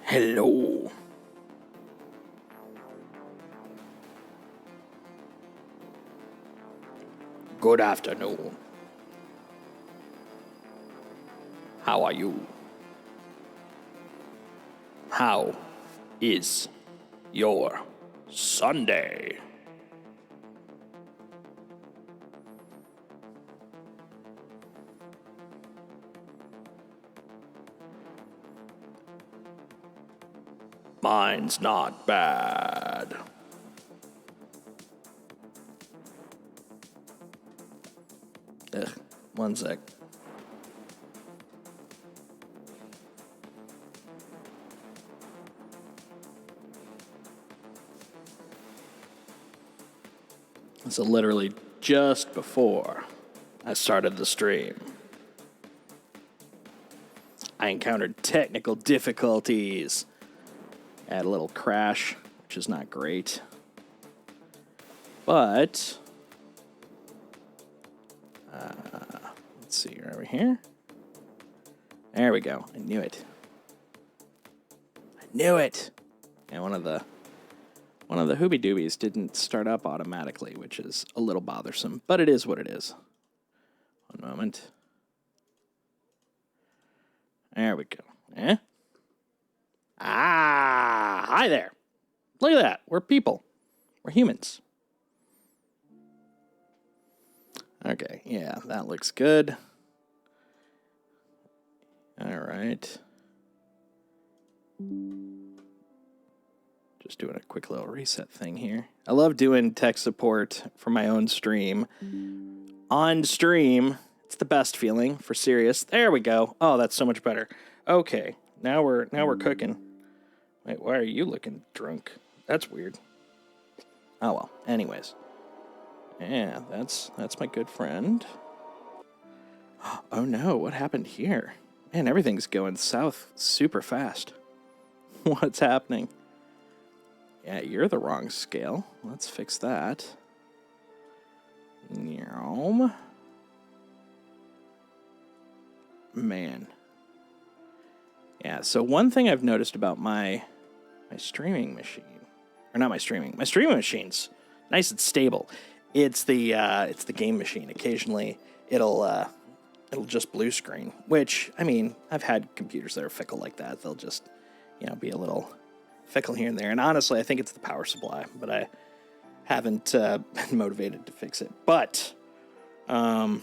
Hello. Good afternoon. How are you? How is your Sunday? Mine's not bad. Ugh, one sec. So literally just before I started the stream, I encountered technical difficulties. I had a little crash, which is not great. But, let's see, right over here. There we go. I knew it. And one of the Hooby Doobies didn't start up automatically, which is a little bothersome, but it is what it is. One moment. There we go. Hi there. Look at that. We're people. We're humans. Okay, yeah, that looks good. All right. Just doing a quick little reset thing here. I love doing tech support for my own stream. On stream, it's the best feeling, for serious. There we go. Oh, that's so much better. Okay, now we're cooking. Wait, why are you looking drunk? That's weird. Oh well. Anyways. Yeah, that's my good friend. Oh no, what happened here? Man, everything's going south super fast. What's happening? Yeah, you're the wrong scale. Let's fix that. Man. Yeah, so one thing I've noticed about my streaming machine, or not my streaming machine's nice and stable. It's the game machine. Occasionally, it'll just blue screen. Which, I mean, I've had computers that are fickle like that. They'll just, be a little fickle here and there. And honestly, I think it's the power supply, but I haven't been motivated to fix it. But I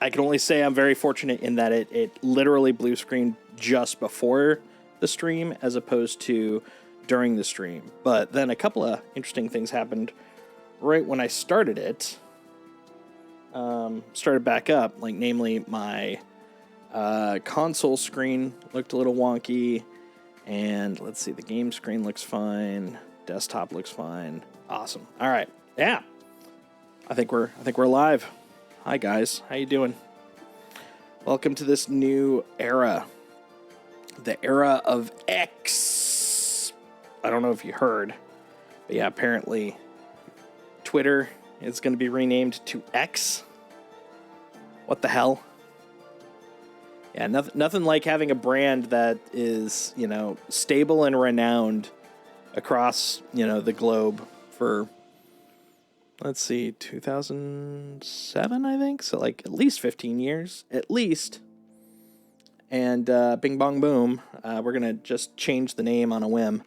can only say I'm very fortunate in that it literally blue screened just before the stream as opposed to during the stream. But then a couple of interesting things happened right when I started it. Started back up, like namely my console screen looked a little wonky, and let's see, the game screen looks fine, desktop looks fine. Awesome. All right, yeah, I think we're live. Hi guys, how you doing? Welcome to this new era, the era of X. I don't know if you heard, but yeah, apparently Twitter is going to be renamed to X. What the hell? Yeah, nothing like having a brand that is, stable and renowned across, the globe for, let's see, 2007, I think? So, like, at least 15 years. At least. And bing, bong, boom. We're going to just change the name on a whim.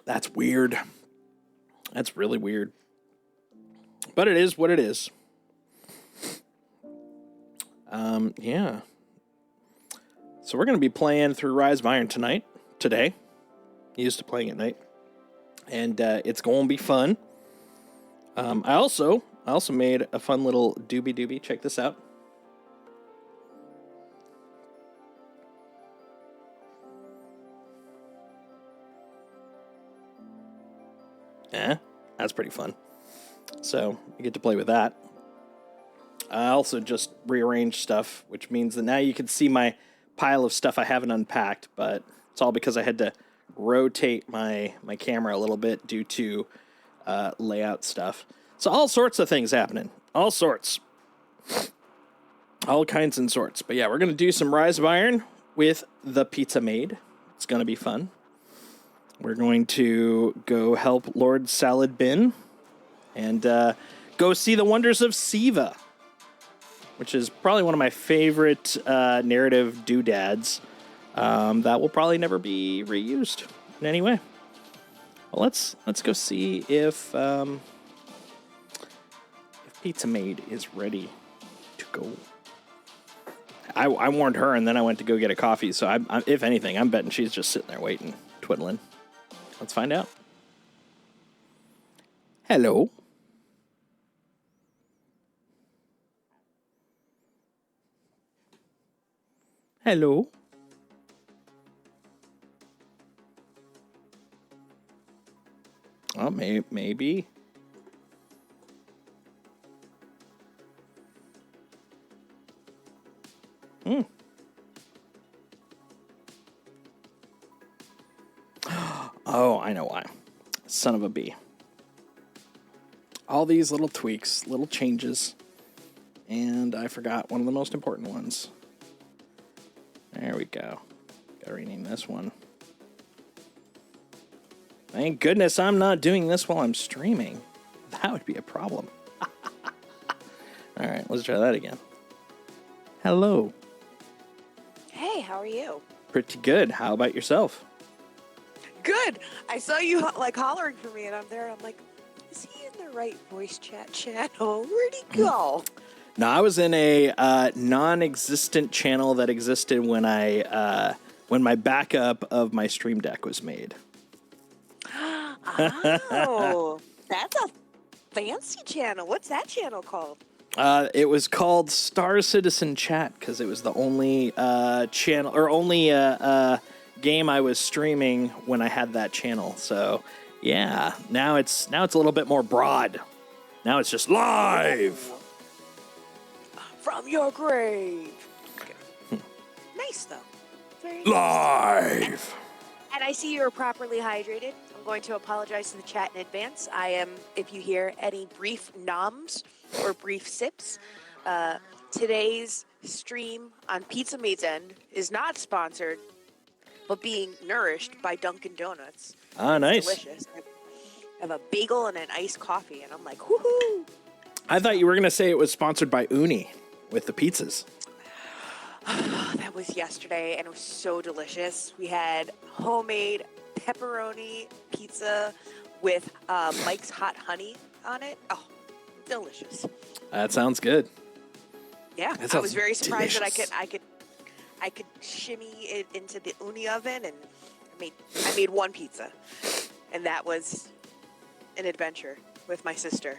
That's weird. That's really weird. But it is what it is. Yeah. So we're going to be playing through Rise of Iron today. Used to playing at night. And it's going to be fun. I also made a fun little doobie. Check this out. That's pretty fun. So you get to play with that. I also just rearranged stuff, which means that now you can see my pile of stuff I haven't unpacked, but it's all because I had to rotate my camera a little bit due to layout stuff. So all sorts of things happening. All sorts. All kinds and sorts. But yeah, we're going to do some Rise of Iron with the Pizza Maid. It's going to be fun. We're going to go help Lord Salad Bin and go see the wonders of Siva, which is probably one of my favorite narrative doodads that will probably never be reused in any way. Well, let's go see if Pizza Maid is ready to go. I warned her, and then I went to go get a coffee. So, I, if anything, I'm betting she's just sitting there waiting, twiddling. Let's find out. Hello. Hello. Oh, maybe. Oh, I know why. Son of a bee. All these little tweaks, little changes, and I forgot one of the most important ones. There we go. Gotta rename this one. Thank goodness I'm not doing this while I'm streaming. That would be a problem. All right, let's try that again. Hello. Hey, how are you? Pretty good. How about yourself? Good. I saw you hollering for me, and I'm there. And I'm like, is he in the right voice chat channel? Where'd he go? No, I was in a non-existent channel that existed when my backup of my Stream Deck was made. Oh, that's a fancy channel. What's that channel called? It was called Star Citizen Chat because it was the only channel or only game I was streaming when I had that channel. So yeah, now it's a little bit more broad. Now it's just live from your grave. Okay. Nice though. Very live. Nice. And I see you're properly hydrated. I'm going to apologize to the chat in advance. If you hear any brief noms or brief sips, today's stream on Pizza Maid's End is not sponsored, but being nourished by Dunkin' Donuts. Ah, nice. Delicious. I have a bagel and an iced coffee, and I'm like, woohoo! I thought you were going to say it was sponsored by Uni with the pizzas. That was yesterday, and it was so delicious. We had homemade pepperoni pizza with Mike's Hot Honey on it. Oh, delicious. That sounds good. Yeah, I was very surprised that I could shimmy it into the uni oven, and I made one pizza, and that was an adventure with my sister.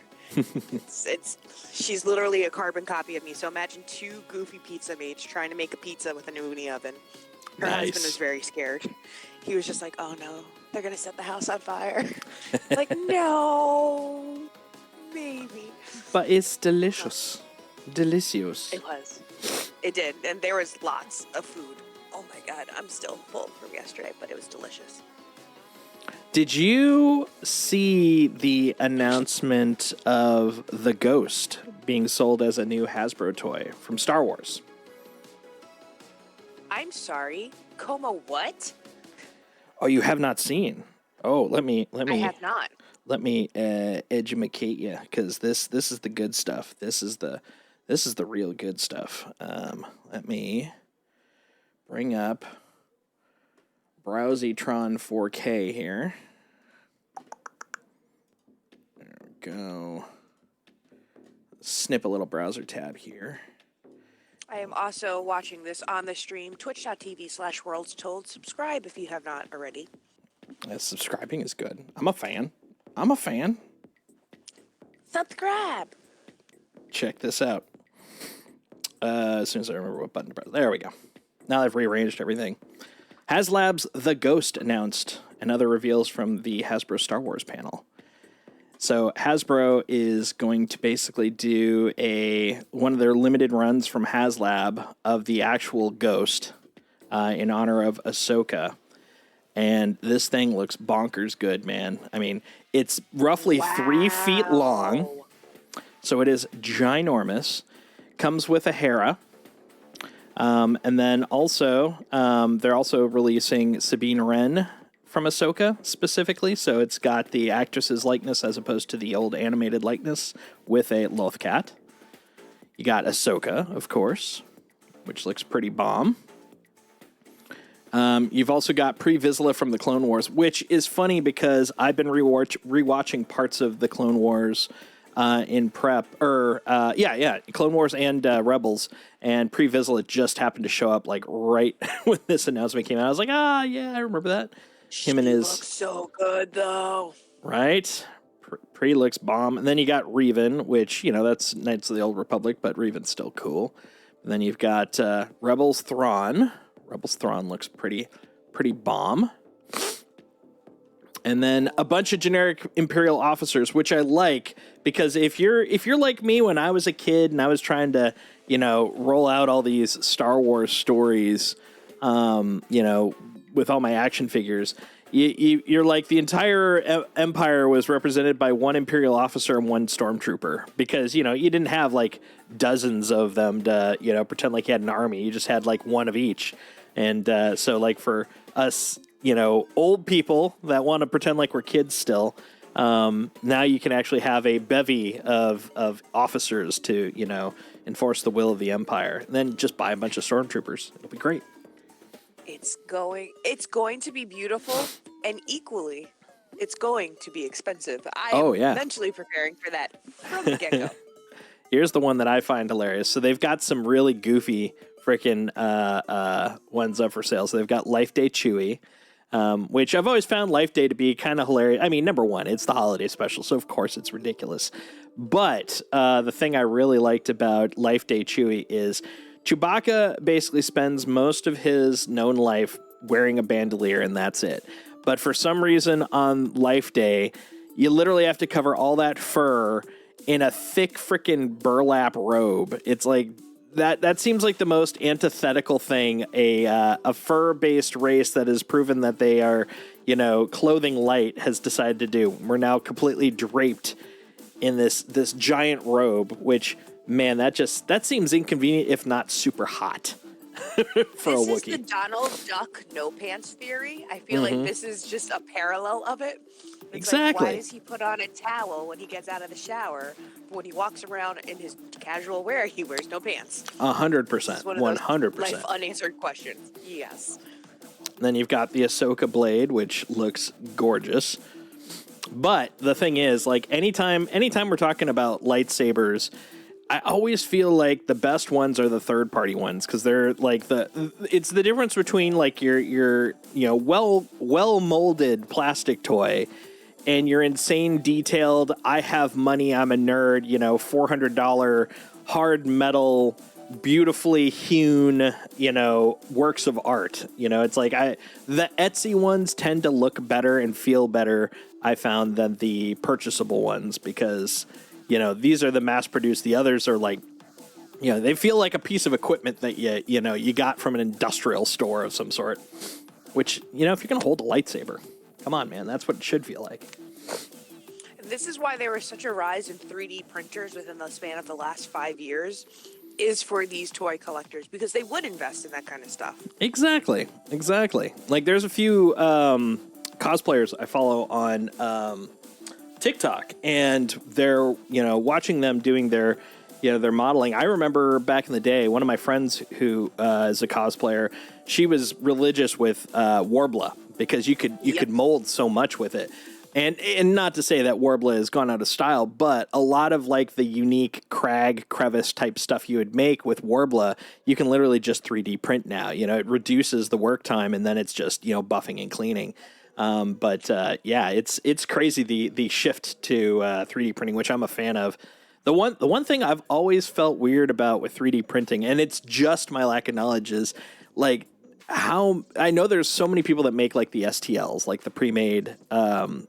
She's literally a carbon copy of me. So imagine two goofy pizza maids trying to make a pizza with an uni oven. Her husband was very scared. He was just like, "Oh no, they're gonna set the house on fire." Like, no, maybe. But it's delicious. Delicious. It was. It did, and there was lots of food. Oh my God, I'm still full from yesterday, but it was delicious. Did you see the announcement of the Ghost being sold as a new Hasbro toy from Star Wars? I'm sorry, Coma what? Oh, you have not seen? Oh, let me. I have not. Let me educate you, because this is the good stuff. This is the real good stuff. Let me bring up Browsytron 4K here. There we go. Snip a little browser tab here. I am also watching this on the stream, twitch.tv/worlds told. Subscribe if you have not already. Subscribing is good. I'm a fan. Subscribe. Check this out. As soon as I remember what button to press. There we go. Now I've rearranged everything. HasLab's The Ghost announced, and other reveals from the Hasbro Star Wars panel. So Hasbro is going to basically do one of their limited runs from HasLab of the actual Ghost in honor of Ahsoka. And this thing looks bonkers good, man. I mean, it's roughly 3 feet long, so it is ginormous. Comes with a Hera. And then also, they're also releasing Sabine Wren from Ahsoka specifically. So it's got the actress's likeness as opposed to the old animated likeness with a Lothcat. You got Ahsoka, of course, which looks pretty bomb. You've also got Pre Vizsla from the Clone Wars, which is funny because I've been rewatching parts of the Clone Wars in prep, Clone Wars and Rebels, and Pre Vizsla just happened to show up like right when this announcement came out. I was like, I remember that. Him and his looks so good though. Right, Pre looks bomb, and then you got Revan, which that's Knights of the Old Republic, but Revan's still cool. And then you've got Rebels Thrawn. Rebels Thrawn looks pretty bomb. And then a bunch of generic Imperial officers, which I like, because if you're like me when I was a kid and I was trying to, roll out all these Star Wars stories, with all my action figures, you're like the entire Empire was represented by one Imperial officer and one Stormtrooper, because, you didn't have like dozens of them to, pretend like you had an army. You just had like one of each. And so like for us, old people that want to pretend like we're kids still, now you can actually have a bevy of officers to, enforce the will of the Empire. And then just buy a bunch of Stormtroopers. It'll be great. It's going to be beautiful, and equally, it's going to be expensive. I am mentally preparing for that from the get-go. Here's the one that I find hilarious. So they've got some really goofy freaking ones up for sale. So they've got Life Day Chewie, which I've always found Life Day to be kind of hilarious. I mean, number one, it's the holiday special, so of course it's ridiculous. But the thing I really liked about Life Day Chewie is Chewbacca basically spends most of his known life wearing a bandolier, and that's it. But for some reason on Life Day, you literally have to cover all that fur in a thick freaking burlap robe. It's like that seems like the most antithetical thing a fur-based race that has proven that they are, clothing light has decided to do. We're now completely draped in this giant robe, which, man, that seems inconvenient, if not super hot. For a Wookiee. This is the Donald Duck no pants theory. I feel like this is just a parallel of it. It's exactly. Like, why does he put on a towel when he gets out of the shower? But when he walks around in his casual wear, he wears no pants. 100%. 100%. Life unanswered questions. Yes. Then you've got the Ahsoka blade, which looks gorgeous. But the thing is, like, anytime we're talking about lightsabers, I always feel like the best ones are the third-party ones, because they're like it's the difference between like your well molded plastic toy and your insane detailed, I have money, I'm a nerd, $400 hard metal, beautifully hewn, works of art. It's like the Etsy ones tend to look better and feel better, I found, than the purchasable ones, because these are the mass-produced. The others are like, they feel like a piece of equipment that you got from an industrial store of some sort. Which, if you're going to hold a lightsaber, come on, man, that's what it should feel like. This is why there was such a rise in 3D printers within the span of the last 5 years, is for these toy collectors, because they would invest in that kind of stuff. Exactly. Like, there's a few cosplayers I follow on TikTok, and they're watching them doing their modeling. I remember back in the day, one of my friends who is a cosplayer, she was religious with Warbla, because you could mold so much with it. And not to say that Warbla has gone out of style, but a lot of like the unique crag, crevice type stuff you would make with Warbla, you can literally just 3D print now. It reduces the work time, and then it's just buffing and cleaning. It's crazy the shift to 3D printing, which I'm a fan of. The one thing I've always felt weird about with 3D printing, and it's just my lack of knowledge, is like how I know there's so many people that make like the STLs, like the pre-made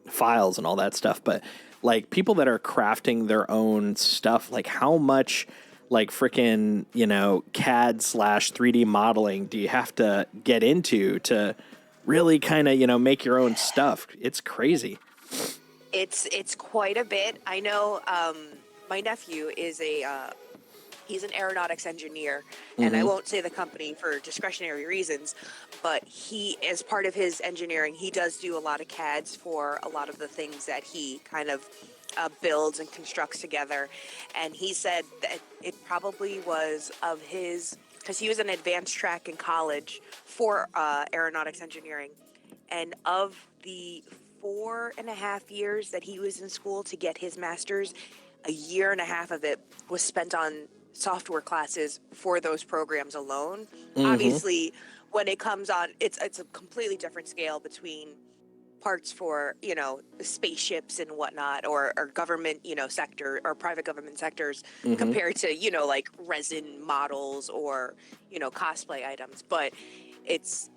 files and all that stuff, but like people that are crafting their own stuff, like how much like freaking CAD/3D modeling do you have to get into to really kind of, make your own stuff. It's crazy. It's quite a bit. I know my nephew is he's an aeronautics engineer, and I won't say the company for discretionary reasons, but he, as part of his engineering, he does do a lot of CADs for a lot of the things that he kind of builds and constructs together. And he said that it probably was of his, because he was an advanced track in college for aeronautics engineering, and of the 4.5 years that he was in school to get his master's, a year and a half of it was spent on software classes for those programs alone. Obviously, when it comes on, it's a completely different scale between parts for, spaceships and whatnot, or government, sector or private government sectors compared to, like resin models or, cosplay items. But it's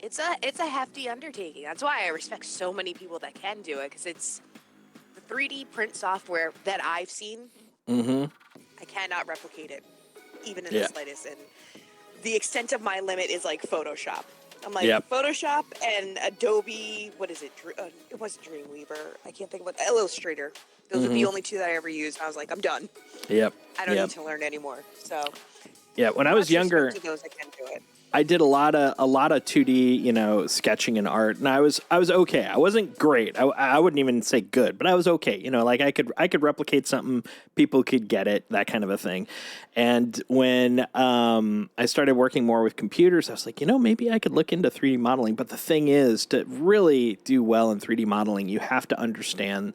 a hefty undertaking. That's why I respect so many people that can do it, because it's the 3D print software that I've seen. I cannot replicate it, even in the slightest. And the extent of my limit is like Photoshop. I'm like, Photoshop and Adobe, what is it? It wasn't Dreamweaver. I can't think of what, Illustrator. Those are the only two that I ever used. I was like, I'm done. I don't need to learn anymore. So, when I was younger, to those that can do it. I did a lot of 2D, sketching and art, and I was okay. I wasn't great. I wouldn't even say good, but I was okay. Like I could replicate something, people could get it, that kind of a thing. And when I started working more with computers, I was like, maybe I could look into 3D modeling. But the thing is, to really do well in 3D modeling, you have to understand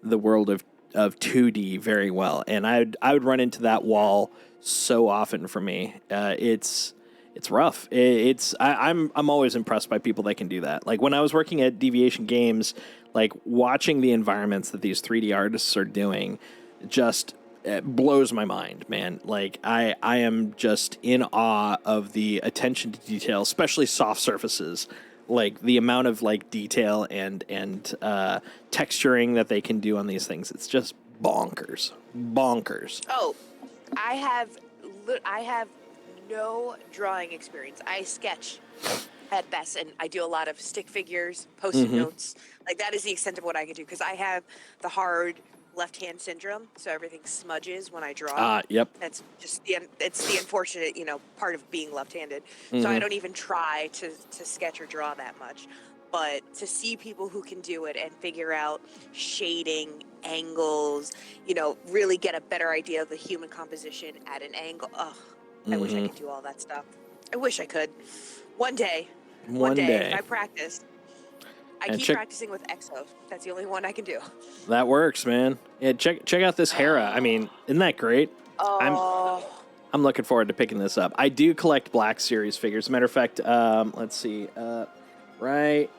the world of 2D very well. And I would run into that wall so often for me. It's rough. I'm always impressed by people that can do that. Like when I was working at Deviation Games, like watching the environments that these 3D artists are doing, just blows my mind, man. Like I am just in awe of the attention to detail, especially soft surfaces. Like the amount of like detail and texturing that they can do on these things. It's just bonkers. Oh, I have no drawing experience. I sketch at best, and I do a lot of stick figures, post-it notes. Like that is the extent of what I can do, because I have the hard left-hand syndrome, so everything smudges when I draw. That's just it's the unfortunate, part of being left-handed. So I don't even try to sketch or draw that much. But to see people who can do it and figure out shading, angles, really get a better idea of the human composition at an angle. I wish I could do all that stuff. I wish I could. One day. If I practice. I keep practicing with Exo. That's the only one I can do. That works, man. Yeah, check out this Hera. I mean, isn't that great? I'm looking forward to picking this up. I do collect Black Series figures. As a matter of fact, let's see. Right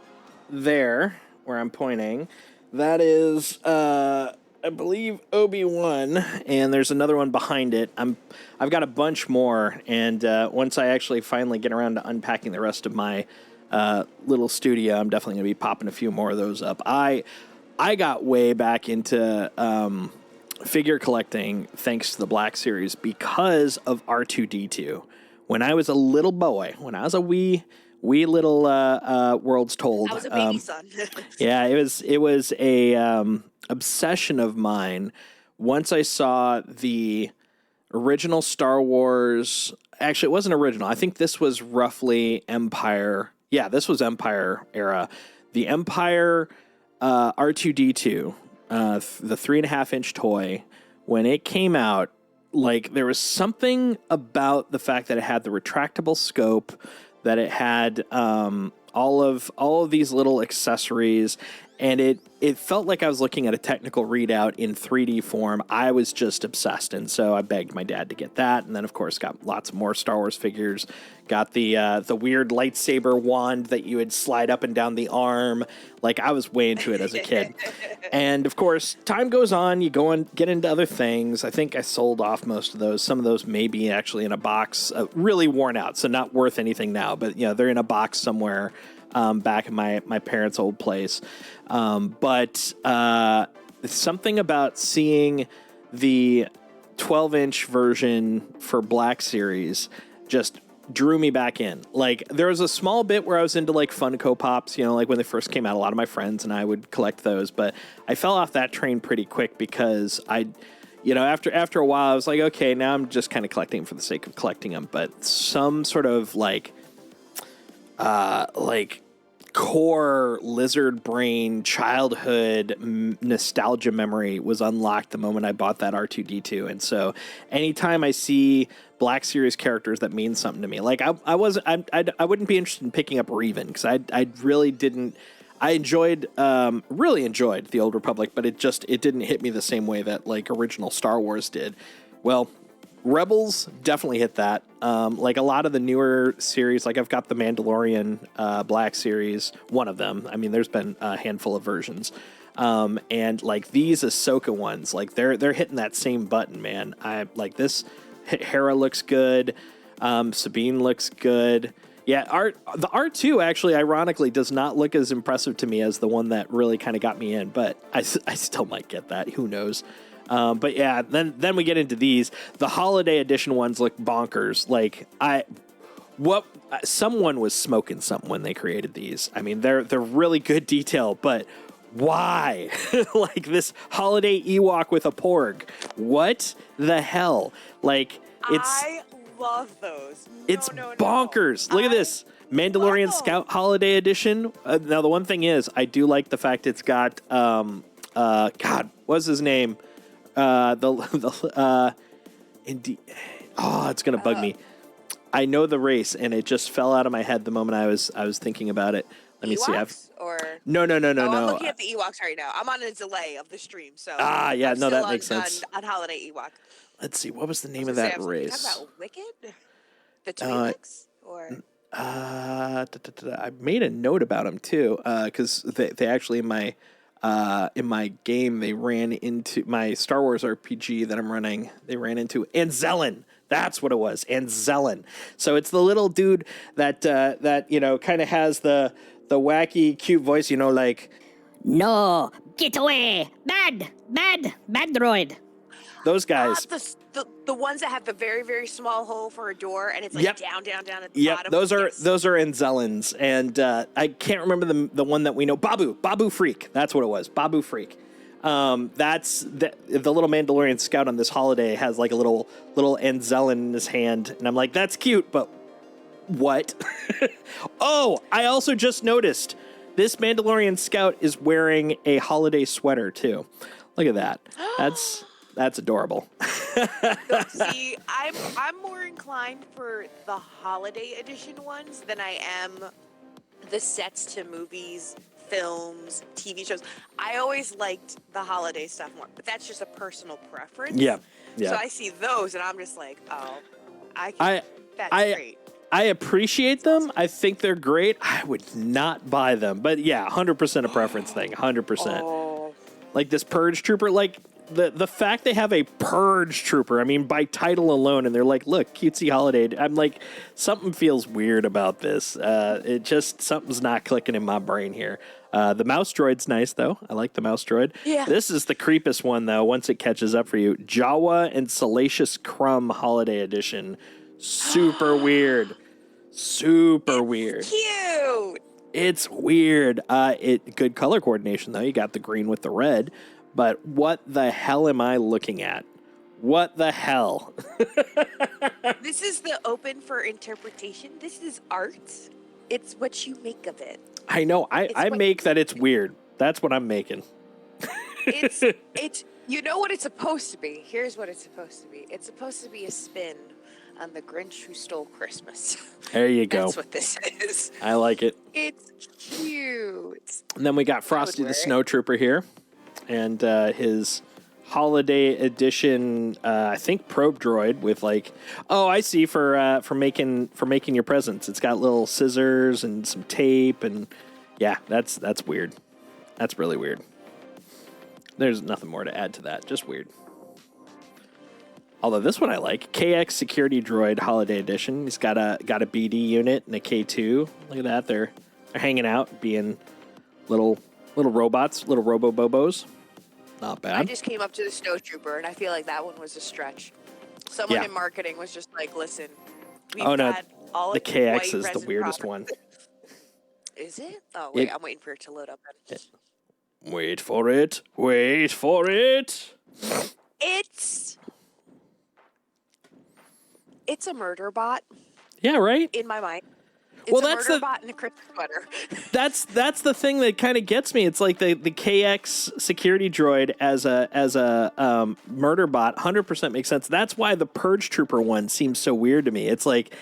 there, where I'm pointing, that is, I believe, Obi-Wan, and there's another one behind it. I've got a bunch more, and once I actually finally get around to unpacking the rest of my little studio, I'm definitely going to be popping a few more of those up. I got way back into figure collecting thanks to the Black Series because of R2-D2. When I was a little boy, when I was a wee little world's told. I was a baby son. Yeah, it was a obsession of mine. Once I saw the original Star Wars, actually it wasn't original. I think this was roughly Empire. Yeah, this was Empire era. The Empire R2-D2, the 3.5-inch toy, when it came out, like there was something about the fact that it had the retractable scope, that it had all of these little accessories, and it felt like I was looking at a technical readout in 3D form. I was just obsessed, and so I begged my dad to get that, and then of course got lots more Star Wars figures. Got the weird lightsaber wand that you would slide up and down the arm. Like I was way into it as a kid. And of course, time goes on. You go and get into other things. I think I sold off most of those. Some of those may be actually in a box, really worn out, so not worth anything now. But they're in a box somewhere back in my parents' old place. But something about seeing the 12-inch version for Black Series just drew me back in. Like, there was a small bit where I was into like Funko Pops, you know, like when they first came out, a lot of my friends and I would collect those, but I fell off that train pretty quick because after a while I was like, okay, now I'm just kind of collecting for the sake of collecting them. But some sort of like core lizard brain childhood nostalgia memory was unlocked the moment I bought that R2-D2. And so anytime I see Black Series characters that mean something to me, like I wouldn't be interested in picking up Revan because I really didn't. I really enjoyed the Old Republic, but it didn't hit me the same way that like original Star Wars did. Well, Rebels definitely hit that. Like a lot of the newer series, like I've got the Mandalorian Black Series, one of them. I mean, there's been a handful of versions. And like these Ahsoka ones, like they're hitting that same button, man. I like this. Hera looks good. Sabine looks good. Yeah, the R2 actually, ironically, does not look as impressive to me as the one that really kind of got me in, but I still might get that. Who knows? But yeah, then we get into these. The holiday edition ones look bonkers. Like someone was smoking something when they created these. I mean, they're really good detail, but why? Like this holiday Ewok with a porg. What the hell? Like I love those. It's bonkers. Look at this. Mandalorian Scout Holiday Edition. Now, the one thing is, I do like the fact it's got, God, what's his name? It's gonna bug me. I know the race, and it just fell out of my head the moment I was thinking about it. Let me see. No. I'm looking at the Ewoks right now. I'm on a delay of the stream, so yeah, no, that makes sense. On holiday Ewok. Let's see. What was the name of that race? Talking about Wicked, the Twi'leks, or I made a note about them too, because they actually in my game they ran into my Star Wars RPG that I'm running. They ran into Anzellan. That's what it was, Anzellan. So it's the little dude that kind of has the wacky, cute voice. Like, no, get away, bad droid. Those guys. The ones that have the very, very small hole for a door, and it's like down at the bottom. Those are Anzellans, and I can't remember the one that we know. Babu Freak. That's what it was. Babu Freak. That's the little Mandalorian scout on this holiday has like a little Anzellan in his hand, and I'm like, that's cute, but what? Oh, I also just noticed this Mandalorian scout is wearing a holiday sweater too. Look at that. That's adorable. See, I'm more inclined for the holiday edition ones than I am the sets to movies, films, TV shows. I always liked the holiday stuff more, but that's just a personal preference. Yeah. So I see those and I'm just like, that's great. I appreciate them. I think they're great. I would not buy them, but yeah, 100% a preference thing. 100%. Oh. Like this Purge Trooper, like the fact they have a Purge Trooper, I mean, by title alone, and they're like, look, cutesy holiday. I'm like, something feels weird about this. Something's not clicking in my brain here. The mouse droid's nice, though. I like the mouse droid. Yeah. This is the creepiest one, though, once it catches up for you. Jawa and Salacious Crumb Holiday Edition. Super weird. Super weird. Cute. It's weird. Good color coordination, though. You got the green with the red. But what the hell am I looking at? What the hell? This is the open for interpretation. This is art. It's what you make of it. I know. I make that it's weird. That's what I'm making. It's you know what it's supposed to be. Here's what it's supposed to be. It's supposed to be a spin on The Grinch Who Stole Christmas. There you go. That's what this is. I like it. It's cute. And then we got Frosty the Snow Trooper here. And his holiday edition, I think probe droid with like, I see for making your presents. It's got little scissors and some tape, and yeah, that's weird. That's really weird. There's nothing more to add to that. Just weird. Although this one I like, KX Security Droid Holiday Edition. He's got a BD unit and a K2. Look at that. They're hanging out, being little robots, little robo-bobos. Not bad. I just came up to the Snow Trooper, and I feel like that one was a stretch. Someone in marketing was just like, listen, we've got All The of KX white is the resin weirdest products. one. Is it? Oh wait, It- I'm waiting for it to load up. Wait for it. Wait for it. It's a murder bot Yeah, right? in my mind. It's Well, a that's murder bot in a crypto sweater. That's the thing that kind of gets me. It's like the KX security droid as a murder bot 100% makes sense. That's why the Purge Trooper one seems so weird to me. It's like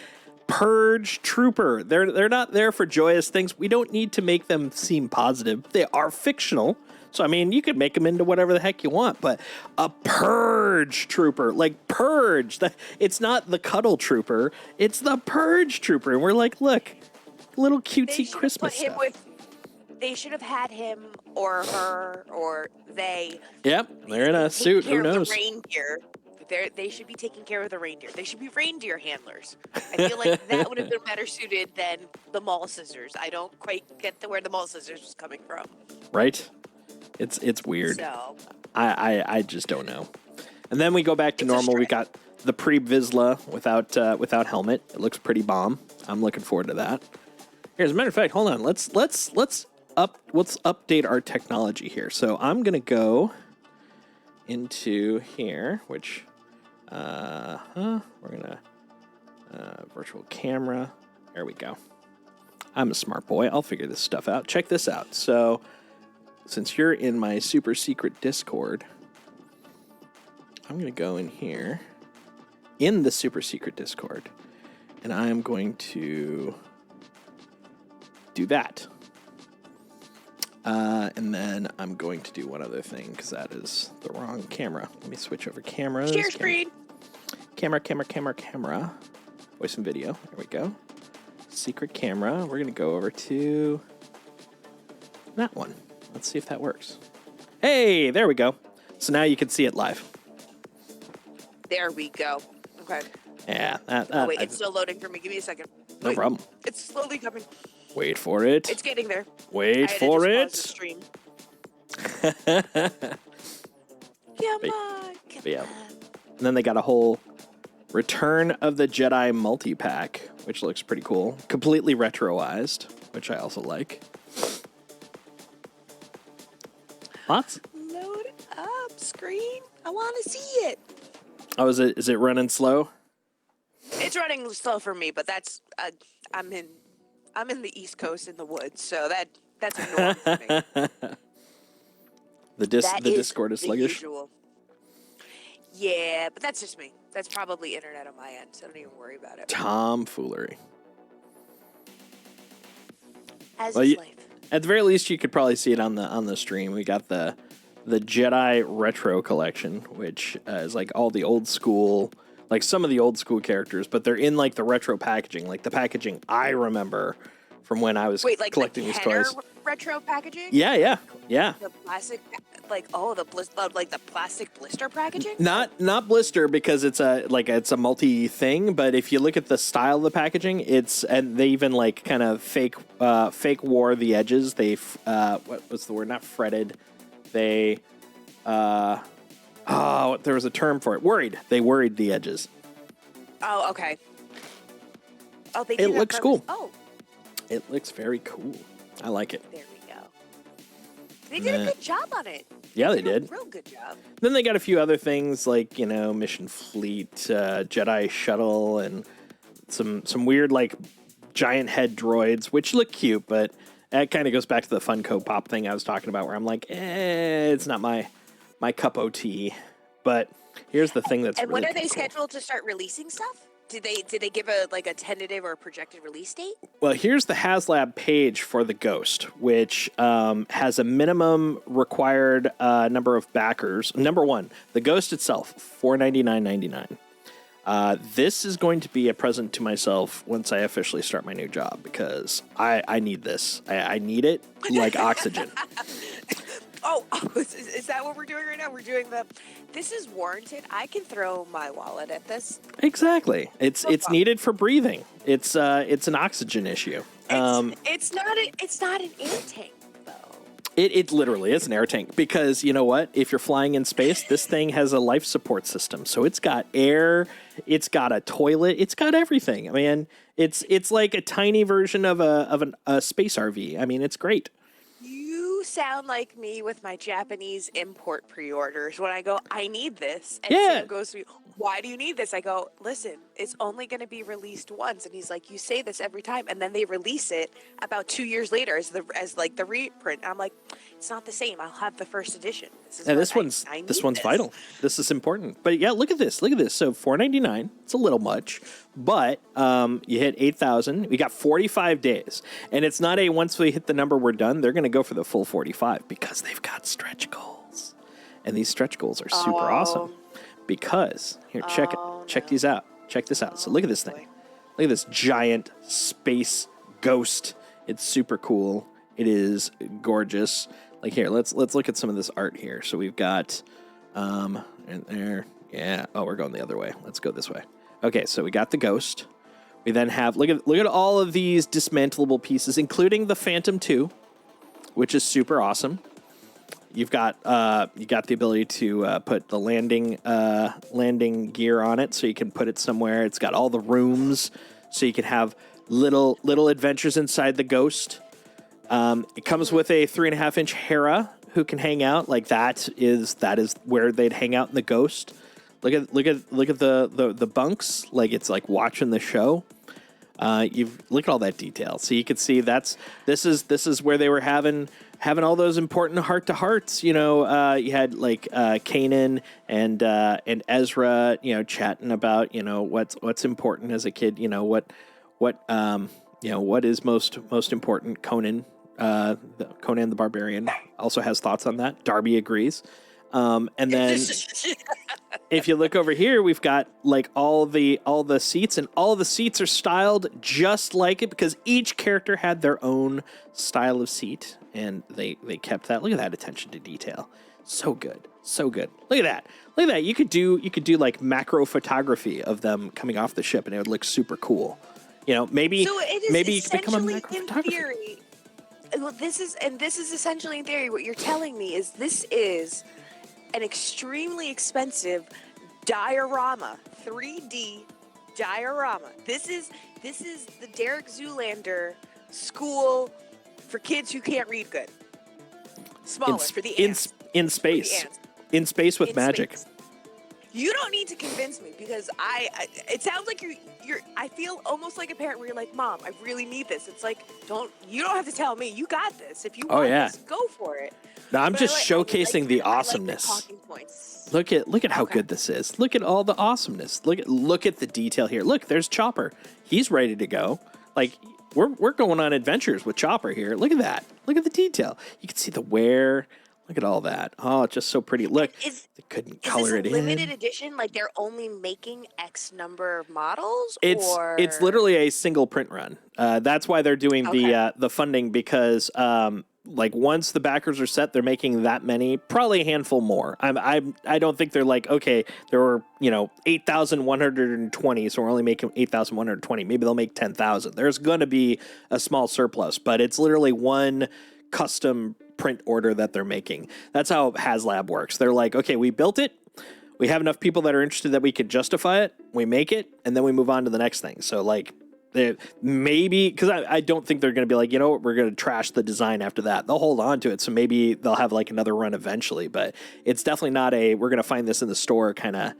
Purge Trooper. They're not there for joyous things. We don't need to make them seem positive. They are fictional. So, I mean, you could make them into whatever the heck you want, but a Purge Trooper, like Purge, it's not the Cuddle Trooper, it's the Purge Trooper. And we're like, look, little cutesy Christmas stuff. They should have had him or her or they. Yep, they're in a suit. Who knows? The reindeer. They should be taking care of the reindeer. They should be reindeer handlers. I feel like that would have been better suited than the mall scissors. I don't quite get where the mall scissors was coming from. Right? It's weird. So I just don't know. And then we go back to normal. We got the pre-Vizsla without helmet. It looks pretty bomb. I'm looking forward to that. Here, as a matter of fact, hold on. Let's update our technology here. So I'm gonna go into here, which we're gonna virtual camera. There we go. I'm a smart boy. I'll figure this stuff out. Check this out. So since you're in my super secret Discord, I'm going to go in here in the super secret Discord, and I'm going to do that. And then I'm going to do one other thing because that is the wrong camera. Let me switch over cameras. Share screen. Camera. Voice and video. There we go. Secret camera. We're going to go over to that one. Let's see if that works. Hey, there we go. So now you can see it live. There we go. Okay. Yeah. Wait, it's still loading for me. Give me a second. No problem. It's slowly coming. Wait for it. It's getting there. Wait for it. Pause the stream. Yeah. And then they got a whole Return of the Jedi multi-pack, which looks pretty cool. Completely retroized, which I also like. Lots. Load up screen. I want to see it. Oh, is it running slow? It's running slow for me, but that's I'm in the East Coast in the woods, so that's a norm for me. The Discord is sluggish. Usual. Yeah, but that's just me. That's probably internet on my end, so don't even worry about it. Tomfoolery. As is life. At the very least, you could probably see it on the stream. We got the Jedi Retro Collection, which is like all the old school, like some of the old school characters, but they're in like the retro packaging, like the packaging I remember from when I was collecting these toys. Retro packaging? Yeah. The plastic, the plastic blister packaging? Not blister because it's a multi thing, but if you look at the style of the packaging, and they even like kind of fake wore the edges. They what was the word? Not fretted. They there was a term for it. Worried. They worried the edges. Oh, okay. Oh, they. It looks cool. Oh. It looks very cool. I like it. There we go. They did a good job on it. Yeah, they did. A real good job. Then they got a few other things like, Mission Fleet, Jedi Shuttle, and some weird like giant head droids, which look cute, but that kind of goes back to the Funko Pop thing I was talking about, where I'm like, it's not my cup of tea. But here's the thing that's and really when are they cool. scheduled to start releasing stuff? Did they give a tentative or a projected release date? Well, here's the HasLab page for the Ghost, which has a minimum required number of backers. Number one, the Ghost itself, $499.99. This is going to be a present to myself once I officially start my new job, because I need this. I need it like oxygen. Oh, is that what we're doing right now? We're doing this is warranted. I can throw my wallet at this. Exactly. It's needed for breathing. It's an oxygen issue. It's not an air tank though. It literally is an air tank, because you know what? If you're flying in space, this thing has a life support system. So it's got air, it's got a toilet, it's got everything. I mean, It's like a tiny version of a space RV. I mean, it's great. You sound like me with my Japanese import pre-orders when I go, I need this. And Yeah. Sam goes to me, why do you need this? I go, listen, it's only going to be released once. And he's like, you say this every time. And then they release it about 2 years later as the reprint. And I'm like, it's not the same. I'll have the first edition. This one's vital. This is important. But yeah, look at this. Look at this. So $4.99. It's a little much, but you hit 8,000. We got 45 days, and it's not a once we hit the number we're done. They're going to go for the full 45 because they've got stretch goals, and these stretch goals are super awesome. Because here, check these out. Check this out. So look at this thing. Look at this giant space ghost. It's super cool. It is gorgeous. Like here, let's look at some of this art here. So we've got, and there, yeah. Oh, we're going the other way. Let's go this way. Okay, so we got the ghost. We then have look at all of these dismantleable pieces, including the Phantom 2, which is super awesome. You've got the ability to put the landing gear on it, so you can put it somewhere. It's got all the rooms, so you can have little adventures inside the ghost. It comes with a 3.5-inch Hera who can hang out. Like that is where they'd hang out in the ghost. Look at the bunks. Like it's like watching the show. Look at all that detail. So you can see this is where they were having all those important heart-to-hearts. You know, you had like Kanan and Ezra, you know, chatting about, you know, what's important as a kid. You know, what is most important. Conan the Barbarian also has thoughts on that. Darby agrees. And then if you look over here, we've got like all the seats, and all the seats are styled just like it because each character had their own style of seat, and they kept that. Look at that attention to detail. So good. So good. Look at that. Look at that. You could do like macro photography of them coming off the ship, and it would look super cool. You know, maybe you could become a macro photographer. Well, this is essentially in theory what you're telling me is this is an extremely expensive diorama, 3D diorama. This is the Derek Zoolander school for kids who can't read good. Smaller for the ants. In space. In space with magic. Space. You don't need to convince me because it sounds like you're I feel almost like a parent where you're like, Mom, I really need this. It's like, you don't have to tell me. You got this. If you want this, go for it. No, I'm just showcasing the awesomeness. Like the talking points. Look at how good this is. Look at all the awesomeness. Look at the detail here. Look, there's Chopper. He's ready to go. Like we're going on adventures with Chopper here. Look at that. Look at the detail. You can see the wear. Look at all that. Oh, it's just so pretty. Look, they couldn't color it in. Is this a limited edition? Like they're only making X number of models? It's literally a single print run. That's why they're doing the funding because like once the backers are set, they're making that many, probably a handful more. I don't think they're like, okay, there were 8,120, so we're only making 8,120. Maybe they'll make 10,000. There's going to be a small surplus, but it's literally one custom print order that they're making. That's how HasLab works. They're like, okay, we built it. We have enough people that are interested that we could justify it. We make it, and then we move on to the next thing. So like, maybe because I don't think they're going to be like, we're going to trash the design after that. They'll hold on to it. So maybe they'll have like another run eventually. But it's definitely not we're going to find this in the store kind of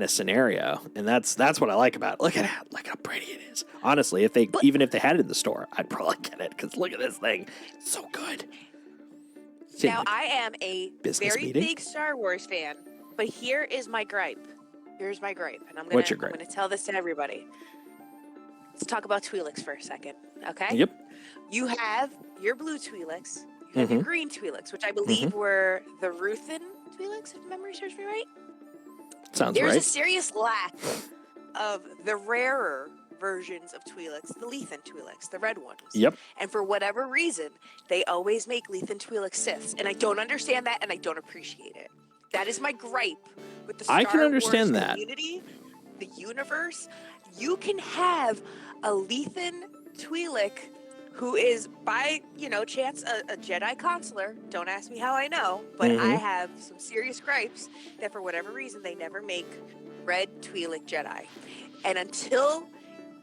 scenario. And that's what I like about it. Look at how pretty it is. Honestly, even if they had it in the store, I'd probably get it because look at this thing. It's so good. Now, I am a very big Star Wars fan, but here is my gripe. Here's my gripe, and I'm going to tell this to everybody. Let's talk about Twi'leks for a second, okay? Yep. You have your blue Twi'leks, you have your green Twi'leks, which I believe were the Ruthin Twi'leks, if memory serves me right. Sounds right. There's a serious lack of the rarer versions of Twi'leks, the Lethan Twi'leks, the red ones. Yep. And for whatever reason, they always make Lethan Twi'lek Siths, and I don't understand that, and I don't appreciate it. That is my gripe with the Star Wars community, the universe. You can have a Lethan Twi'lek who is by, chance a Jedi consular. Don't ask me how I know, but I have some serious gripes that for whatever reason they never make red Twi'lek Jedi. And until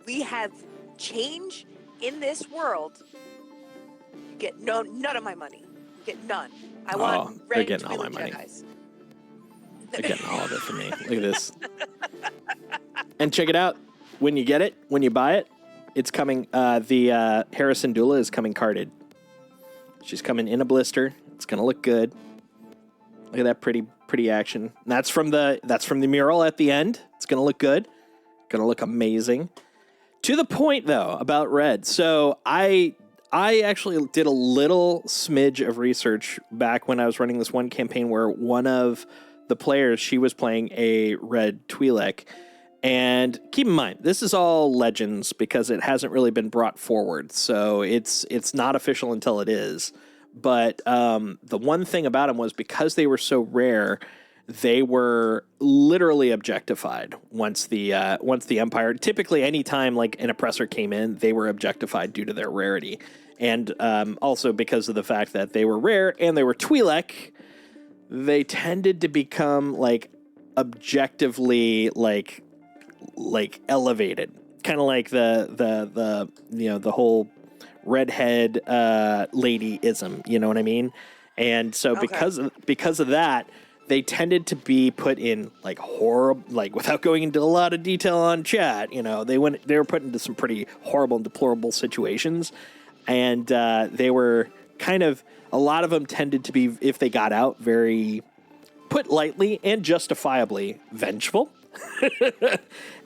we have change in this world, you get none of my money. You get none. I want red Twi'lek Jedis. They're getting all of it from me. Look at this. And check it out. When you get it, when you buy it, it's coming. The Harrison Dula is coming carded. She's coming in a blister. It's gonna look good. Look at that pretty action. And that's from the mural at the end. It's gonna look good. Gonna look amazing. To the point though about red. So I actually did a little smidge of research back when I was running this one campaign where one of the players, she was playing a red Twi'lek. And keep in mind, this is all legends because it hasn't really been brought forward. So it's not official until it is. But the one thing about them was because they were so rare, they were literally objectified once the Empire. Typically, any time like an oppressor came in, they were objectified due to their rarity. And also because of the fact that they were rare and they were Twi'lek, they tended to become like objectively like elevated, kind of like the whole redhead ladyism, you know what I mean? And so because of that, they tended to be put in like horrible, like without going into a lot of detail on chat, you know, they were put into some pretty horrible and deplorable situations. And they were kind of, a lot of them tended to be, if they got out, very, put lightly and justifiably, vengeful.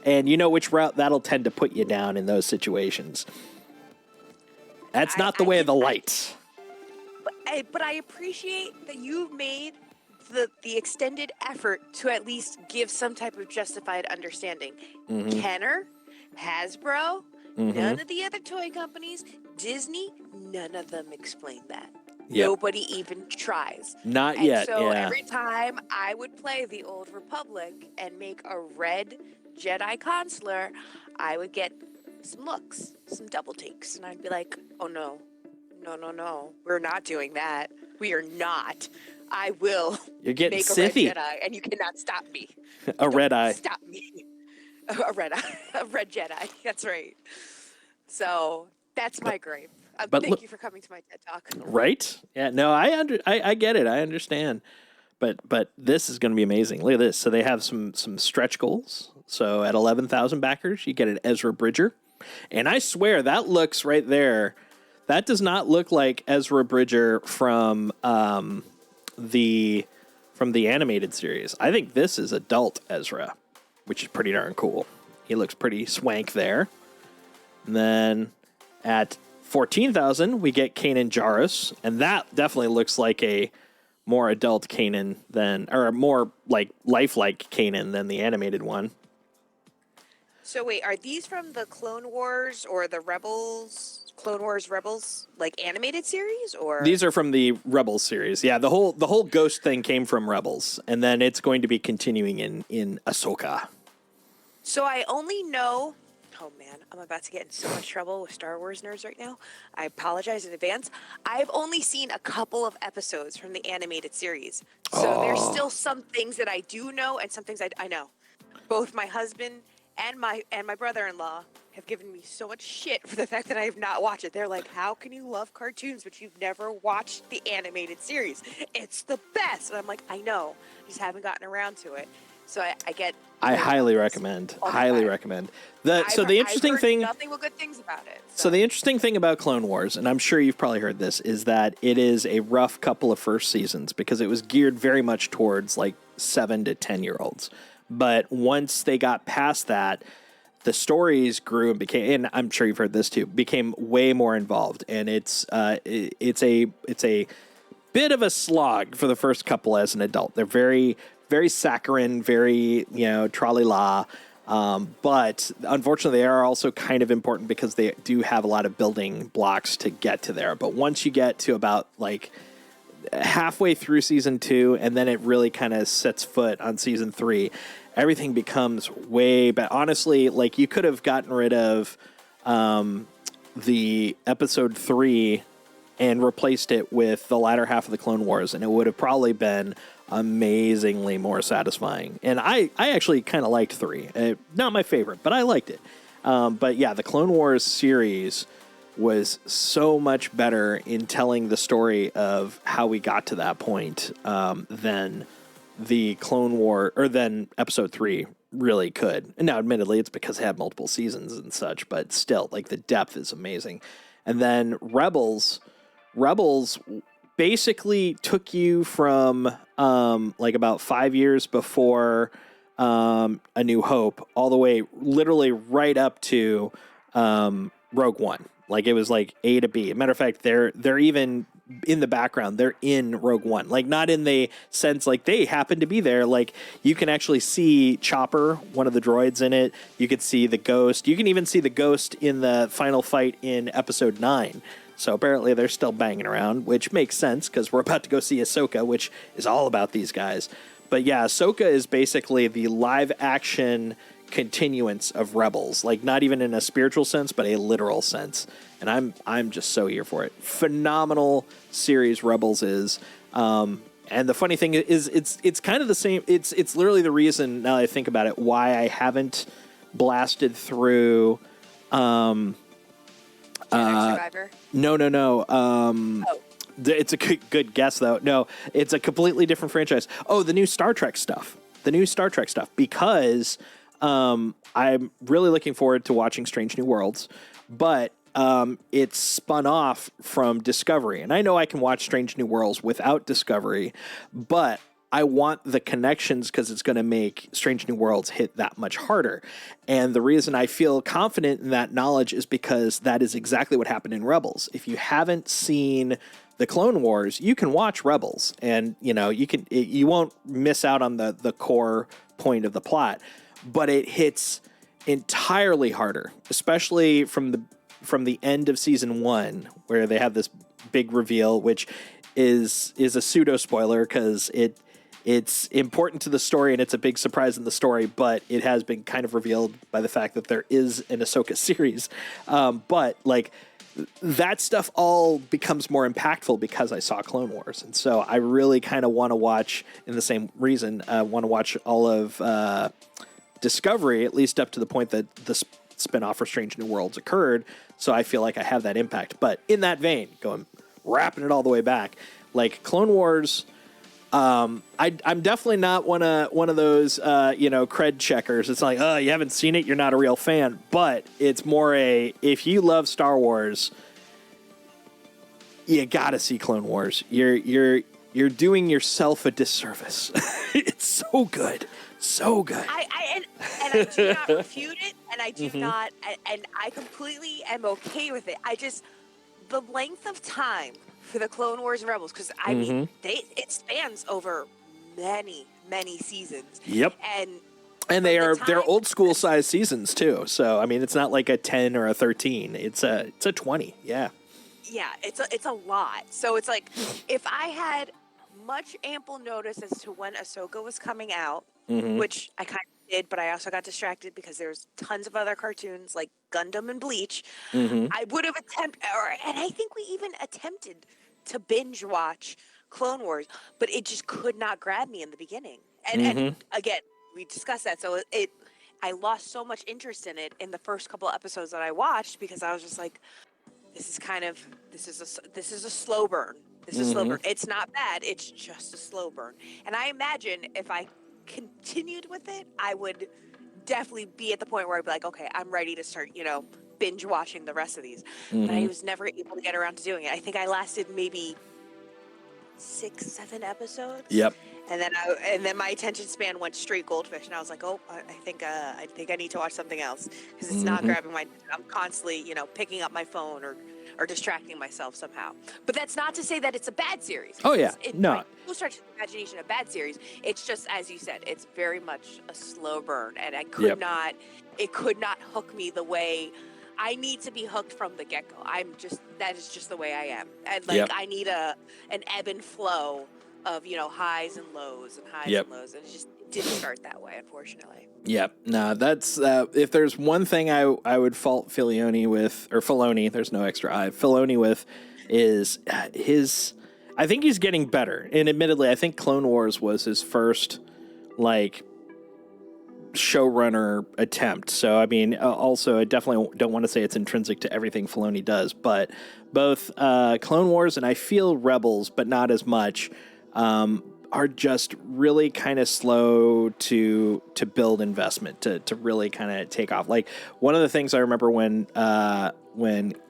And you know which route that'll tend to put you down in those situations. That's not the way of the light. But I appreciate that you made the extended effort to at least give some type of justified understanding. Mm-hmm. Kenner, Hasbro, none of the other toy companies, Disney, none of them explain that. Yep. Nobody even tries. Not yet. So every time I would play the Old Republic and make a red Jedi consular, I would get some looks, some double takes, and I'd be like, oh no, we're not doing that. We are not. I will You're getting make Sithy. A red Jedi, and you cannot stop me. Red eye. Stop me. A red eye. A red Jedi. That's right. So that's my gripe. Thank you for coming to my TED Talk. Right? Yeah. No, I get it. I understand. But this is going to be amazing. Look at this. So they have some stretch goals. So at 11,000 backers, you get an Ezra Bridger. And I swear that looks right there. That does not look like Ezra Bridger from the animated series. I think this is adult Ezra, which is pretty darn cool. He looks pretty swank there. And then at 14,000, we get Kanan Jarrus, and that definitely looks like a more adult Kanan or more like lifelike Kanan than the animated one. So wait, are these from the Clone Wars or the Rebels, Clone Wars Rebels, like animated series, or? These are from the Rebels series. Yeah, the whole Ghost thing came from Rebels, and then it's going to be continuing in Ahsoka. So I only know. Oh man, I'm about to get in so much trouble with Star Wars nerds right now. I apologize in advance. I've only seen a couple of episodes from the animated series. So there's still some things that I do know and some things I know. Both my husband and my brother-in-law have given me so much shit for the fact that I have not watched it. They're like, how can you love cartoons but you've never watched the animated series? It's the best. And I'm like, I know. I just haven't gotten around to it. So I highly recommend. Highly recommend. The interesting thing. Nothing but good things about it. So the interesting thing about Clone Wars, and I'm sure you've probably heard this, is that it is a rough couple of first seasons because it was geared very much towards like 7 to 10-year-olds. But once they got past that, the stories grew and became, and I'm sure you've heard this too, became way more involved. And it's a bit of a slog for the first couple as an adult. They're very, very saccharine, very, tra-li-la. But unfortunately, they are also kind of important because they do have a lot of building blocks to get to there. But once you get to about like halfway through season 2, and then it really kind of sets foot on season 3, everything becomes way better. Honestly, like you could have gotten rid of the episode 3 and replaced it with the latter half of the Clone Wars, and it would have probably been amazingly more satisfying. And I actually kind of liked 3. Not my favorite, but I liked it. But yeah, the Clone Wars series was so much better in telling the story of how we got to that point than the Clone War or than Episode 3 really could. And now, admittedly, it's because it had multiple seasons and such, but still, like, the depth is amazing. And then Rebels basically took you from like about 5 years before A New Hope all the way literally right up to Rogue One. Like, it was like A to B. Matter of fact, they're even in the background. They're in Rogue One. Like, not in the sense like they happen to be there. Like, you can actually see Chopper, one of the droids in it. You could see the Ghost. You can even see the Ghost in the final fight in Episode 9. So apparently they're still banging around, which makes sense because we're about to go see Ahsoka, which is all about these guys. But yeah, Ahsoka is basically the live action continuance of Rebels, like not even in a spiritual sense, but a literal sense. And I'm just so here for it. Phenomenal series Rebels is. And the funny thing is it's kind of the same. It's literally the reason, now that I think about it, why I haven't blasted through Survivor? No. It's a good guess, though. No, it's a completely different franchise. Oh, the new Star Trek stuff. Because I'm really looking forward to watching Strange New Worlds, but it's spun off from Discovery. And I know I can watch Strange New Worlds without Discovery, but I want the connections because it's going to make Strange New Worlds hit that much harder. And the reason I feel confident in that knowledge is because that is exactly what happened in Rebels. If you haven't seen the Clone Wars, you can watch Rebels, and you won't miss out on the core point of the plot. But it hits entirely harder, especially from the end of season 1, where they have this big reveal, which is a pseudo spoiler because it's important to the story and it's a big surprise in the story, but it has been kind of revealed by the fact that there is an Ahsoka series. But like that stuff all becomes more impactful because I saw Clone Wars. And so I really kind of want to watch, in the same reason, want to watch all of Discovery, at least up to the point that the spinoff for Strange New Worlds occurred. So I feel like I have that impact. But in that vein, wrapping it all the way back, like Clone Wars, I'm definitely not one of those cred checkers. It's like, oh, you haven't seen it, you're not a real fan. But it's more if you love Star Wars, you gotta see Clone Wars. You're doing yourself a disservice. It's so good. So good. I do not refute it, and I do not, and I completely am okay with it. The length of time for the Clone Wars and Rebels, because I mean, it spans over many seasons. Yep. And they're old school size seasons too. So I mean, it's not like a 10 or a 13. It's a 20. Yeah. Yeah, it's a lot. So it's like if I had much ample notice as to when Ahsoka was coming out, which I kind of did, but I also got distracted because there's tons of other cartoons like Gundam and Bleach. I would have and I think we even attempted to binge watch Clone Wars, but it just could not grab me in the beginning. And again, we discussed that. So I lost so much interest in it in the first couple of episodes that I watched because I was just like, this is a slow burn. This is a slow burn. It's not bad. It's just a slow burn. And I imagine if I continued with it, I would definitely be at the point where I'd be like, okay, I'm ready to start, binge watching the rest of these. But I was never able to get around to doing it. I think I lasted maybe 6-7 episodes. Yep. And then my attention span went straight goldfish, and I was like, oh, I think I need to watch something else because it's not grabbing my. I'm constantly, picking up my phone or distracting myself somehow. But that's not to say that it's a bad series. Oh yeah, no. No stretch of the imagination a bad series. It's just, as you said, it's very much a slow burn, and it could not hook me the way I need to be hooked from the get-go. That is just the way I am. And I need an ebb and flow of, highs and lows and highs and lows. And it didn't start that way, unfortunately. Yep. No, that's, if there's one thing I would fault Filoni, there's no extra I, Filoni with, is I think he's getting better. And admittedly, I think Clone Wars was his first, showrunner attempt. So, I mean, also, I definitely don't want to say it's intrinsic to everything Filoni does, but both Clone Wars and I feel Rebels, but not as much, are just really kind of slow to build investment, to really kind of take off. Like, one of the things I remember when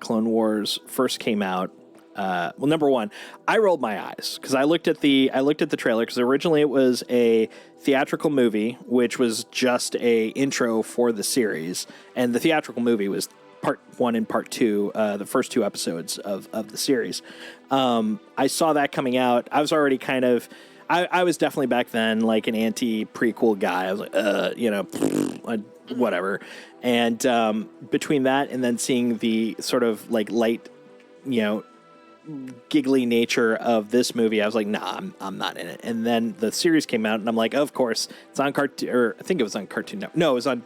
Clone Wars first came out, well, number one, I rolled my eyes because I looked at the trailer, because originally it was a theatrical movie, which was just a intro for the series, and the theatrical movie was part 1 and part 2, the first 2 episodes of the series. I saw that coming out. I was already kind of, I was definitely back then like an anti-prequel guy. I was like, whatever. And between that and then seeing the sort of like light, giggly nature of this movie, I was like, nah, I'm not in it. And then the series came out, and I'm like, of course, it's on Cartoon, or I think it was on Cartoon Network. No, it was on.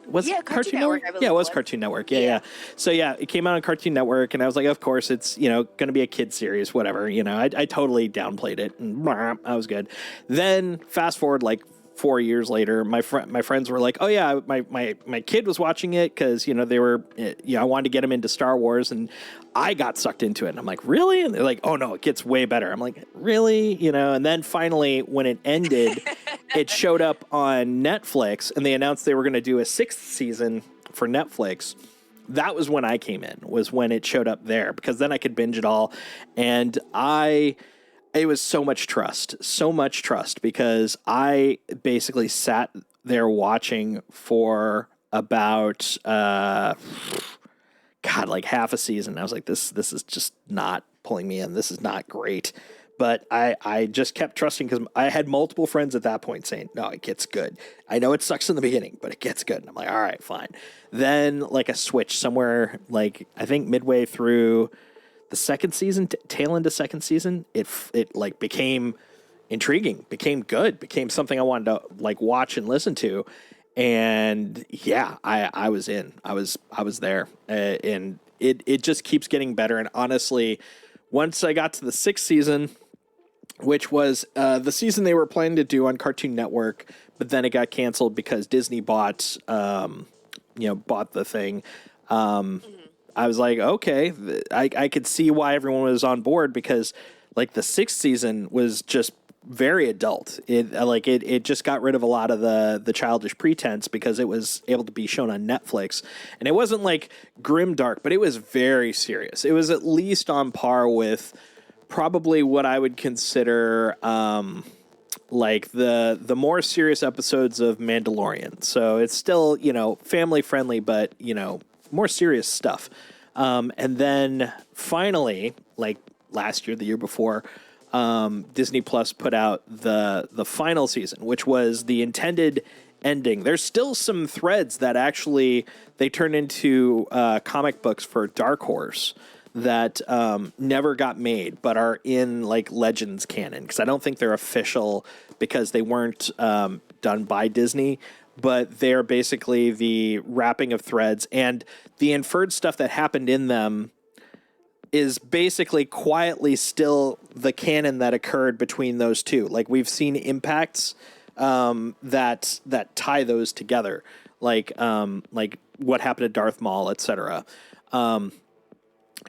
Was it Cartoon Network? Yeah, it was Cartoon Network. Yeah. So yeah, it came out on Cartoon Network, and I was like, of course, it's going to be a kid series, whatever. I totally downplayed it, and I was good. Then fast forward like 4 years later, my friends were like, oh yeah, my kid was watching it because they were, I wanted to get him into Star Wars, and I got sucked into it. And I'm like, really? And they're like, oh no, it gets way better. I'm like, really? And then finally when it ended, it showed up on Netflix, and they announced they were going to do a 6th season for Netflix. That was when I came in, was when it showed up there, because then I could binge it all. And it was so much trust, because I basically sat there watching for about, like half a season. I was like, this is just not pulling me in. This is not great. But I just kept trusting, because I had multiple friends at that point saying, no, it gets good. I know it sucks in the beginning, but it gets good. And I'm like, all right, fine. Then like a switch somewhere, like I think midway through the second season, tail end of second season, it like became intriguing, became good, became something I wanted to like watch and listen to. And yeah, I was in, I was there, and it just keeps getting better. And honestly, once I got to the 6th season, which was the season they were planning to do on Cartoon Network, but then it got canceled because Disney bought the thing. I was like, okay, I could see why everyone was on board, because like the 6th season was just very adult. It just got rid of a lot of the childish pretense, because it was able to be shown on Netflix, and it wasn't like grim dark, but it was very serious. It was at least on par with probably what I would consider like the more serious episodes of Mandalorian. So it's still, family friendly, but more serious stuff. And then finally, like last year, the year before, Disney Plus put out the final season, which was the intended ending. There's still some threads that actually they turned into comic books for Dark Horse that never got made, but are in like Legends canon, because I don't think they're official, because they weren't done by Disney. But they're basically the wrapping of threads, and the inferred stuff that happened in them is basically quietly still the canon that occurred between those two. Like, we've seen impacts that tie those together, like what happened to Darth Maul, etc.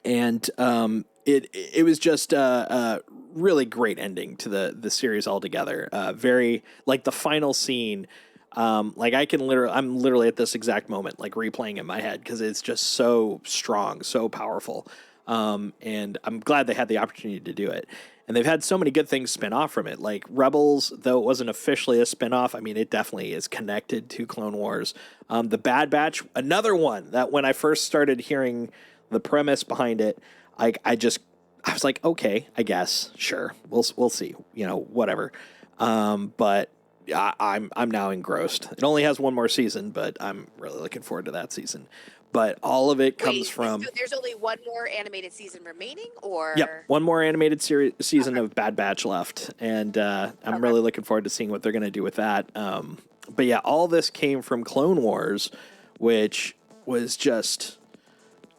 It was just a really great ending to the series altogether. Very, like, the final scene. Like I'm literally at this exact moment, like replaying in my head, because it's just so strong, so powerful. And I'm glad they had the opportunity to do it. And they've had so many good things spin off from it. Like Rebels, though it wasn't officially a spin-off, I mean, it definitely is connected to Clone Wars. The Bad Batch, another one that when I first started hearing the premise behind it, I was like, okay, I guess, sure, we'll see, whatever. But I'm now engrossed. It only has one more season, but I'm really looking forward to that season. But all of it comes from. So there's only one more animated season remaining, or? Yep, one more animated season of Bad Batch left, and I'm really looking forward to seeing what they're going to do with that. But yeah, all this came from Clone Wars, which was just,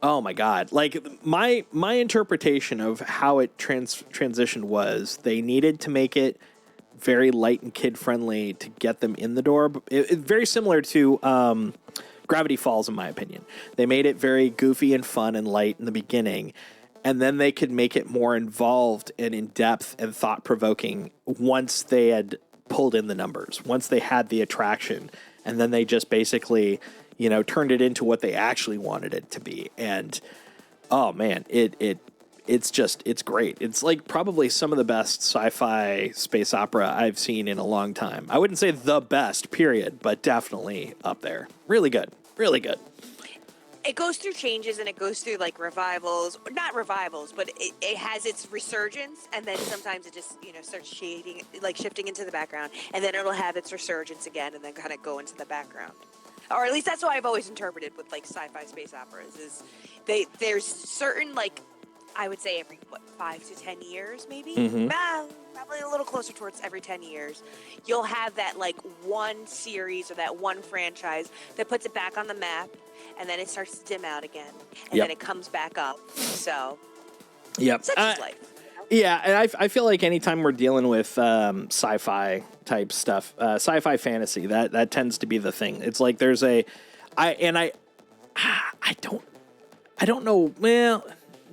oh my god! Like my interpretation of how it transitioned was they needed to make it very light and kid friendly to get them in the door. It's very similar to Gravity Falls, in my opinion. They made it very goofy and fun and light in the beginning, and then they could make it more involved and in depth and thought provoking once they had pulled in the numbers, once they had the attraction, and then they just basically, you know, turned it into what they actually wanted it to be. And oh man, it's great. It's like probably some of the best sci-fi space opera I've seen in a long time. I wouldn't say the best, period, but definitely up there. Really good. Really good. It goes through changes and it goes through like revivals, not revivals, but it has its resurgence, and then sometimes it just, you know, starts shifting into the background, and then it'll have its resurgence again and then kind of go into the background. Or at least that's what I've always interpreted with like sci-fi space operas, is there's certain, like, I would say every 5 to 10 years maybe, probably a little closer towards every 10 years, you'll have that like one series or that one franchise that puts it back on the map, and then it starts to dim out again, and then it comes back up. So such is life. Yeah, and I feel like anytime we're dealing with sci-fi type stuff, sci-fi fantasy, that tends to be the thing. It's like there's I don't know. Well,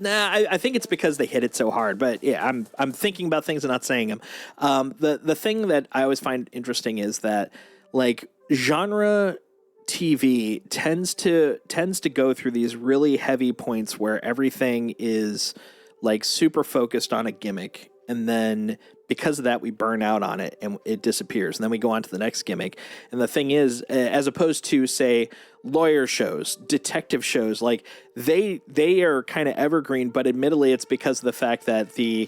I think it's because they hit it so hard. But yeah, I'm thinking about things and not saying them. The thing that I always find interesting is that like genre TV tends to go through these really heavy points where everything is like super focused on a gimmick, and then because of that we burn out on it and it disappears, and then we go on to the next gimmick. And the thing is, as opposed to say lawyer shows, detective shows, like they are kind of evergreen, but admittedly it's because of the fact that the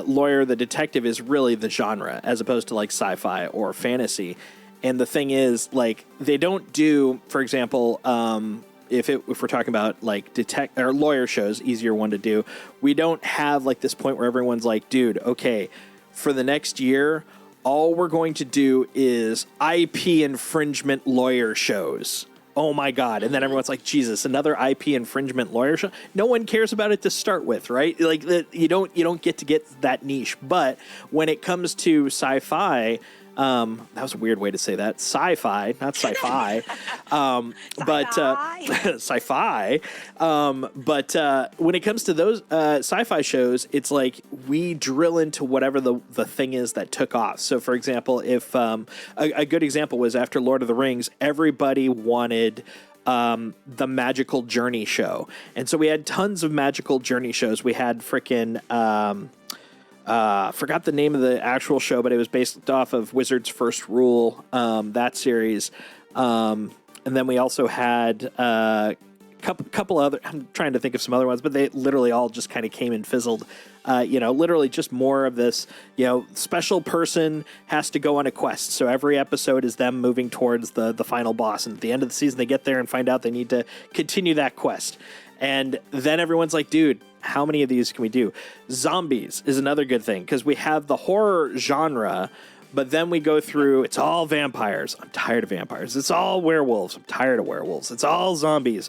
lawyer, the detective is really the genre as opposed to like sci-fi or fantasy. And the thing is, like, they don't do, for example, if we're talking about like or lawyer shows, easier one to do, we don't have like this point where everyone's like, dude, okay, for the next year, all we're going to do is IP infringement lawyer shows. Oh my God. And then everyone's like, Jesus, another IP infringement lawyer show? No one cares about it to start with, right? Like you don't get to get that niche. But when it comes to sci-fi, that was a weird way to say that. Sci-fi, not sci-fi. But sci-fi. But when it comes to those sci-fi shows, it's like we drill into whatever the thing is that took off. So, for example, if a good example was after Lord of the Rings, everybody wanted the Magical Journey show. And so we had tons of Magical Journey shows. We had frickin' forgot the name of the actual show, but it was based off of Wizard's First Rule, that series. And then we also had a couple other, I'm trying to think of some other ones, but they literally all just kind of came and fizzled. Literally just more of this, special person has to go on a quest. So every episode is them moving towards the final boss. And at the end of the season, they get there and find out they need to continue that quest. And then everyone's like, dude, how many of these can we do? Zombies is another good thing because we have the horror genre, but then we go through, it's all vampires. I'm tired of vampires. It's all werewolves. I'm tired of werewolves. It's all zombies.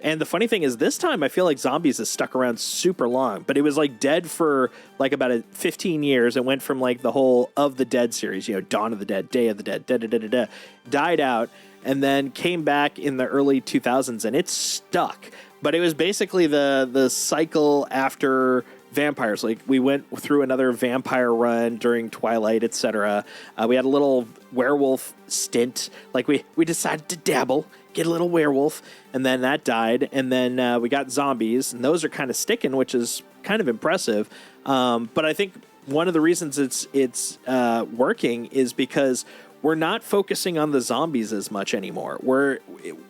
And the funny thing is this time I feel like zombies has stuck around super long, but it was like dead for like about 15 years. It went from like the whole Of the Dead series, Dawn of the Dead, Day of the Dead, died out, and then came back in the early 2000s, and it stuck. But it was basically the cycle after vampires. Like we went through another vampire run during Twilight, etc. We had a little werewolf stint. Like we decided to dabble, get a little werewolf, and then that died. And then we got zombies, and those are kind of sticking, which is kind of impressive. But I think one of the reasons it's working is because we're not focusing on the zombies as much anymore.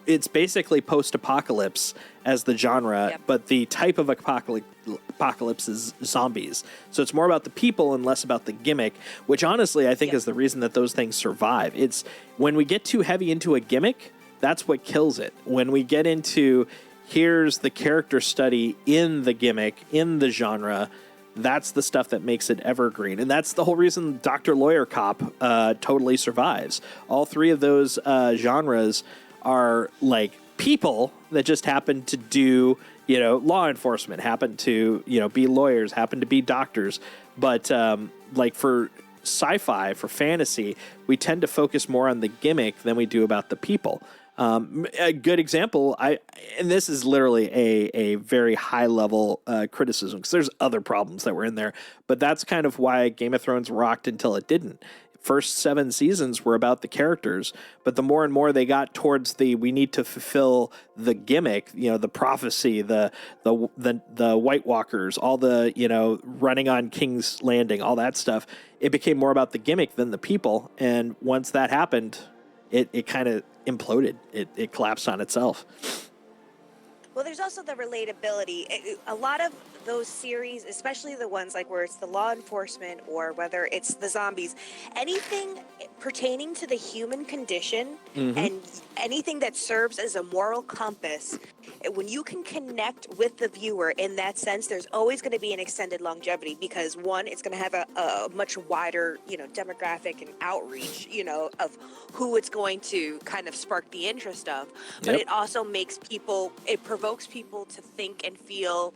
It's basically post-apocalypse as the genre, but the type of apocalypse is zombies. So it's more about the people and less about the gimmick, which honestly I think is the reason that those things survive. It's when we get too heavy into a gimmick, that's what kills it. When we get into here's the character study in the gimmick, in the genre, that's the stuff that makes it evergreen. And that's the whole reason Dr. Lawyer Cop totally survives. All three of those genres are like people that just happen to do, law enforcement, happen to, be lawyers, happen to be doctors. But like for sci-fi, for fantasy, we tend to focus more on the gimmick than we do about the people. A good example, and this is literally a very high level criticism, because there's other problems that were in there, but that's kind of why Game of Thrones rocked until it didn't. First 7 seasons were about the characters, but the more and more they got towards we need to fulfill the gimmick, the prophecy, the White Walkers, all the, running on King's Landing, all that stuff, it became more about the gimmick than the people. And once that happened, it kind of imploded. It collapsed on itself. Well, there's also the relatability. A lot of those series, especially the ones like where it's the law enforcement or whether it's the zombies, anything pertaining to the human condition and anything that serves as a moral compass, when you can connect with the viewer in that sense, there's always going to be an extended longevity, because one, it's going to have a much wider, demographic and outreach, of who it's going to kind of spark the interest of. But it also makes it provokes people to think and feel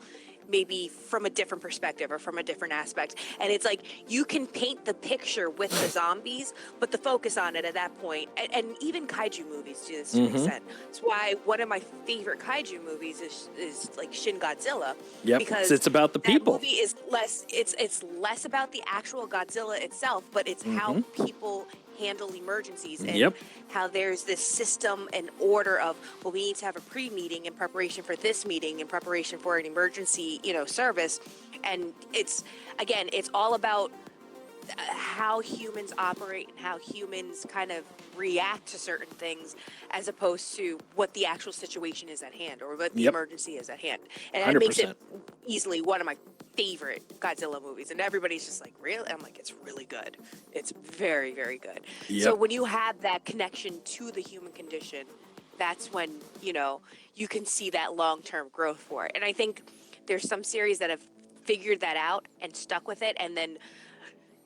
maybe from a different perspective or from a different aspect. And it's like you can paint the picture with the zombies, but the focus on it at that point, and even kaiju movies do this to an extent. That's why one of my favorite kaiju movies is like Shin Godzilla. Yep, because it's about the people. That movie is less, it's less about the actual Godzilla itself, but it's how people handle emergencies and how there's this system and order of, well, we need to have a pre-meeting in preparation for this meeting, in preparation for an emergency, service. And it's all about how humans operate and how humans kind of react to certain things, as opposed to what the actual situation is at hand or what the emergency is at hand. And that 100%. Makes it easily one of my favorite Godzilla movies. And everybody's just like, really? I'm like, it's really good. It's very, very good. So when you have that connection to the human condition, that's when, you can see that long-term growth for it. And I think there's some series that have figured that out and stuck with it, and then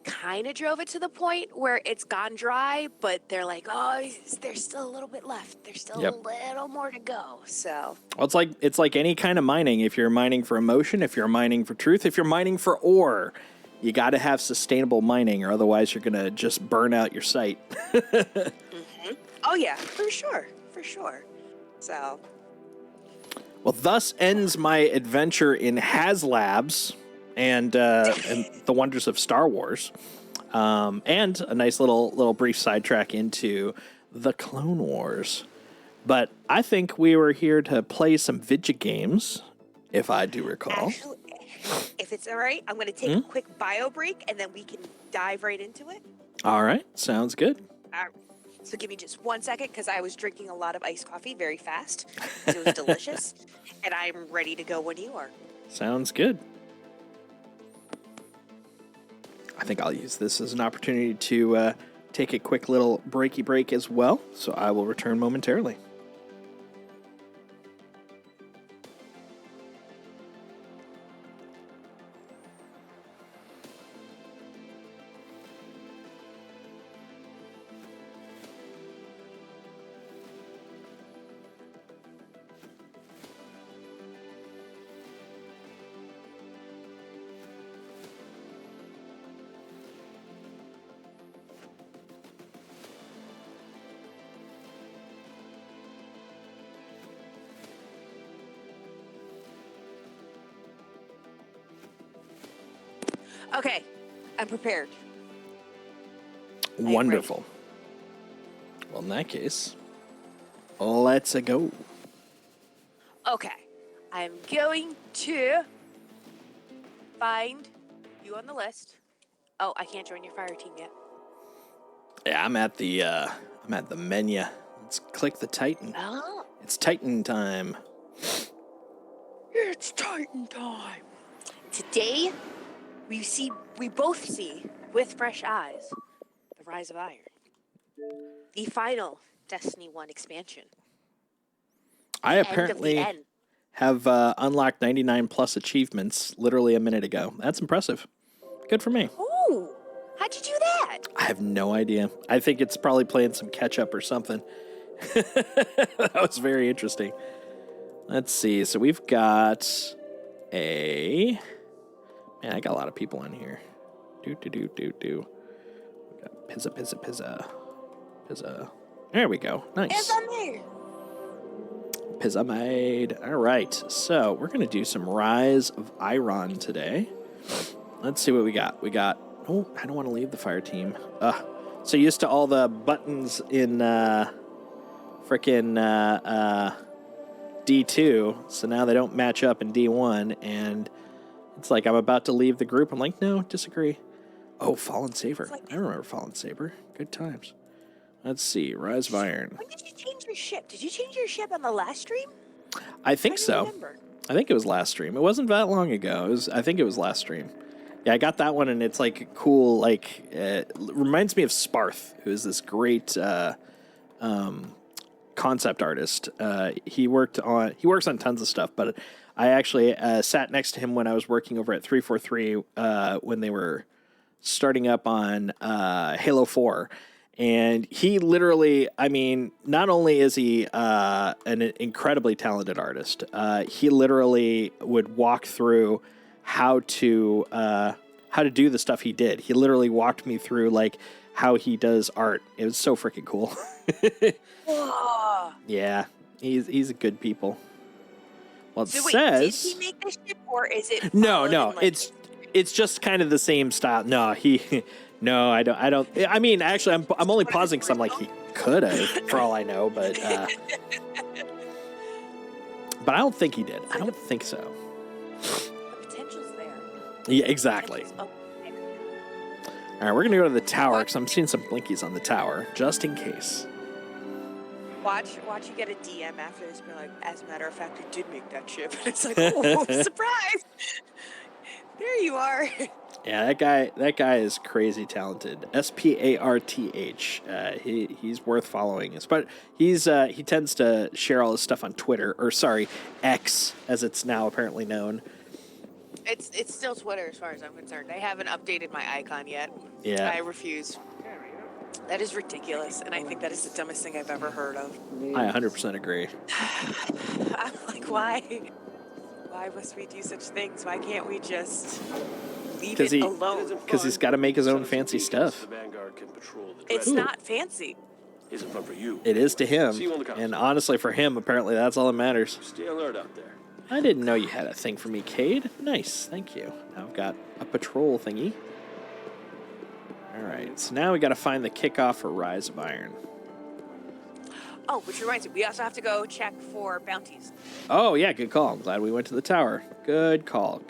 kind of drove it to the point where it's gone dry, but they're like, oh, there's still a little bit left. There's still a little more to go. So well, it's like any kind of mining. If you're mining for emotion, if you're mining for truth, if you're mining for ore, you got to have sustainable mining, or otherwise you're going to just burn out your site. Oh yeah, for sure. So well, thus ends my adventure in HasLabs and the wonders of Star Wars, and a nice little brief sidetrack into the Clone Wars. But I think we were here to play some video games, if I do recall. Actually, if it's all right, I'm going to take a quick bio break, and then we can dive right into it. All right, sounds good. So give me just 1 second, because I was drinking a lot of iced coffee very fast. It was delicious, and I'm ready to go when you are. Sounds good. I think I'll use this as an opportunity to take a quick little breaky break as well, so I will return momentarily. Okay, I'm prepared. Wonderful. Well, in that case, let's go. Okay, I'm going to find you on the list. Oh, I can't join your fire team yet. Yeah, I'm at the menu. Let's click the Titan. Oh. It's Titan time. It's Titan time. Today, we both see with fresh eyes the Rise of Iron, the final Destiny 1 expansion. I apparently have unlocked 99 plus achievements literally a minute ago. That's impressive. Good for me. Ooh, how'd you do that? I have no idea. I think it's probably playing some catch up or something. That was very interesting. Let's see. So we've got Man, I got a lot of people on here. Pizza. There we go. Nice. Pizza made. Pizza made. All right. So we're going to do some Rise of Iron today. Let's see what we got. Oh, I don't want to leave the fire team. So used to all the buttons in frickin' D2. So now they don't match up in D1. And it's like I'm about to leave the group. I'm like, no, disagree. Oh, Fallen Saber. I remember Fallen Saber. Good times. Let's see. Rise of Iron. When did you change your ship? Did you change your ship on the last stream? I think so. I think it was last stream. It wasn't that long ago. I think it was last stream. Yeah, I got that one, and it's like cool. Like reminds me of Sparth, who is this great concept artist. He works on tons of stuff, but I actually sat next to him when I was working over at 343 when they were starting up on Halo 4. And he literally, I mean, not only is he an incredibly talented artist, he literally would walk through how to do the stuff he did. He literally walked me through like how he does art. It was so freaking cool. Yeah, he's a good people. Well, it says, did he make this ship, or is it? No, it's just kind of the same style. No, no, I don't. I mean, actually, I'm only pausing because I'm like, he could have, for all I know, but I don't think he did. I don't think so. The potential's there. Yeah, exactly. All right, we're gonna go to the tower because I'm seeing some blinkies on the tower, just in case. Watch you get a DM after this, be like, as a matter of fact, you did make that ship. It's like, oh, surprise! There you are. Yeah, that guy is crazy talented. Sparth. He's worth following. But he tends to share all his stuff on Twitter, or sorry, X, as it's now apparently known. It's still Twitter as far as I'm concerned. They haven't updated my icon yet. Yeah. I refuse. That is ridiculous, and I think that is the dumbest thing I've ever heard of. I 100% agree. I'm like, why? Why must we do such things? Why can't we just leave it alone? Because he's got to make his own fancy stuff. It's not fancy. Isn't fun for you. It is to him, and honestly, for him, apparently that's all that matters. Stay alert out there. I didn't know you had a thing for me, Cade. Nice, thank you. Now I've got a patrol thingy. All right, so now we got to find the kickoff for Rise of Iron. Oh, which reminds me, we also have to go check for bounties. Oh, yeah, good call. I'm glad we went to the tower. Good call.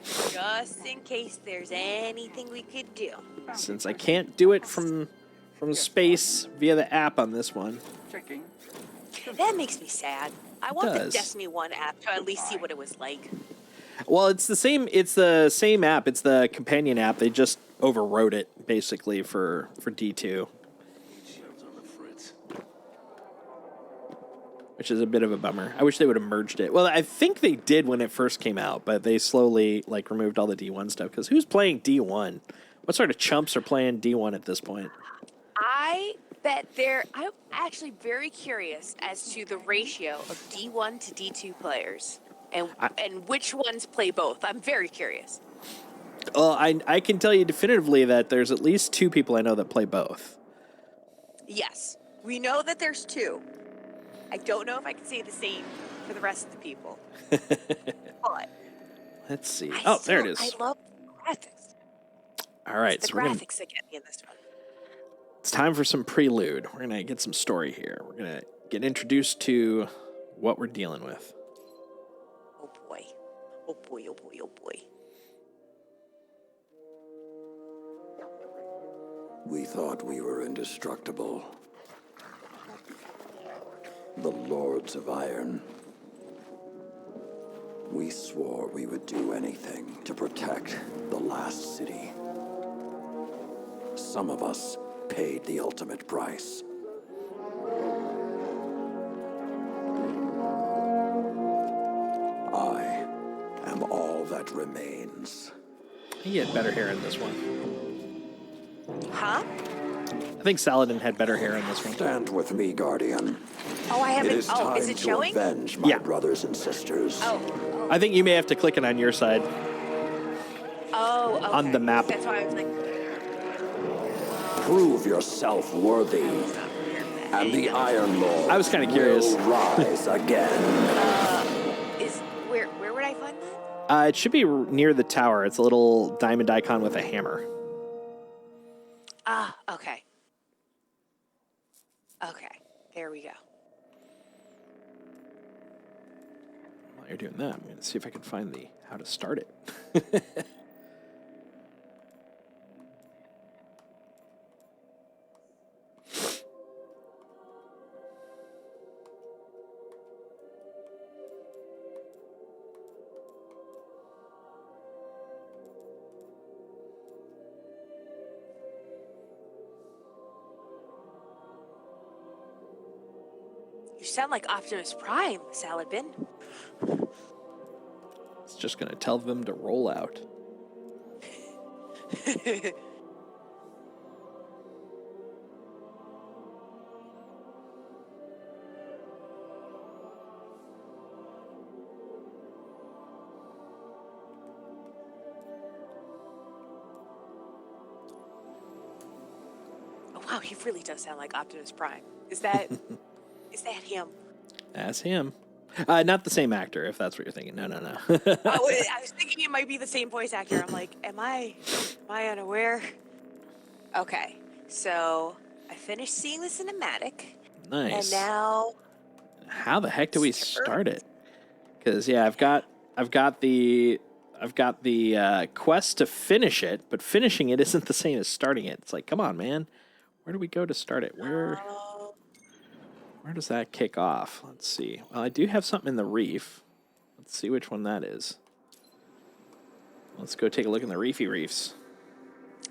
Just in case there's anything we could do. Since I can't do it from space via the app on this one. That makes me sad. I want the Destiny 1 app to at least see what it was like. Well, it's the same app. It's the companion app. They just overwrote it, basically, for D2. Which is a bit of a bummer. I wish they would have merged it. Well, I think they did when it first came out, but they slowly removed all the D1 stuff. Because who's playing D1? What sort of chumps are playing D1 at this point? I bet I'm actually very curious as to the ratio of D1 to D2 players and which ones play both. I'm very curious. Well, I can tell you definitively that there's at least 2 people I know that play both. Yes. We know that there's 2. I don't know if I can say the same for the rest of the people. But let's see. There it is. I love graphics. All right, it's the graphics that get me in this one. It's time for some prelude. We're going to get some story here. We're going to get introduced to what we're dealing with. Oh boy. Oh boy, oh boy, oh boy. We thought we were indestructible. The Lords of Iron. We swore we would do anything to protect the last city. Some of us paid the ultimate price. I am all that remains. He had better hair in this one. Huh? I think Saladin had better hair in this one. Stand with me, Guardian. Oh, I haven't. It is time is it to showing? avenge my Yeah. brothers and sisters. Oh. I think you may have to click it on your side. Oh, okay. On the map. That's why I was like. Prove yourself worthy, and the Iron Lord I was kind of curious. will rise again. Where would I find that? It should be near the tower. It's a little diamond icon with a hammer. Ah, okay. Okay, there we go. While you're doing that, I'm going to see if I can find the how to start it. You sound like Optimus Prime, Salad Bin. It's just going to tell them to roll out. Oh wow, he really does sound like Optimus Prime. Is that him? That's him. Not the same actor, if that's what you're thinking. No. I was thinking it might be the same voice actor. I'm like, am I unaware? Okay, so I finished seeing the cinematic. Nice. And now, how the heck do we start it? Because yeah, I've got the quest to finish it, but finishing it isn't the same as starting it. It's like, come on, man. Where do we go to start it? Where does that kick off? Let's see. Well, I do have something in the reef. Let's see which one that is. Let's go take a look in the reefy reefs.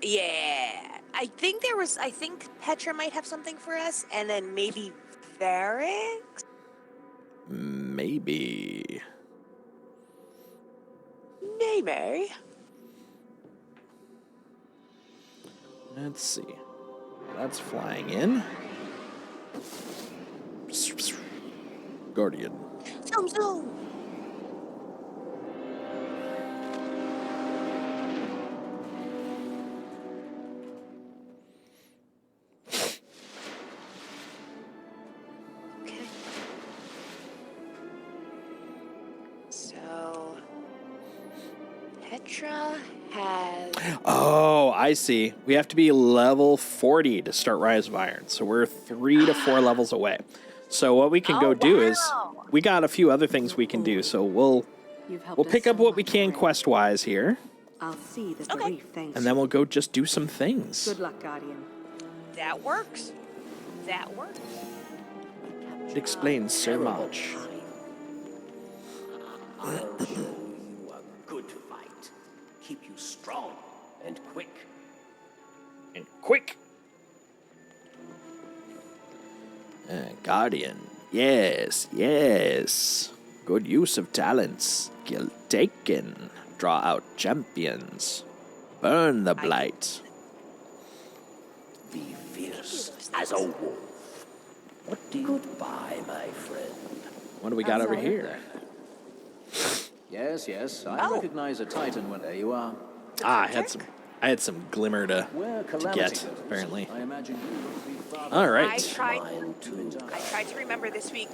yeah, I think Petra might have something for us, and then maybe Varric. Maybe. Maybe. Let's see. That's flying in. Guardian. Zoom, zoom. Okay. So, Petra has. Oh, I see. We have to be level 40 to start Rise of Iron. So we're 3 to 4 levels away. So what we can go do is we got a few other things we can do. So we'll pick up what we can quest-wise here. I'll see that the reef thanks And then we'll go just do some things. Good luck, Guardian. That works. It explains so much. I'll show you a good fight. Keep you strong and quick. And quick. Guardian. Yes. Good use of talents. Skill taken. Draw out champions. Burn the blight. Be fierce as a wolf. Goodbye, my friend. What do we got over here? Yes, I recognize a Titan when there you are. I had some glimmer to get, apparently. I imagine you would be far. All right. I tried to remember this week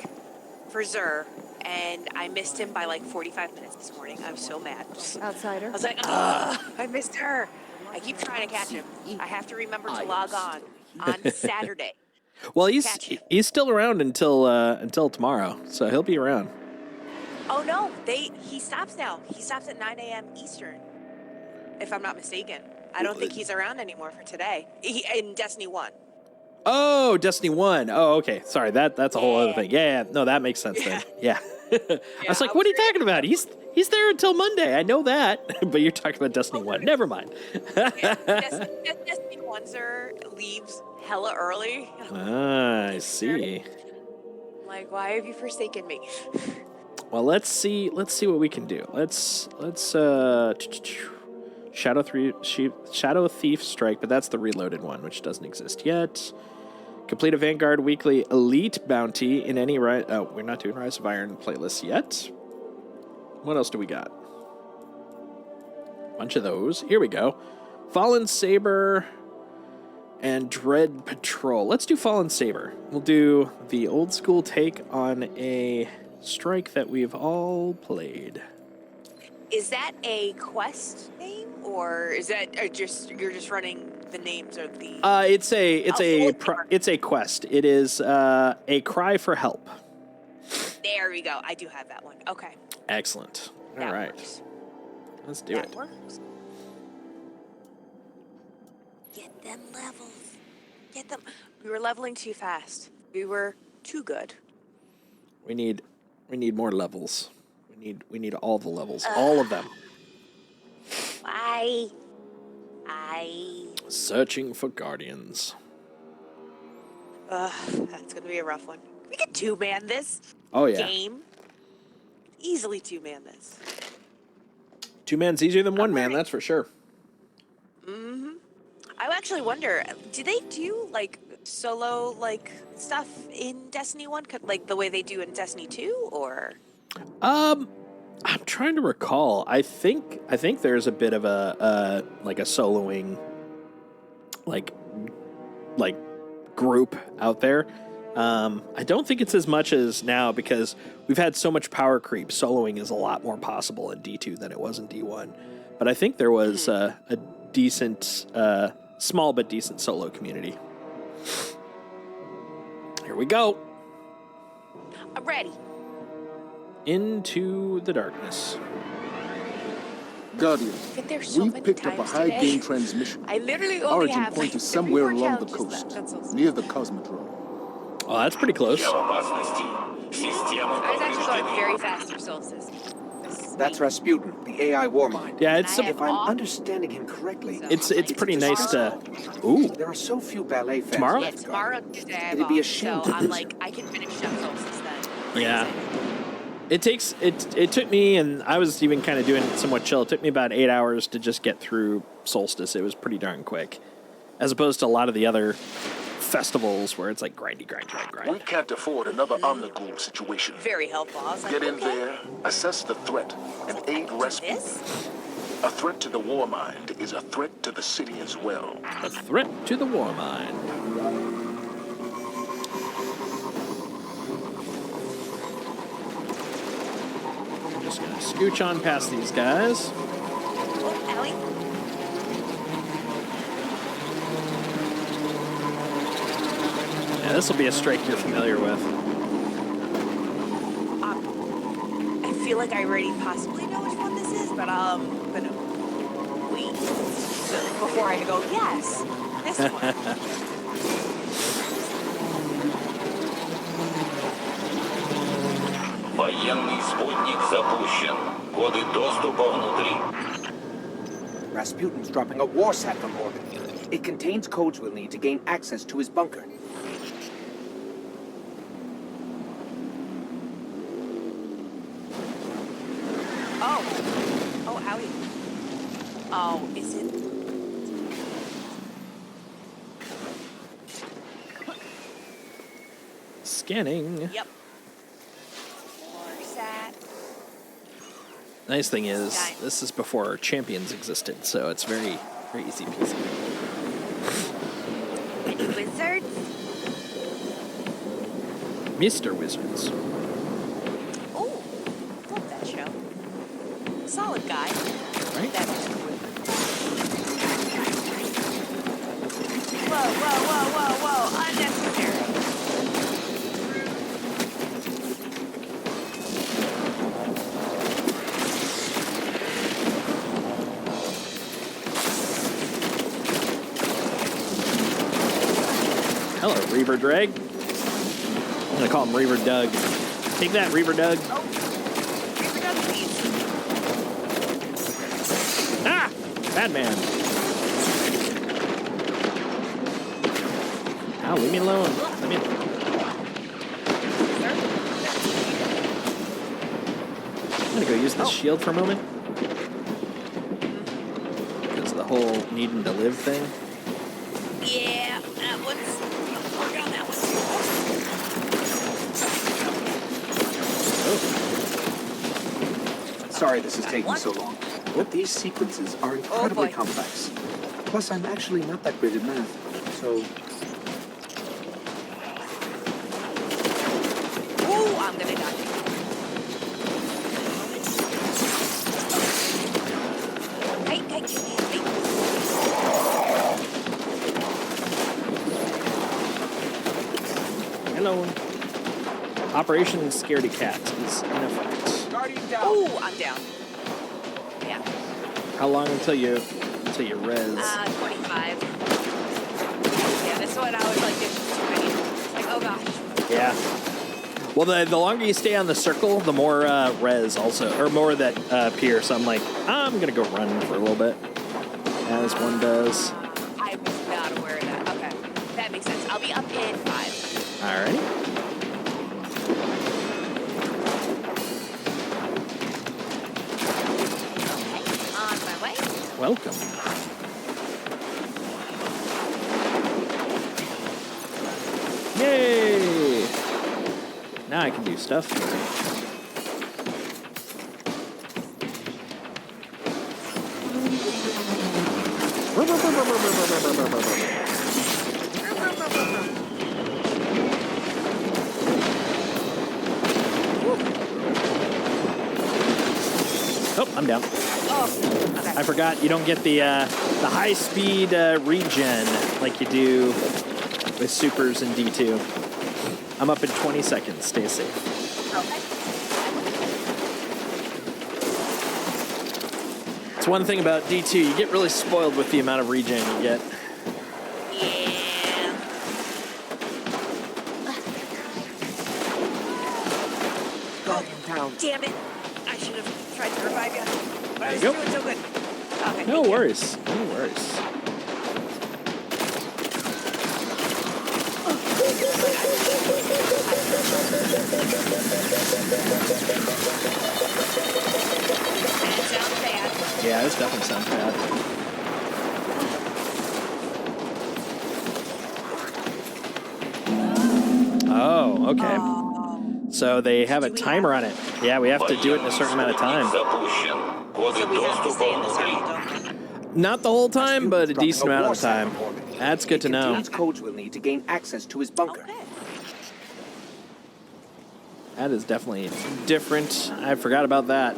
for Zur, and I missed him by like 45 minutes this morning. I was so mad. Outsider. I was like, I missed her. I keep trying to catch him. I have to remember to log on Saturday. Well, he's still around until tomorrow, so he'll be around. Oh no, he stops now. He stops at 9 a.m. Eastern, if I'm not mistaken. I don't think he's around anymore for today. In Destiny 1. Oh, Destiny 1. Oh, okay. Sorry, that's a whole other thing. Yeah, no, that makes sense then. Yeah. I was like, what are you talking about? He's there until Monday. I know that, but you're talking about Destiny 1. Never mind. Destiny 1 leaves hella early. Ah, I see. Like, why have you forsaken me? Well, let's see what we can do. Let's Shadow Thief Strike, but that's the reloaded one, which doesn't exist yet. Complete a Vanguard Weekly Elite Bounty in any right. Oh, we're not doing Rise of Iron playlist yet. What else do we got? Bunch of those. Here we go. Fallen Saber. and Dread Patrol. Let's do Fallen Saber. We'll do the old school take on a strike that we've all played. Is that a quest name, or is that you're just running the names of the? It's a quest. It is a cry for help. There we go. I do have that one. Okay. Excellent. All That right, works. let's do That it. works. Get them levels. Get them. We were leveling too fast. We were too good. We need more levels. We need all the levels, all of them. Why? Searching for guardians. That's gonna be a rough one. We could two-man this Oh yeah, game. Easily two-man this. 2 man's easier than 1 man. That's for sure. I actually wonder, do they do like solo like stuff in Destiny 1, like the way they do in Destiny 2, or? I'm trying to recall. I think there's a bit of a soloing like group out there. I don't think it's as much as now because we've had so much power creep. Soloing is a lot more possible in D2 than it was in D1. But I think there was a decent, small but decent solo community. Here we go. I'm ready. Into the darkness. Guardian, Been there so we've many picked up a times high-gain today. transmission. I literally only Origin have point like is somewhere 3 more along the challenges coast, left. That's so near the Cosmodrome. Oh, that's pretty close. I was actually going very fast through Solstice. That's Rasputin, the AI warmind. Yeah, it's And I If I'm understanding him correctly, it's pretty nice to. Ooh, there are so few ballet fans. Tomorrow? Yeah, left, tomorrow Guardian. Tuesday I have It'd be a off, shame so to I'm lose like, I can finish up Solstice then. yeah. It took me, and I was even kind of doing it somewhat chill. It took me about 8 hours to just get through Solstice. It was pretty darn quick, as opposed to a lot of the other festivals where it's like grindy. We can't afford another Omnigul situation. Very helpful. I was like, Get in okay. there, assess the threat, and aid Rasputin. This? A threat to the Warmind is a threat to the city as well. A threat to the Warmind. I'm just gonna scooch on past these guys. Oh, Allie. Yeah, this will be a strike you're familiar with. I feel like I already possibly know which one this is, but I'm gonna wait before I go, yes, this one. Военный спутник запущен. Коды доступа внутри. Rasputin's dropping a warsat from orbit. It contains codes we'll need to gain access to his bunker. Oh, Howie. Oh, is it? Scanning. Yep. Warsat. Nice thing is, this is before champions existed, so it's very easy peasy. Wizards? Mr. Wizards. Oh, love that show. Solid guy. Right? That Mr. Wizard. Whoa. Unnecessary. Hello, Reaver Drag. I'm gonna call him Reaver Doug. Take that, Reaver Doug. Oh, Reaver Doug, please. Ah! Bad man. Ow, leave me alone. Let me... I'm gonna go use this shield for a moment. Because of the whole needing to live thing. Yeah, that one's. Work on that one. Sorry this is taking so long, but these sequences are incredibly complex. Plus, I'm actually not that great at math. So, Ooh, I'm gonna die. Hey. Hello. Operation Scaredy Cat is in effect. Guardian down. Ooh, I'm down. Yeah. How long until you res? 25. Yeah, this one I was like, it's like, oh gosh. Yeah. Well, the longer you stay on the circle, the more res also, or more that appear. So I'm like, I'm gonna go run for a little bit, as one does. I was not aware of that. Okay, that makes sense. I'll be up in 5. Alrighty. Okay, on my way. Welcome. Yay! Now I can do stuff. Oh, I'm down. Oh, okay. I forgot you don't get the high-speed regen like you do with supers in D2. I'm up in 20 seconds. Stay safe. Okay. It's one thing about D2. You get really spoiled with the amount of regen you get. Yeah. Guardian down. Damn it. I should have tried to revive you. But I was There you doing so good. Okay. No thank you. worries. No worries. That sounds bad. Yeah, this definitely sounds bad. Oh, okay. So they have a timer on it. Yeah, we have to do it in a certain amount of time. Запущен. Коды So we have to доступа stay in the внутри. circle, don't we? Not the whole time, but a Dropping decent amount war of the time. sample orbit. That's good to It know. contains codes we'll need to gain access to his bunker. Okay. That is definitely different. I forgot about that.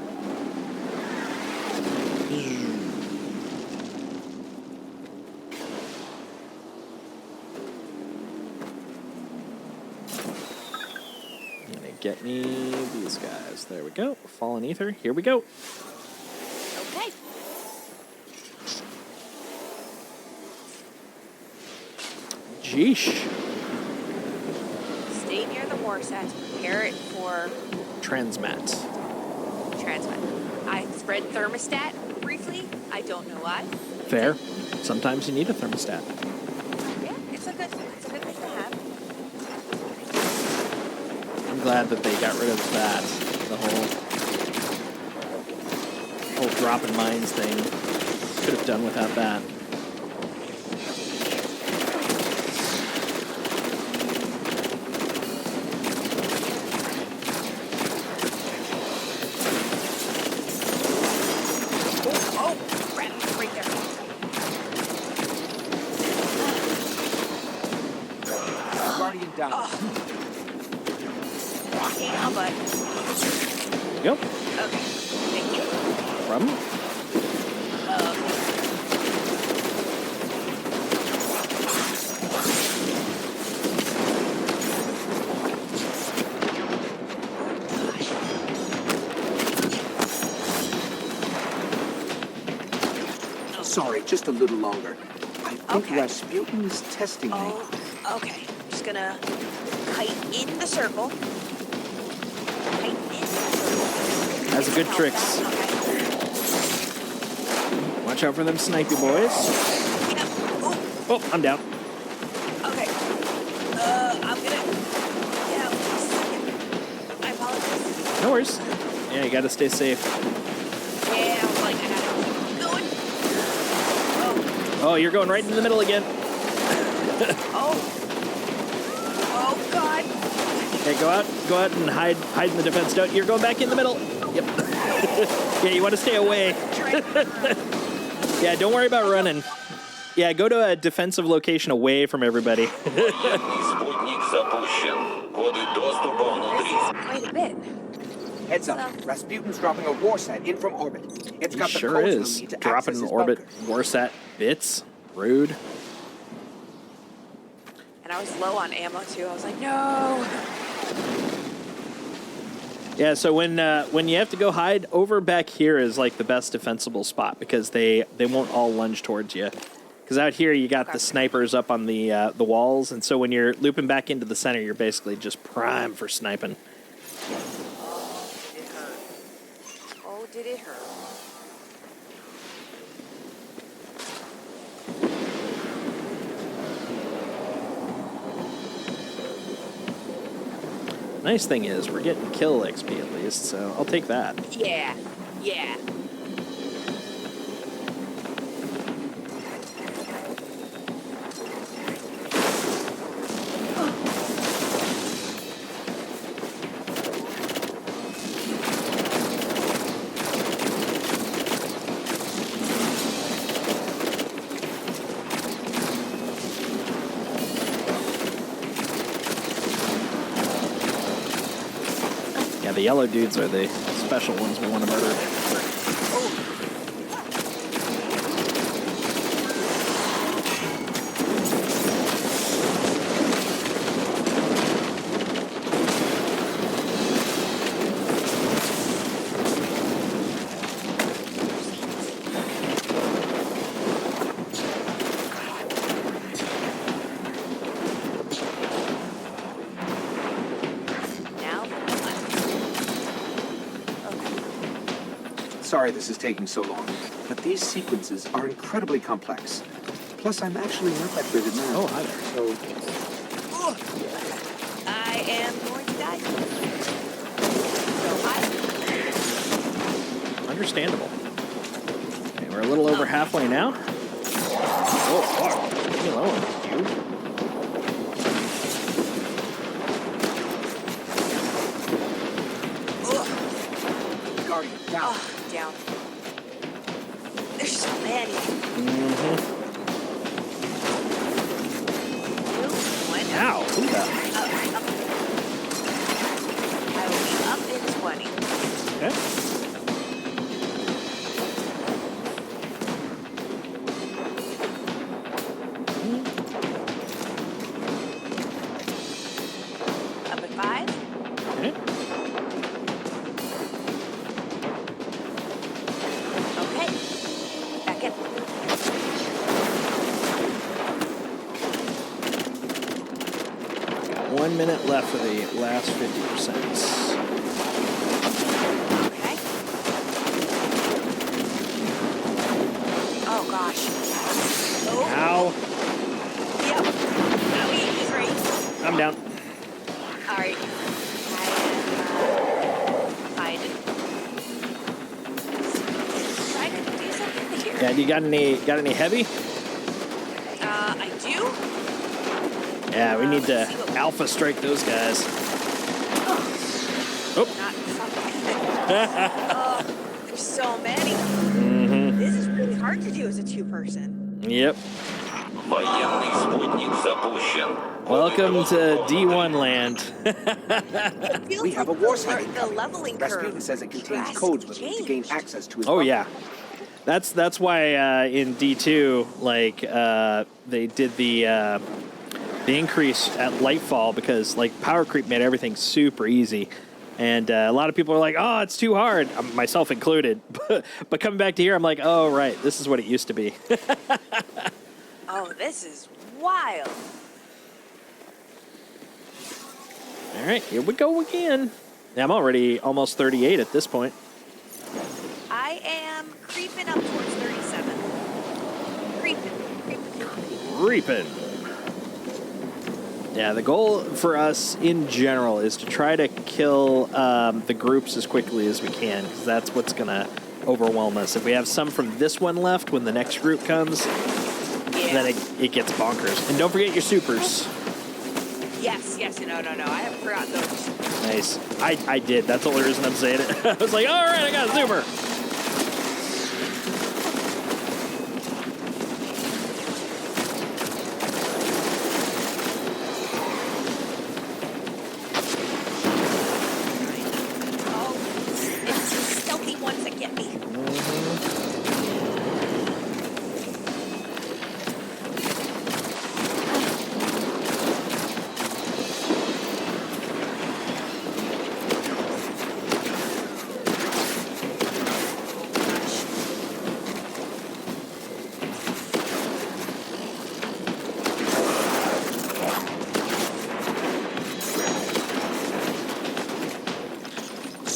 Gonna get me these guys. There we go. Fallen Ether. Here we go. Okay. Jeesh. Stay near the war set. Prepare it for Transmat. transmit. I spread thermostat briefly. I don't know why. Fair. Sometimes you need a thermostat. Yeah, it's a good thing to have. I'm glad that they got rid of that. The whole dropping mines thing. Could have done without that. Oh, crap! Right there. Guardian down. Yeah, but Go. okay. Thank you. Problem? Sorry, just a little longer. I think Okay. Rasputin is testing me. Oh, okay. I'm just gonna kite in the circle. Kite in the circle. Has a good tricks. Okay. Watch out for them snipey boys. Yep. Oh, Oh, I'm down. okay. I'm gonna. Yeah. I apologize. No worries. Yeah, you gotta stay safe. Yeah, I was like, I gotta keep going. Oh, you're going right in the middle again. Oh. Oh God. Okay, go out and hide in the defense. Don't. You're going back in the middle. Yep. Yeah, you want to stay away. Yeah, don't worry about running. Yeah, go to a defensive location away from everybody. Военный спутник запущен. Коды доступа внутри. Quite a bit. Heads up. Rasputin's dropping a warsat in from orbit. It's He got the sure codes we'll is. need to Dropping access an his orbit bunker. warsat bits. Rude. And I was low on ammo too. I was like, no. Yeah, so when you have to go hide, over back here is like the best defensible spot because they won't all lunge towards you. Because out here you got the snipers up on the walls, and so when you're looping back into the center, you're basically just prime for sniping. It hurt. Oh, did it hurt? Nice thing is we're getting kill XP at least, so I'll take that. Yeah. Yeah. Yeah, the yellow dudes are the special ones we want to murder. Now. Sorry this is taking so long, but these sequences are incredibly complex. Plus, I'm actually not that good at math. Oh, hi there. So, I am going to die. So I. Understandable. Okay, we're a little over halfway now. Oh, fuck. Leave me alone, dude. Guardian, down. Oh, down. There's so many. One. Ow, who the? Up. I will be up in 20. Okay. Up at 5. Okay. Okay. Back in. Got 1 minute left for the last 50%. Okay. Oh gosh. Oh. Ow. Yep. Owie, he's right. I'm down. All right. Hiding. Trying to do something here. Yeah, do you got any heavy? I do. Yeah, we need to alpha strike those guys. Oh. Not oh, there's so many. This is really hard to do as a two-person. Yep. Военный спутник запущен. Welcome to D1 land. It feels We have like a warsat the incoming. leveling curve. Rasputin says it contains drastically codes we'll need to gain changed. access to his Oh bunker. yeah. That's why in D2 like they did the increase at Lightfall because like power creep made everything super easy. And a lot of people are like, "Oh, it's too hard," myself included. But coming back to here, I'm like, "Oh, right, this is what it used to be." Oh, this is wild. All right, here we go again. Yeah, I'm already almost 38 at this point. I am creeping up towards 37. Creeping. Reaping. Yeah, the goal for us in general is to try to kill the groups as quickly as we can, because that's what's going to overwhelm us. If we have some from this one left when the next group comes, then it gets bonkers. And don't forget your supers. Yes. No. I haven't forgotten those. Nice. I did. That's the only reason I'm saying it. I was like, all right, I got a super.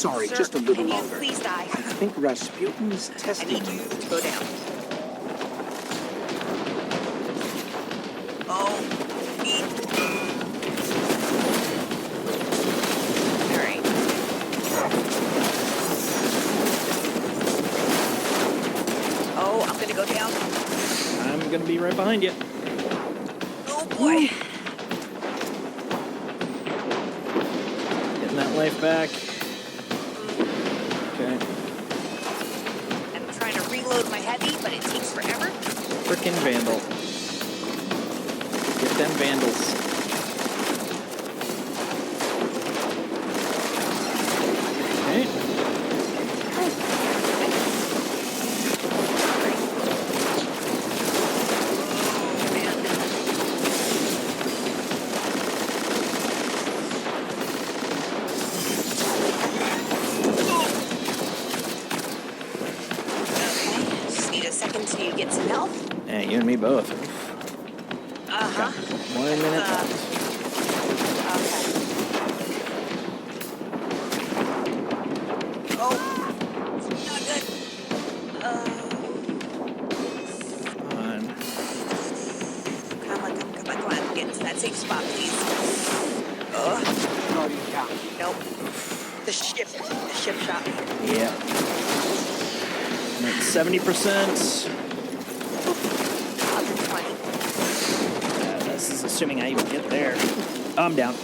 Sorry, Sir, just a little can you longer. please die? I think Rasputin's I testing need you to go down. Oh. All right. Oh, I'm gonna go down. I'm gonna be right behind you. Oh boy. Getting that life back. Okay. I'm trying to reload my heavy, but it takes forever. Frickin' Vandal. Get them Vandals. Okay. Just need a second to get some health. Yeah, you and me both. Uh-huh. 1 minute left. Okay. Oh, not good. On. Come on. Get into that safe spot, please. Nope. The ship shot me. Yeah. I'm at 70%. 120. This is assuming I even get there. Oh, I'm down.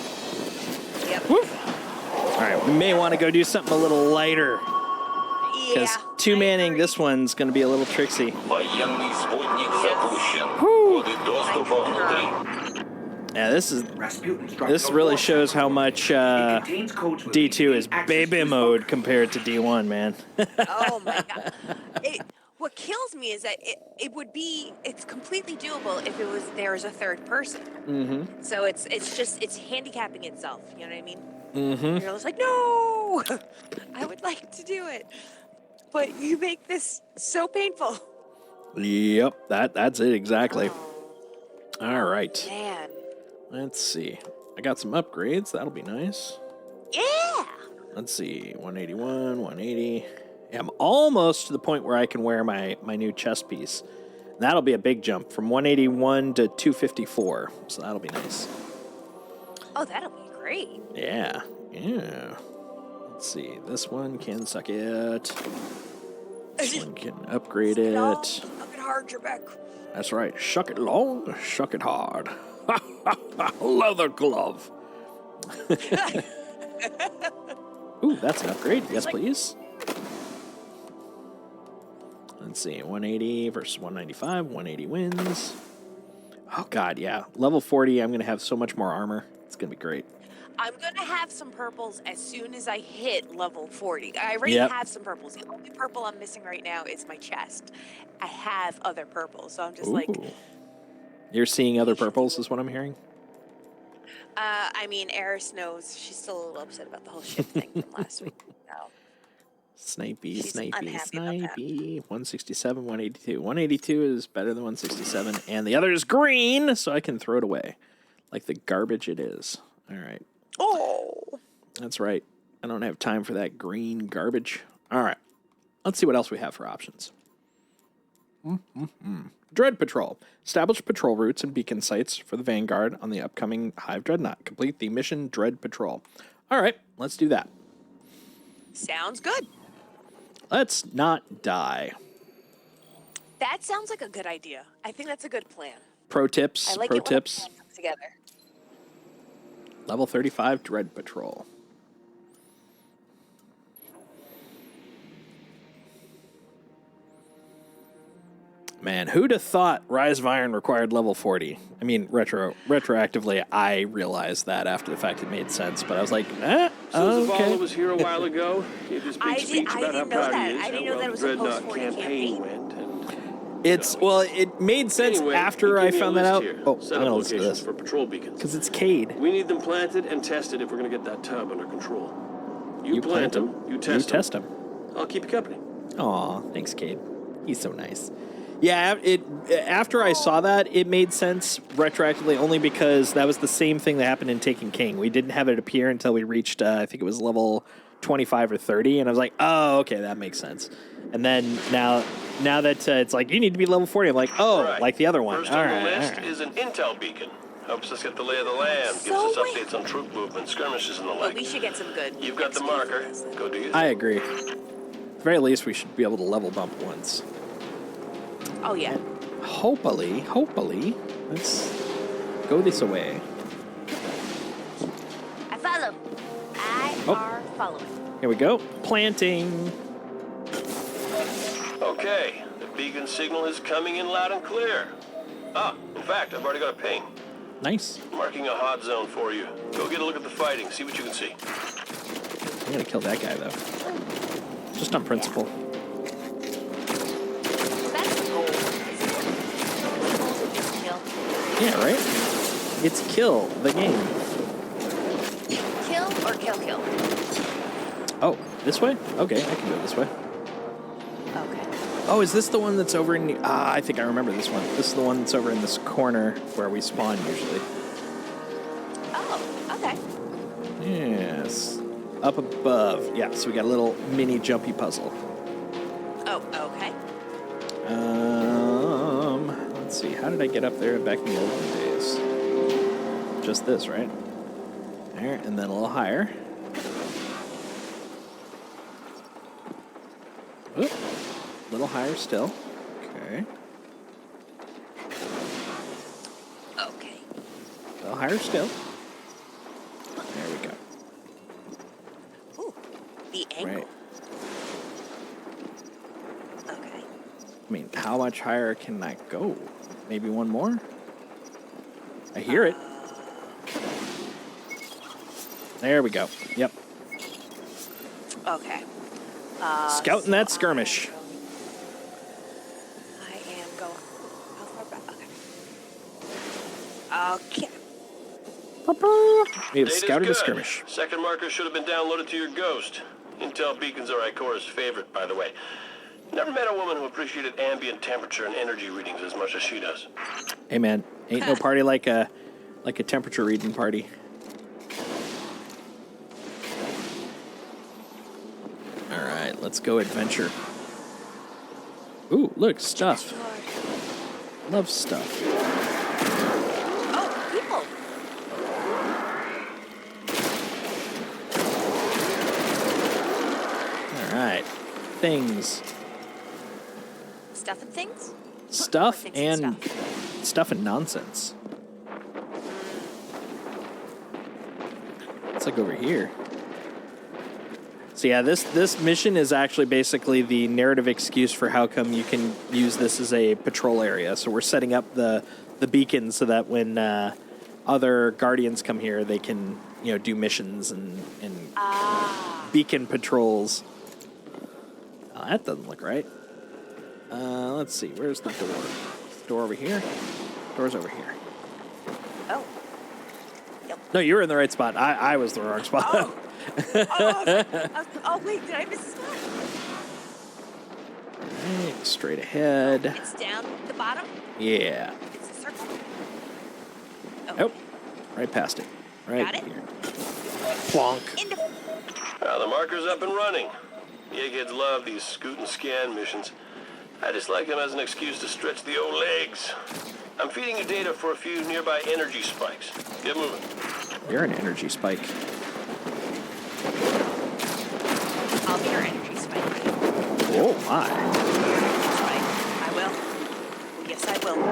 Yep. Woo. All right, we may want to go do something a little lighter. Because Yeah. two-manning this one's going to be a little tricksy. Военный спутник запущен. Коды доступа внутри. Yeah, this Rasputin's dropped this code really 4. shows how much It contains codes for D2 is access baby to his mode bunker. compared to D1, man. Oh my god. What kills me is that it's completely doable if there was a third person. Mm-hmm. So it's handicapping itself. You know what I mean? Mm-hmm. You're just like, no, I would like to do it, but you make this so painful. Yep, that's it exactly. All right. Man. Let's see. I got some upgrades. That'll be nice. Yeah. Let's see. 181, 180. Yeah, I'm almost to the point where I can wear my new chest piece. And that'll be a big jump from 181 to 254. So that'll be nice. Oh, that'll be great. Yeah. Let's see. This one can suck it. This one can upgrade it. Suck it hard, Trebek. That's right. Shuck it long, shuck it hard. Leather glove. Ooh, that's an upgrade. Yes, please. Let's see. 180 versus 195. 180 wins. Oh, God, yeah. Level 40, I'm going to have so much more armor. It's going to be great. I'm gonna have some purples as soon as I hit level 40. I already have some purples. The only purple I'm missing right now is my chest. I have other purples, so I'm just like. You're seeing other purples, is what I'm hearing. I mean, Eris knows she's still a little upset about the whole ship thing from last week. So. Snipey. She's unhappy about that. 167, 182. 182 is better than 167, and the other is green, so I can throw it away like the garbage it is. All right. Oh. That's right. I don't have time for that green garbage. All right. Let's see what else we have for options. Dread Patrol. Establish patrol routes and beacon sites for the Vanguard on the upcoming Hive Dreadnought. Complete the mission Dread Patrol. All right. Let's do that. Sounds good. Let's not die. That sounds like a good idea. I think that's a good plan. Pro tips. I like pro it when tips. the plan comes together. Level 35 Dread Patrol. Man, who'd have thought Rise of Iron required level 40? I mean, retroactively, I realized that after the fact it made sense, but I was like, okay. Zavala was here a while ago. He had this big I speech about how didn't know proud he that. is, I didn't how know that well it was the a Dreadnought post-40 campaign campaign. went. It made sense Anyway, after he I gave me a found that list out. here. Oh, Set I'm up gonna listen to locations this. for patrol beacons. Because it's Cade. We need them planted and tested if we're going to get that tub under control. You plant them, you test them. I'll keep you company. Aw, thanks, Cade. He's so nice. Yeah, after I saw that, it made sense retroactively only because that was the same thing that happened in Taken King. We didn't have it appear until we reached, I think it was level 25 or 30, and I was like, oh, okay, that makes sense. And then now that it's like, you need to be level 40, I'm like, oh, Right. like the other one. First All on right, the list all right. is an intel beacon. Helps us get the lay of the land, gives us updates on troop movement, skirmishes, and the But like. we should get some good. You've got the XP marker. for this. Go do your I thing. agree. At the very least, we should be able to level bump once. Oh yeah. Hopefully, let's go this way. I follow. I are following. Here we go. Planting. Okay, the beacon signal is coming in loud and clear. In fact, I've already got a ping. Nice. Marking a hot zone for you. Go get a look at the fighting, see what you can see. I'm gonna kill that guy though. Just on principle. That's the goal. The goal to just kill. Yeah, right? It's kill the game. Kill or kill? Oh, this way? Okay, I can go this way. Okay. Oh, is this the one that's over in the... I think I remember this one. This is the one that's over in this corner where we spawn usually. Oh, okay. Yes. Up above. Yeah, so we got a little mini jumpy puzzle. Oh, okay. Let's see. How did I get up there back in the olden days? Just this, right? There, and then a little higher. Oop. A little higher still. Okay. Okay. A little higher still. There we go. Ooh, the angle. Right. Okay. I mean, how much higher can I go? Maybe one more? I hear it. There we go. Yep. Okay. Scouting that skirmish. I am going. How far back? Okay. We have Data's scouted a good. skirmish. Second marker should have been downloaded to your Ghost. Intel beacons are Ikora's favorite, by the way. Never met a woman who appreciated ambient temperature and energy readings as much as she does. Hey man, ain't no party like a temperature reading party. All right, let's go adventure. Ooh, look, stuff. Love stuff. Oh, people. All right, things. Stuff and things? Stuff Things and stuff. stuff and nonsense. It's like over here. So yeah, this mission is actually basically the narrative excuse for how come you can use this as a patrol area. So we're setting up the beacon so that when other guardians come here, they can do missions and beacon patrols. Oh, that doesn't look right. Let's see. Where's the door? Door over here? Door's over here. Oh. Yep. No, you were in the right spot. I was the wrong spot. Oh. Oh, wait, did I miss a spot? Right, straight ahead. It's down the bottom? Yeah. It's a circle? Oh. Nope. Right past it. Right Got it? here. Plonk. The marker's up and running. The eggheads love these scoot and scan missions. I just like them as an excuse to stretch the old legs. I'm feeding you data for a few nearby energy spikes. Get moving. You're an energy spike. I'll be your energy spike. Oh my. Energy spike. I will. Yes, I will. You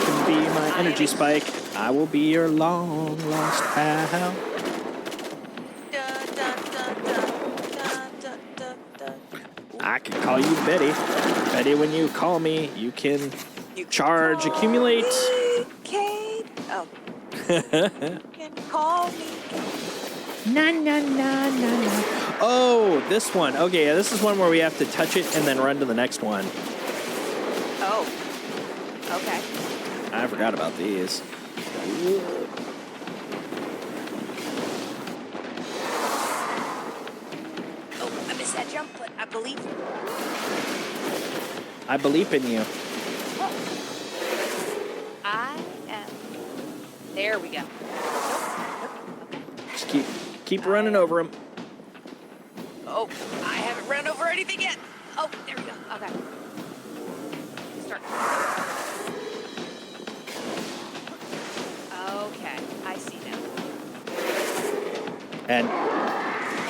can be my energy spike. I will be your long lost pal. Dun, dun, dun, dun, dun, dun, dun, dun. I can call you Betty. Betty, when you call me, you can charge, accumulate. Kate. Oh. Can you call me? Na na na na na. Oh, this one. Okay, yeah, this is one where we have to touch it and then run to the next one. Oh. Okay. I forgot about these. Oh, I missed that jump, but I believe. I believe in you. I am. There we go. Nope. Okay. Just keep running over them. Oh, I haven't run over anything yet. Oh, there we go. Okay. Start. Okay, I see now. And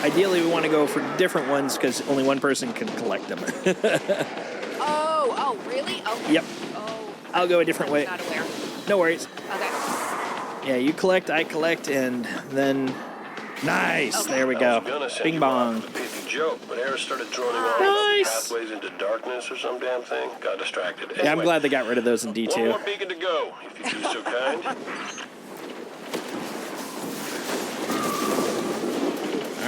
ideally, we want to go for different ones because only one person can collect them. Oh, really? Okay. Yep. Oh. I'll go a different way. Not aware. No worries. Okay. Yeah, you collect, I collect, and then... Nice! Okay. There we I go. was gonna send Bing you bong. off with a pithy joke, but Harris started droning on about Nice. pathways into darkness or some damn thing. Got distracted. Yeah, I'm Anyway, glad they got rid of those in one D2. more beacon to go, if you'd be so kind.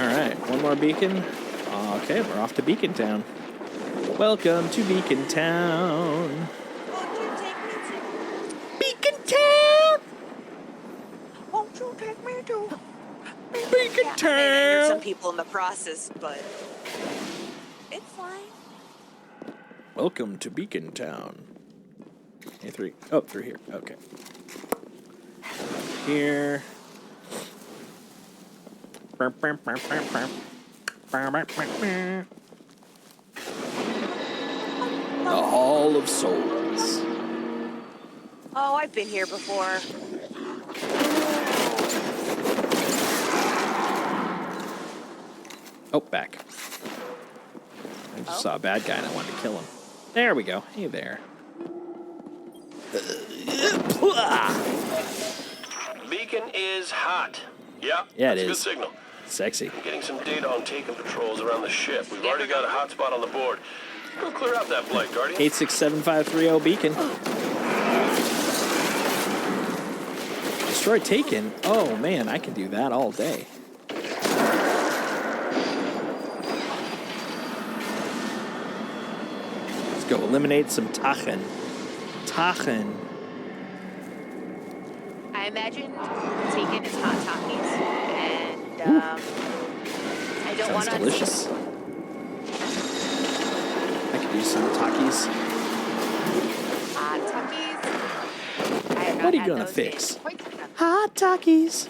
All right, one more beacon. Okay, we're off to Beacon Town. Welcome to Beacon Town. Won't you take me to? Beacon Town! Won't you take me to? Beacon I injured some Town! people in the process, but it's fine. Welcome to Beacon Town. Hey, through here. Okay. Here. The Hall of Souls. Oh, I've been here before. Oh, back. I just saw a bad guy and I wanted to kill him. There we go. Hey there. Beacon is hot. Yeah, Yeah, it that's a good is. signal. Sexy. I'm getting some data on taken patrols around the ship. We've already got a hotspot on the board. Go clear out that blight, Guardian. 867530 Beacon. Destroy Taken. Oh man, I can do that all day. Let's go eliminate some Tachen. Tachen. I imagine Taken is hot Takis, and I don't want Sounds to. delicious. I could use some Takis. Hot Takis. I have not What are you had gonna those fix? in quite some time. Hot Takis.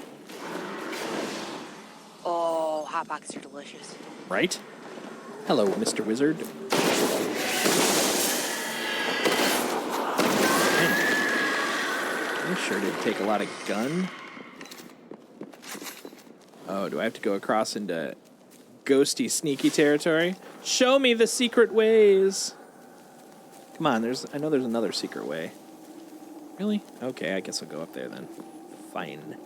Oh, hot pockets are delicious. Right? Hello, Mr. Wizard. Man, I sure did take a lot of gun. Oh, do I have to go across into ghosty, sneaky territory? Show me the secret ways. Come on, I know there's another secret way. Really? Okay, I guess I'll go up there then. Fine.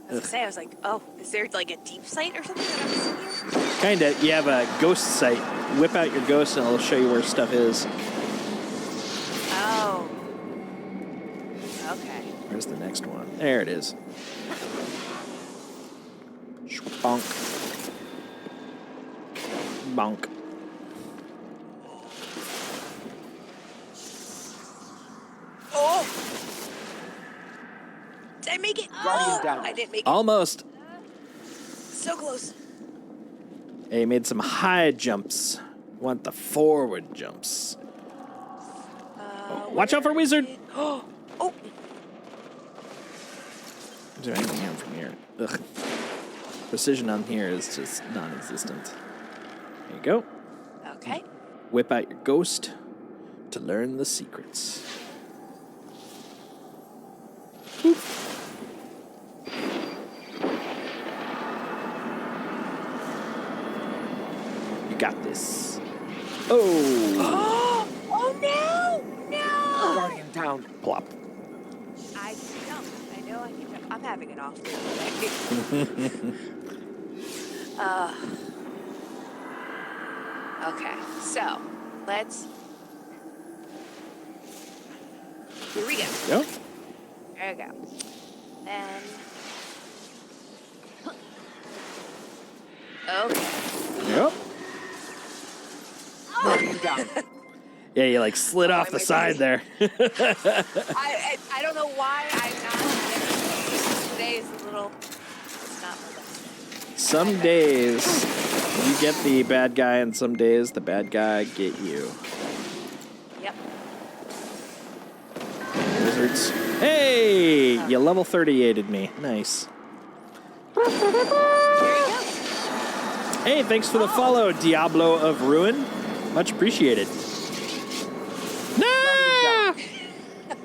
I was gonna say, I was like, oh, is there like a deep site or something that I'm missing here? Kinda. You have a ghost site. Whip out your ghost and it'll show you where stuff is. Oh. Okay. Where's the next one? There it is. Bonk. Bonk. Oh! Did I make it? Guardian Oh, down. I didn't make it. Almost. So close. Hey, made some high jumps. Want the forward jumps. Watch out for wizard. Oh! Is there anything in from here? Ugh. Precision on here is just non-existent. There you go. Okay. Whip out your ghost to learn the secrets. Boop. You got this. Oh! Oh no! No! Guardian down. Plop. I can jump. I know I can jump. I'm having an off day. Okay, so let's. Here we go. Go. There we go. Then. Okay. Yep. Guardian down. Yeah, you like slid off the my side there. I don't know why I'm not. Today is a little. It's not my best day. Some days you get the bad guy, and some days the bad guy get you. Yep. Wizards. Hey! You level 38'd me. Nice. There you go. Hey, thanks for the follow, Diablo of Ruin. Much appreciated. No!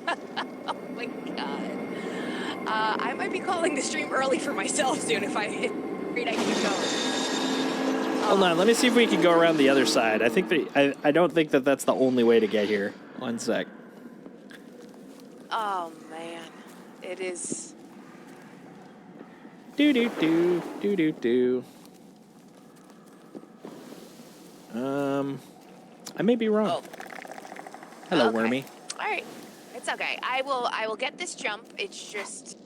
Oh my god. I might be calling the stream early for myself soon if I afraid I keep going. Hold on, let me see if we can go around the other side. I think I don't think that that's the only way to get here. One sec. Oh man, it is. Do do do do do do. I may be wrong. Oh. Hello, Okay. Wormy. All right, it's okay. I will get this jump. It's just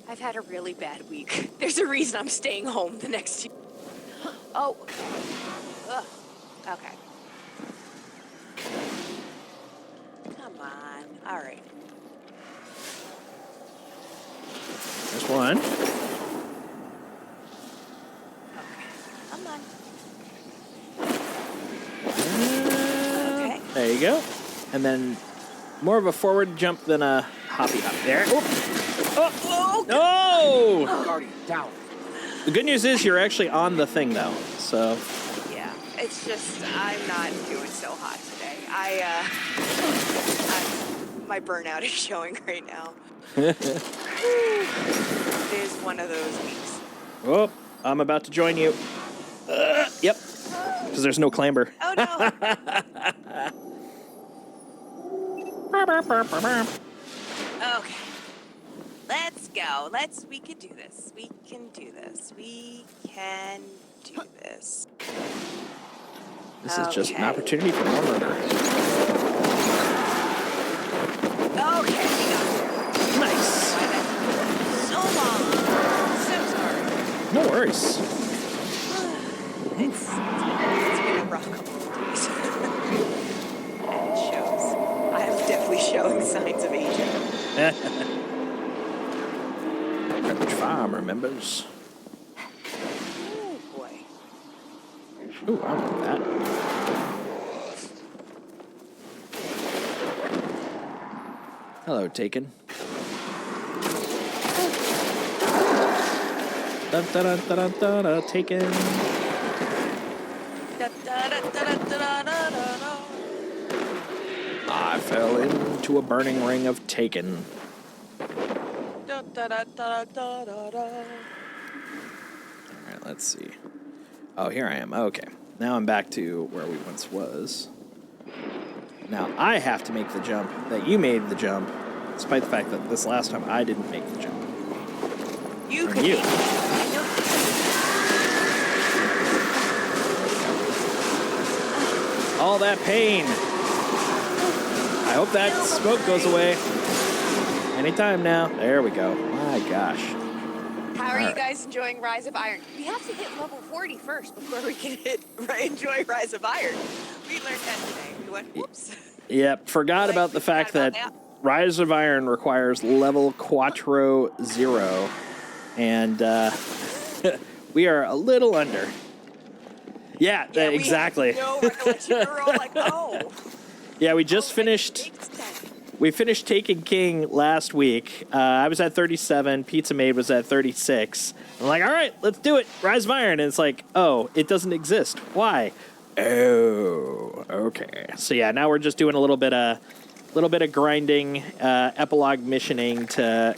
I've had a really bad week. There's a reason I'm staying home the next year. Oh. Ugh. Okay. Come on. All right. There's one. Okay. Come on. Okay. There you go. And then more of a forward jump than a hoppy hop. There. Oh! Oh! No! Guardian, down. The good news is you're actually on the thing, though. So. Yeah. It's just I'm not doing so hot today. My burnout is showing right now. It is one of those weeks. Oh, I'm about to join you. Yep. Because there's no clamber. Oh no. Okay. Let's go. We can do this. We can do this. We can do this. This is just an opportunity for more murder. Okay, we got it. Nice. Why that took so long. So sorry. No worries. It's been a rough couple of days. It shows. I am definitely showing signs of aging. Pepperidge Farm remembers. Oh boy. Ooh, I want that. Hello, Taken. Dun, dun, dun, dun, dun, dun, Taken. I fell into a burning ring of Taken. Alright, let's see. Oh, here I am. Okay. Now I'm back to where we once was. Now I have to make the jump that you made the jump, despite the fact that this last time I didn't make the jump. You Or could you. make it. I know. All that pain. I hope that smoke goes away. Anytime now. There we go. My gosh. How are All you right. guys enjoying Rise of Iron? We have to hit level 40 first before we can enjoy Rise of Iron. We learned that today. We went, whoops. Yep, forgot about the fact that Rise of Iron requires level Quattro 0. And we are a little under. Yeah, exactly. No recollection. We're all like, oh. Yeah, we just finished. We finished Taken King last week. I was at 37. Pizza Maid was at 36. I'm like, all right, let's do it. Rise of Iron. And it's like, oh, it doesn't exist. Why? Oh, okay. So yeah, now we're just doing a little bit of grinding, epilogue missioning to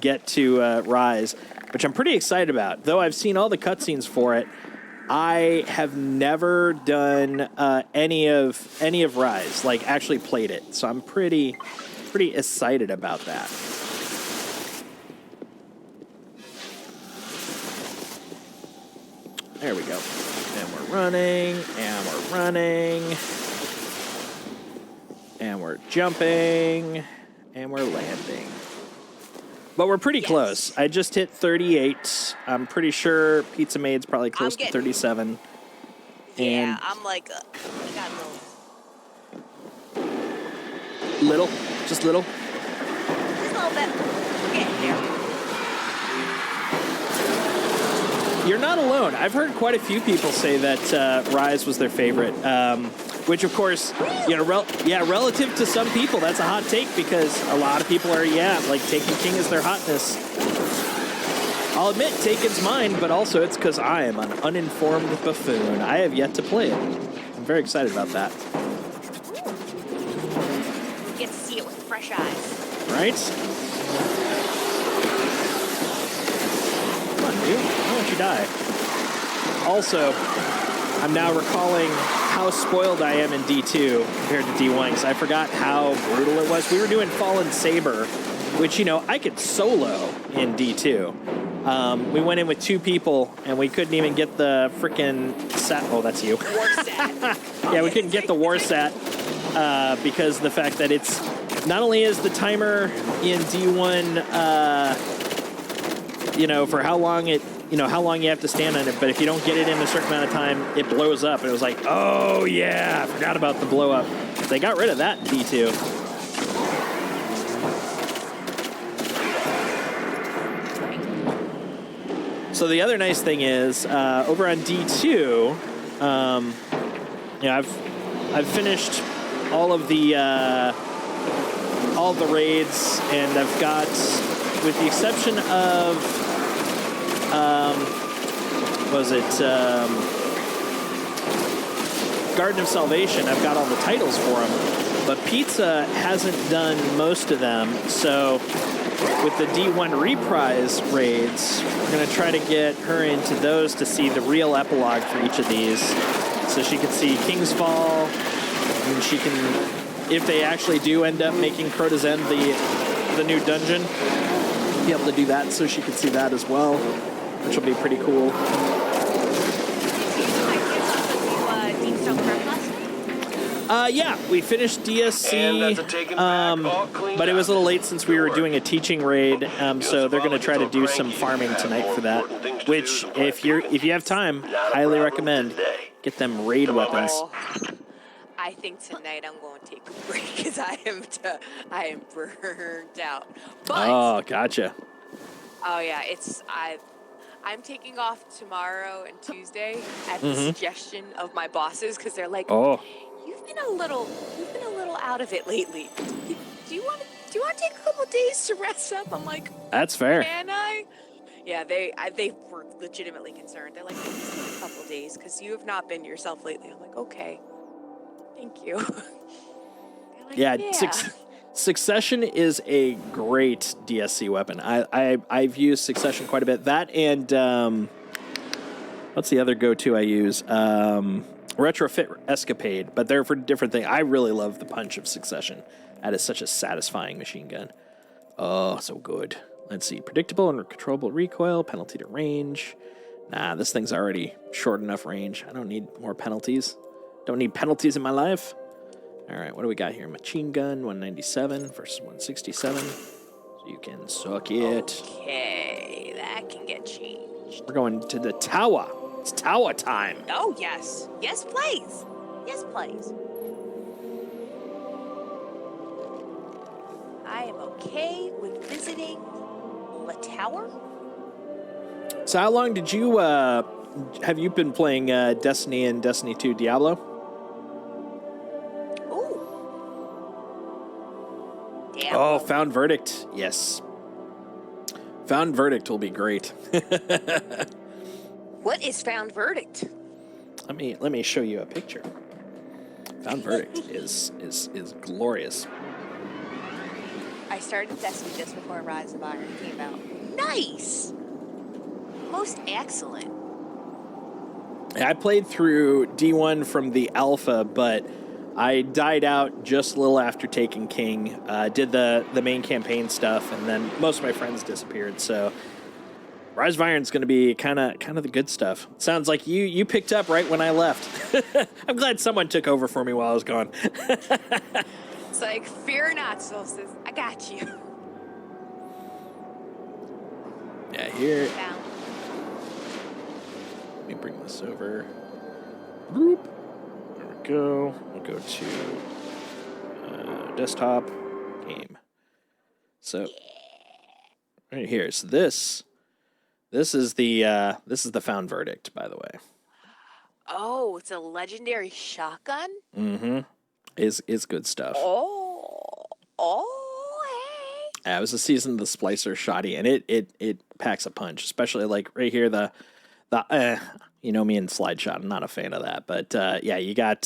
get to Rise, which I'm pretty excited about. Though I've seen all the cutscenes for it, I have never done any of Rise, like actually played it. So I'm pretty excited about that. There we go. And we're running, and we're running, and we're jumping, and we're landing. But we're pretty close. I just hit 38. I'm pretty sure Pizza Maid's probably close to 37. Yeah, And I'm like, I got little, just little. just a little bit. We're getting there. You're not alone. I've heard quite a few people say that Rise was their favorite, which, of course, you know, relative to some people, that's a hot take because a lot of people are, like Taken King is their hotness. I'll admit, Taken's mine, but also it's because I am an uninformed buffoon. I have yet to play it. I'm very excited about that. You get to see it with fresh eyes. Right? Come on, dude. Why don't you die? Also, I'm now recalling how spoiled I am in D2 compared to D1 because I forgot how brutal it was. We were doing Fallen Saber, which, you know, I could solo in D2. We went in with 2 people, and we couldn't even get the freaking set. Oh, that's you. War set. Yeah, we couldn't get the war set because of the fact that it's not only is the timer in D1, you know, for how long it, you know, how long you have to stand on it, but if you don't get it in a certain amount of time, it blows up. And it was like, oh yeah, I forgot about the blow up. They got rid of that in D2. So the other nice thing is, over on D2, you know, I've finished all of the raids, and I've got, with the exception of, what was it, Garden of Salvation, I've got all the titles for them, but Pizza hasn't done most of them, so with the D1 reprise raids, we're going to try to get her into those to see the real epilogue for each of these. So she can see King's Fall, and she can, if they actually do end up making Crota's End the new dungeon, be able to do that so she can see that as well, which will be pretty cool. Yeah, we finished DSC, but it was a little late since we were doing a teaching raid, so they're going to try to do some farming tonight for that, which, if you have time, highly recommend. Get them raid weapons. I think tonight I'm going to take a break because I am burned out. But, oh, gotcha. Oh yeah, I'm taking off tomorrow and Tuesday at the suggestion of my bosses because they're like, oh. You've been a little out of it lately. Do you want to take a couple days to rest up? I'm like, that's fair. Can I? Yeah, they were legitimately concerned. They're like, please take a couple days because you have not been yourself lately. I'm like, okay, thank you. Like, yeah. Succession is a great DSC weapon. I've used Succession quite a bit. That and what's the other go-to I use? Retrofit Escapade, but they're for different things. I really love the punch of Succession. That is such a satisfying machine gun. Oh, so good. Let's see. Predictable and controllable recoil, penalty to range. Nah, this thing's already short enough range. I don't need more penalties. Don't need penalties in my life. All right, what do we got here? Machine gun, 197 versus 167. So you can suck it. Okay, that can get changed. We're going to the tower. It's tower time. Oh, yes. Yes, please. Yes, please. I am okay with visiting the tower. So how long did you, have you been playing Destiny and Destiny 2 Diablo? Ooh. Diablo. Oh, Found Verdict. Yes. Found Verdict will be great. What is Found Verdict? Let me show you a picture. Found Verdict is glorious. I started Destiny just before Rise of Iron came out. Nice. Most excellent. I played through D1 from the alpha, but I died out just a little after taking King. Did the main campaign stuff, and then most of my friends disappeared. So Rise of Iron's going to be kind of the good stuff. Sounds like you picked up right when I left. I'm glad someone took over for me while I was gone. It's like, fear not, Solstice. I got you. Yeah, here. Let me bring this over. Boop. There we go. We'll go to desktop game. So right here. So this is the Found Verdict, by the way. Oh, it's a legendary shotgun? Mm-hmm. Is good stuff. Oh, hey. Yeah, it was the season of the Splicer Shoddy, and it packs a punch, especially like right here, you know me in slide shot. I'm not a fan of that, but yeah, you got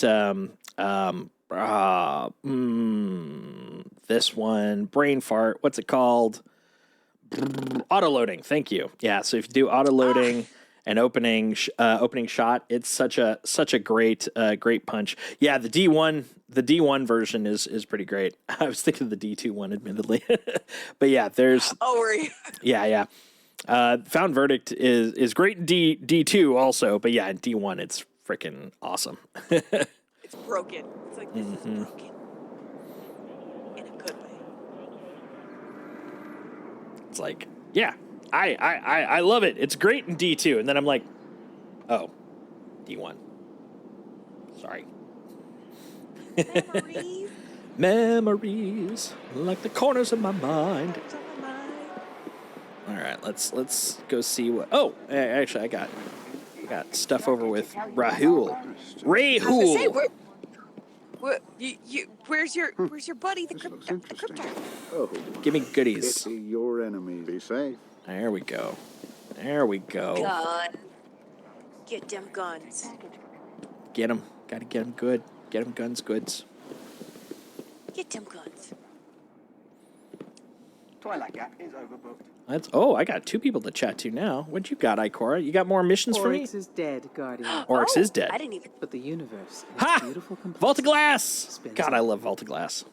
this one, brain fart. What's it called? Auto loading. Thank you. Yeah. So if you do auto loading and opening shot, it's such a great punch. Yeah. The D1 version is pretty great. I was thinking of the D2 one, admittedly, but yeah, there's. Oh, were you? Yeah. Found Verdict is great in D2 also, but yeah, in D1 it's freaking awesome. It's broken. It's like this is broken in a good way. It's like, yeah, I love it. It's great in D2, and then I'm like, oh, D1. Sorry. Memories. Memories, like the corners of my mind. All right, let's go see what. Oh, actually, I got stuff over with Rahul. Rahul. Where's your buddy, the crypto? Oh, give me goodies. pity your enemies. Be safe. There we go. Gun. Get them guns. Get them. Gotta get them good. Get them guns goods. Get them guns. Twilight Gap is overbooked. I got 2 people to chat to now. What you got, Ikora? You got more missions for me? Oryx is dead, Guardian. Oryx is dead. I didn't even. But the universe is Ha! beautiful complexity. Vault of Glass! Expensive. God, I love Vault of Glass.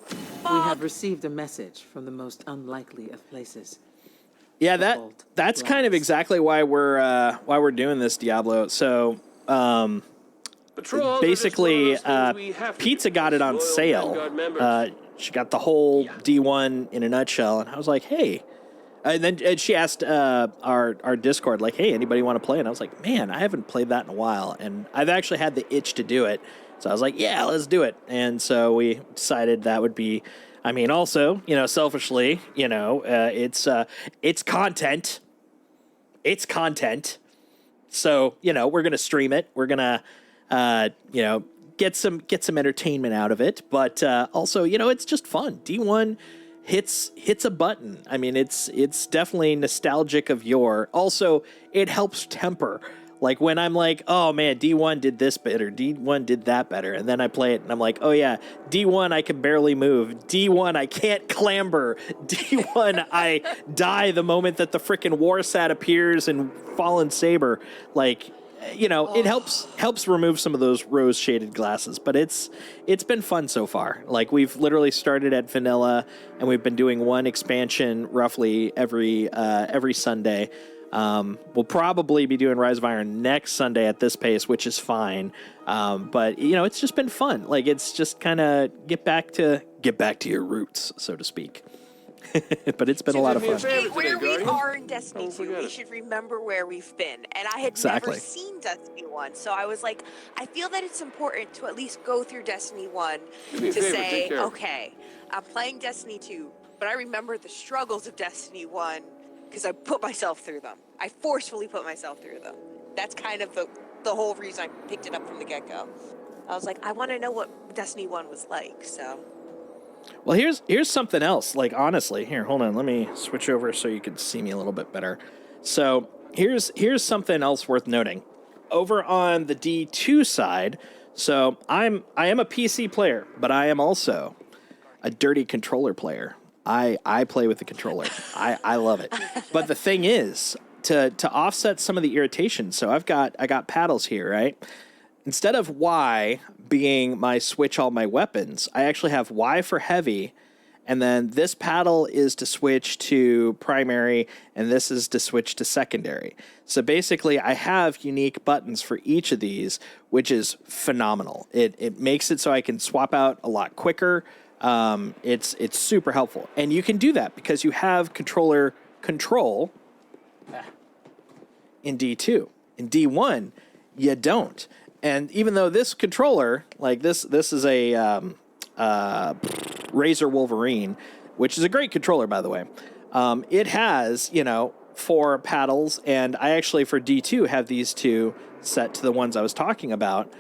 We have received a message from the most unlikely of places. Yeah, Vault that's Glass. kind of exactly why we're doing this, Diablo. So, basically, Pizza got it on sale. She got the whole D1 in a nutshell, and I was like, hey. And then she asked our Discord, like, hey, anybody want to play? And I was like, man, I haven't played that in a while, and I've actually had the itch to do it. So I was like, yeah, let's do it. And so we decided that would be, I mean, also, selfishly, it's content. It's content. So, we're going to stream it. We're going to, get some entertainment out of it. But also, it's just fun. D1 hits a button. I mean, it's definitely nostalgic of yore. Also, it helps temper. Like when I'm like, oh man, D1 did this better, D1 did that better, and then I play it and I'm like, oh yeah, D1 I can barely move, D1 I can't clamber, D1 I die the moment that the frickin' Warsat appears in Fallen Saber. Like, it helps remove some of those rose shaded glasses, but it's been fun so far. Like we've literally started at vanilla and we've been doing one expansion roughly every Sunday. We'll probably be doing Rise of Iron next Sunday at this pace, which is fine. But it's just been fun. Like it's just kind of get back to your roots, so to speak. But it's been a lot of fun. Where we are in Destiny 2, we should remember where we've been. And I had never seen Destiny 1, so I was like, I feel that it's important to at least go through Destiny 1 to say, okay, I'm playing Destiny 2, but I remember the struggles of Destiny 1 because I put myself through them. I forcefully put myself through them. That's kind of the whole reason I picked it up from the get-go. I was like, I want to know what Destiny 1 was like, so... Well, here's something else. Like, honestly, here, hold on. Let me switch over so you can see me a little bit better. So here's something else worth noting. Over on the D2 side, so I am a PC player, but I am also a dirty controller player. I play with the controller. I love it. But the thing is, to offset some of the irritation, so I got paddles here, right? Instead of Y being my switch all my weapons, I actually have Y for heavy, and then this paddle is to switch to primary, and this is to switch to secondary. So basically, I have unique buttons for each of these, which is phenomenal. It makes it so I can swap out a lot quicker. It's super helpful, and you can do that because you have controller control in D2. In D1, you don't. And even though this controller, like this is a Razor Wolverine, which is a great controller, by the way. It has, 4 paddles, and I actually, for D2, have these 2 set to the ones I was talking about.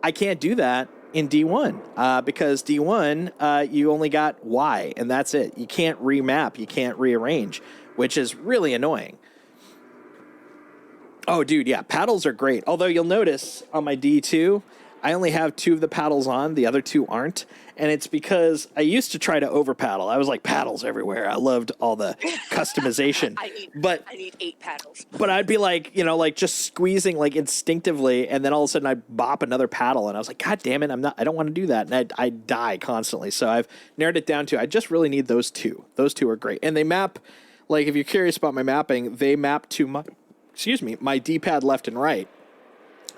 I can't do that in D1 because D1 you only got Y and that's it. You can't remap, you can't rearrange, which is really annoying. Oh, dude, yeah, paddles are great. Although you'll notice on my D2, I only have 2 of the paddles on, the other 2 aren't. And it's because I used to try to over paddle. I was like paddles everywhere. I loved all the customization. I need 8 paddles. But I'd be like, like just squeezing like instinctively, and then all of a sudden I'd bop another paddle, and I was like, God damn it, I don't want to do that, and I die constantly. So I've narrowed it down to I just really need those 2. Those 2 are great, and they map. Like if you're curious about my mapping, they map to my D-pad left and right.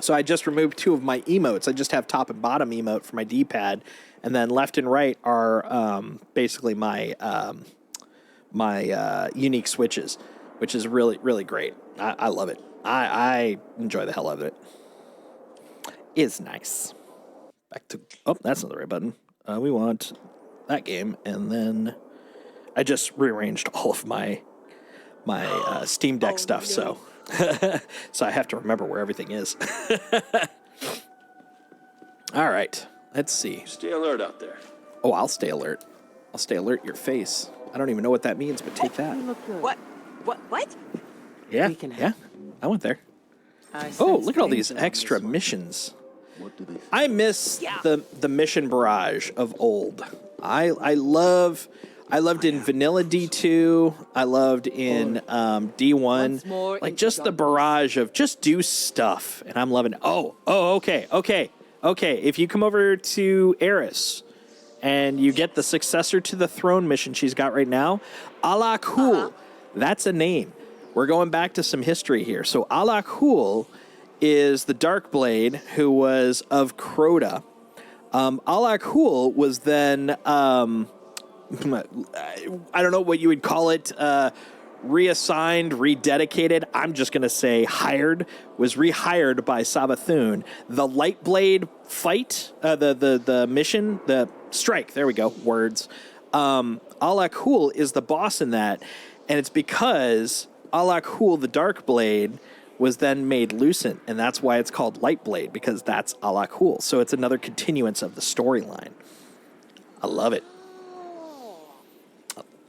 So I just removed 2 of my emotes. I just have top and bottom emote for my D-pad, and then left and right are basically my unique switches, which is really, really great. I love it. I enjoy the hell out of it. It's nice. Back to that's not the right button. We want that game, and then I just rearranged all of my Steam Deck stuff. No. So I have to remember where everything is. All right, let's see. Stay alert out there. Oh, I'll stay alert. I'll stay alert your face. I don't even know what that means, but take that. What? Yeah, yeah. I went there. Oh, look at all these extra missions. I miss the mission barrage of old. I loved in vanilla D2. I loved in D1. Like just the barrage of just do stuff, and I'm loving it. Oh, okay. If you come over to Eris and you get the successor to the throne mission she's got right now, Alakul. That's a name. We're going back to some history here. So Alakul is the Darkblade who was of Crota. Alakul was then I don't know what you would call it, reassigned, rededicated. I'm just going to say was rehired by Savathun. The Lightblade fight, the mission, the strike, there we go, words. Alakul is the boss in that, and it's because Alakul, the Darkblade, was then made lucent, and that's why it's called Lightblade, because that's Alakul. So it's another continuance of the storyline. I love it.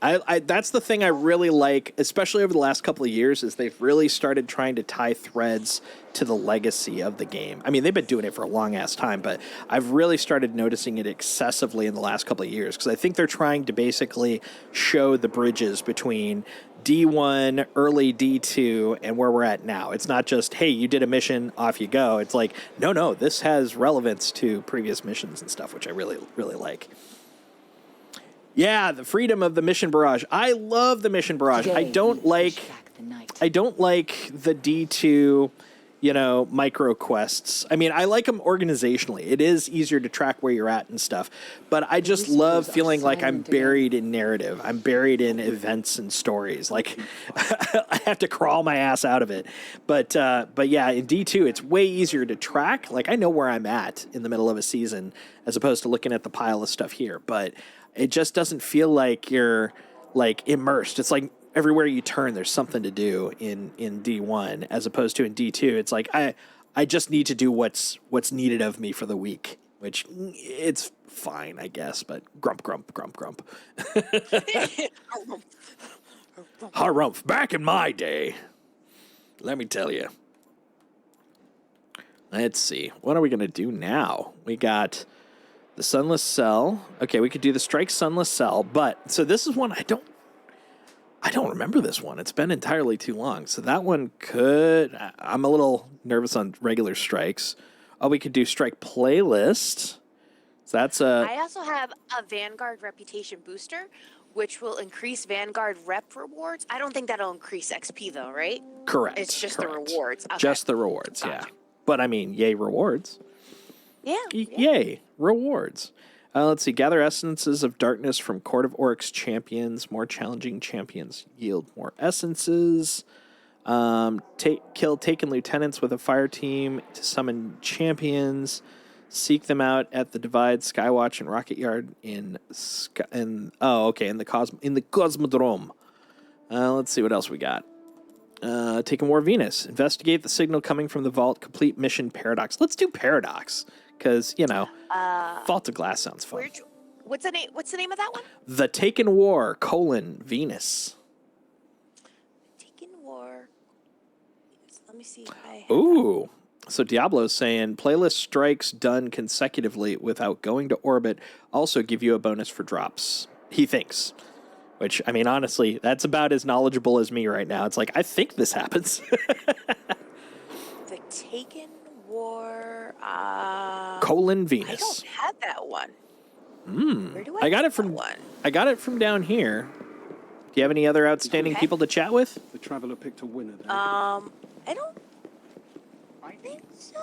That's the thing I really like, especially over the last couple of years, is they've really started trying to tie threads to the legacy of the game. I mean, they've been doing it for a long-ass time, but I've really started noticing it excessively in the last couple of years, because I think they're trying to basically show the bridges between D1, early D2, and where we're at now. It's not just, hey, you did a mission, off you go. It's like, no, this has relevance to previous missions and stuff, which I really, really like. Yeah, the freedom of the mission barrage. I love the mission barrage. I don't like the D2, micro quests. I mean, I like them organizationally. It is easier to track where you're at and stuff. But I just love feeling like I'm buried in narrative. I'm buried in events and stories. Like I have to crawl my ass out of it. But yeah, in D2, it's way easier to track. Like I know where I'm at in the middle of a season as opposed to looking at the pile of stuff here. But it just doesn't feel like you're like immersed. It's like everywhere you turn, there's something to do in D1 as opposed to in D2. It's like I just need to do what's needed of me for the week, which it's fine, I guess. But grump. Harumph. Back in my day, let me tell you. Let's see. What are we gonna do now? We got the Sunless Cell. Okay, we could do the Strike Sunless Cell, but so this is one I don't remember this one. It's been entirely too long. So that one I'm a little nervous on regular strikes. Oh, we could do Strike Playlist. So that's I also have a Vanguard Reputation Booster, which will increase Vanguard rep rewards. I don't think that'll increase XP though, right? Correct. It's just the rewards. Okay. Just the rewards, gotcha. Yeah. But I mean, yay rewards. Yeah. Yay, rewards. Let's see. Gather essences of darkness from Court of Oryx champions. More challenging champions yield more essences. Kill taken lieutenants with a fire team to summon champions. Seek them out at the Divide, Skywatch, and Rocket Yard in the Cosmodrome. Let's see what else we got. Taking War Venus. Investigate the signal coming from the vault. Complete mission Paradox. Let's do Paradox. because, Vault of Glass sounds fun. What's the name of that one? The Taken War, Venus. Taken War. Let me see if I have Ooh. So Diablo's saying playlist strikes done consecutively without going to orbit also give you a bonus for drops. He thinks. Which, I mean, honestly, that's about as knowledgeable as me right now. It's like, I think this happens. The Taken War. Venus. I don't have that one. Where do I got it from one? I got it from down here. Do you have any other outstanding people to chat with? The traveler picked a winner there. I don't think so.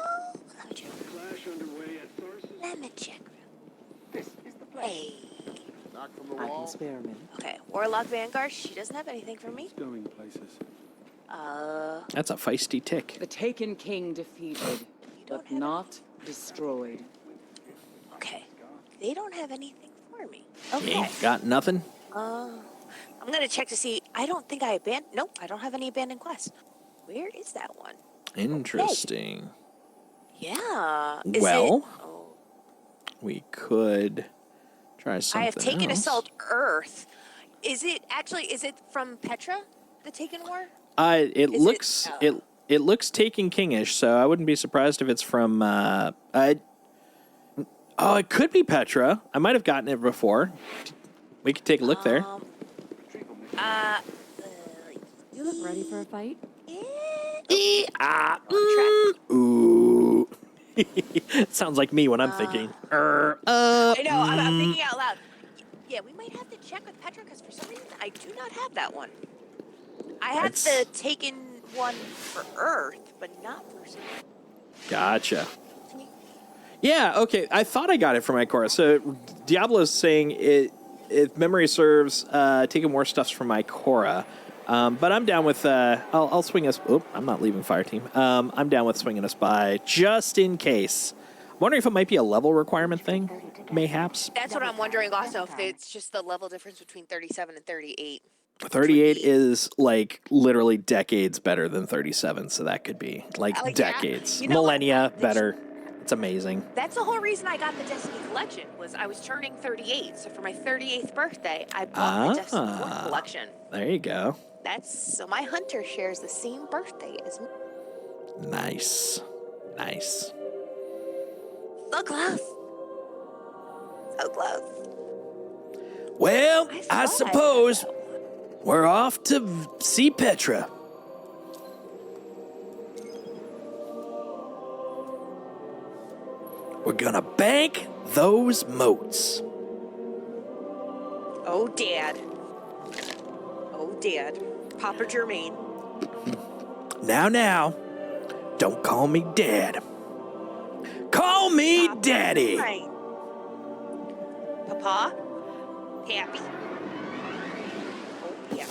Let me check. This is the place. Hey. I can spare a minute. Okay, Warlock Vanguard. She doesn't have anything for me. It's going places. That's a feisty tick. The Taken King defeated, but not destroyed. Okay, they don't have anything for me. You Okay. ain't got nothing? I'm gonna check to see. I don't think I abandoned. Nope, I don't have any abandoned quests. Where is that one? Interesting. Yeah. We could try something I have taken else. Assault Earth. Is it from Petra, the Taken War? It looks Taken Kingish, so I wouldn't be surprised if it's from it could be Petra. I might have gotten it before. We could take a look there. You look ready for a fight? Ooh. Sounds like me when I'm thinking. I know, I'm thinking out loud. Yeah, we might have to check with Petra because for some reason I do not have that one. I have the Taken one for Earth, but not for some. Gotcha. Yeah, okay. I thought I got it from Ikora. So Diablo's saying if memory serves, taking more stuffs from Ikora. But I'm down with, I'll swing us. Oh, I'm not leaving Fire Team. I'm down with swinging us by just in case. I'm wondering if it might be a level requirement thing, mayhaps. That's what I'm wondering also, if it's just the level difference between 37 and 38. 38 is like literally decades better than 37, so that could be like decades. You know millennia better. It's amazing. That's the whole reason I got the Destiny collection, was I was turning 38. So for my 38th birthday, I bought the Destiny 4 collection. There you go. So my hunter shares the same birthday as me. Nice. So close. So close. Well, I suppose we're off to see Petra. We're gonna bank those moats. Oh, Dad. Papa Germain. Now. Don't call me Dad. Call me Papa Daddy. Germain. Papa? Happy? Oh, yeah.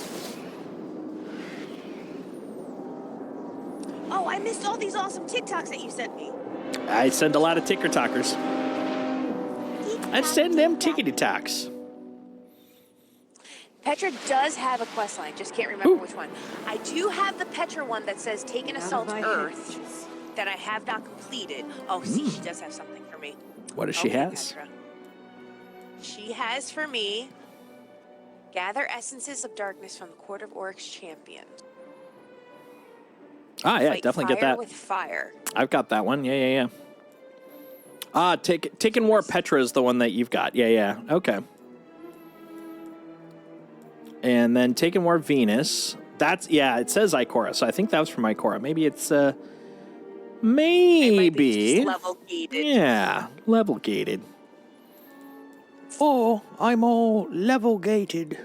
Oh, I missed all these awesome TikToks that you sent me. I send a lot of ticker talkers. I send them tickety talks. Petra does have a quest line, just can't remember which one. I do have the Petra one that says Taken Assault Earth that I have not completed. Oh, see, she does have something for me. What does she has? Petra. She has for me, gather essences of darkness from the Court of Oryx champion. Ah, yeah, Fight definitely get fire that. with fire. I've got that one. Yeah. Taken War Petra is the one that you've got. Yeah. Okay. And then Taken War Venus. It says Ikora, so I think that was from Ikora. Maybe it's, maybe. Level gated. Yeah, level gated. Oh, I'm all level gated.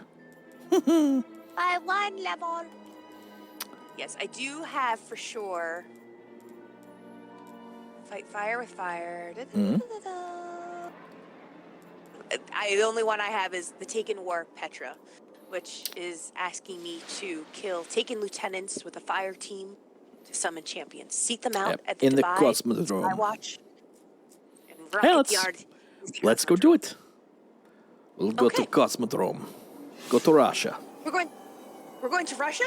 By one level. Yes, I do have for sure. Fight fire with fire. The only one I have is the Taken War Petra, which is asking me to kill Taken lieutenants with a fire team to summon champions. Seek them out at the in the Divide, Cosmodrome. Skywatch, and Hey, Rocket Yard. let's go do it. We'll go to Cosmodrome. Go to Russia. We're going to Russia?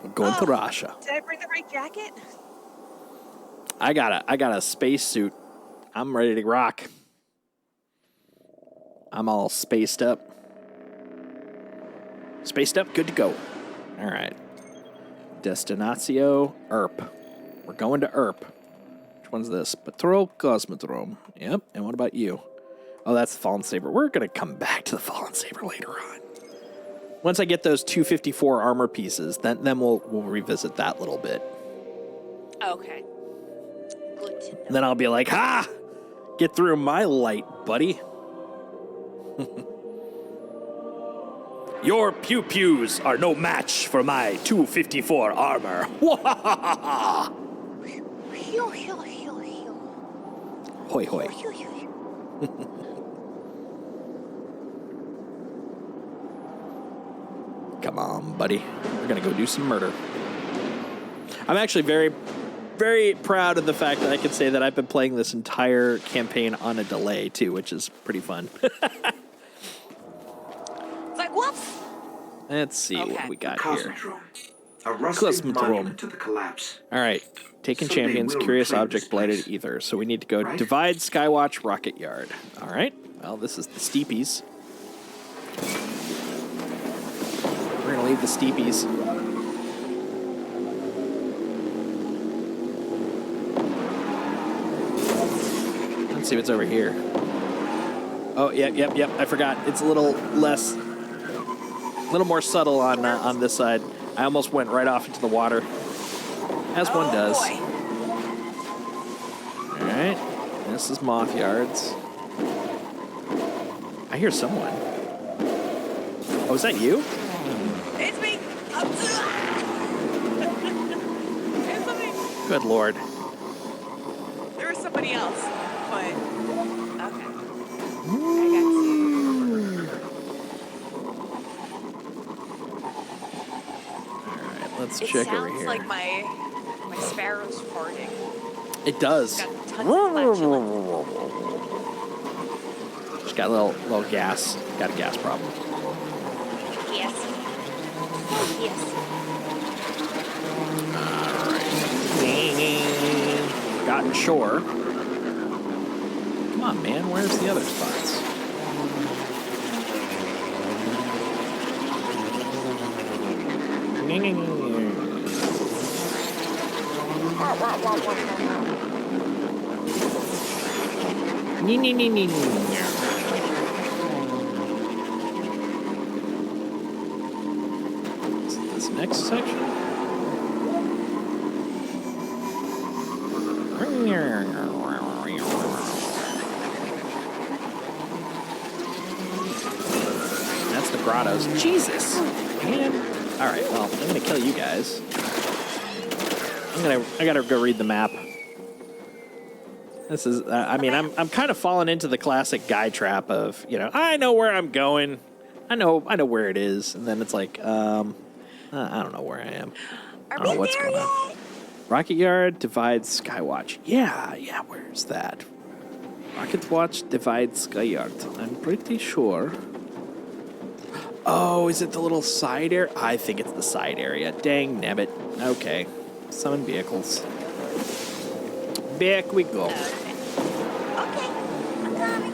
We're going to Russia. Did I bring the right jacket? I got a space suit. I'm ready to rock. I'm all spaced up. Spaced up, good to go. All right. Destinatio Erp. We're going to Erp. Which one's this? Patrol Cosmodrome. Yep. And what about you? Oh, that's the Fallen Saber. We're going to come back to the Fallen Saber later on. Once I get those 254 armor pieces, then we'll revisit that little bit. Okay. Good to know. And then I'll be like, ha! Get through my light, buddy. Your pew-pews are no match for my 254 armor. Hoi hoi. Come on, buddy. We're gonna go do some murder. I'm actually very, very proud of the fact that I can say that I've been playing this entire campaign on a delay, too, which is pretty fun. It's like, whoops. Let's see what we got here. A rusted Cosmodrome. monument to the collapse. All right. Taken Someday champions, we'll curious reclaim object, this blighted place. ether. So we need to go Right? divide Skywatch Rocket Yard. All right. Well, this is the steepies. We're going to leave the steepies. Let's see what's over here. Oh, yep. I forgot. It's a little more subtle on this side. I almost went right off into the water, as one does. Boy. All right, this is Moth Yards. I hear someone. Oh, is that you? It's me. It's somebody. Good Lord. There was somebody else, but okay. I got you. All right, let's It check over sounds here. like my sparrow's farting. It does. Got tons of flatulence. Just got a little gas. Got a gas problem. Yes. Yes. Gotten shore. Come on, man. Where's the other spots? This next section? That's the grottos. Jesus, man. All right, well, I'm gonna kill you guys. I gotta go read the map. This is, I mean, I'm kind of falling into the classic guy trap of, I know where I'm going, I know where it is, and then it's like, I don't know where I am. I don't know what's going on. Rocket Yard divides Skywatch. Yeah, where's that? Rocket Watch divides Skywatch. I'm pretty sure. Oh, is it the little side area? I think it's the side area. Dang nabbit. Okay. Summon vehicles. Back we go. Okay. I'm coming.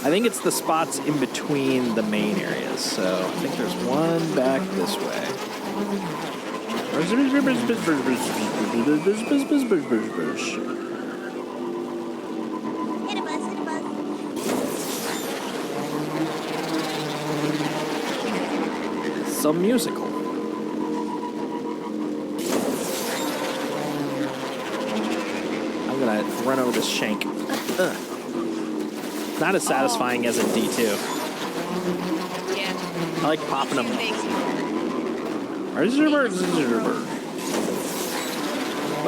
I think it's the spots in between the main areas. So I think there's one back this way. Hit a bus, hit a bus. Some musical. I'm gonna run over this shank. Ugh. Not as satisfying as a D2. Yeah. I like popping them. Wait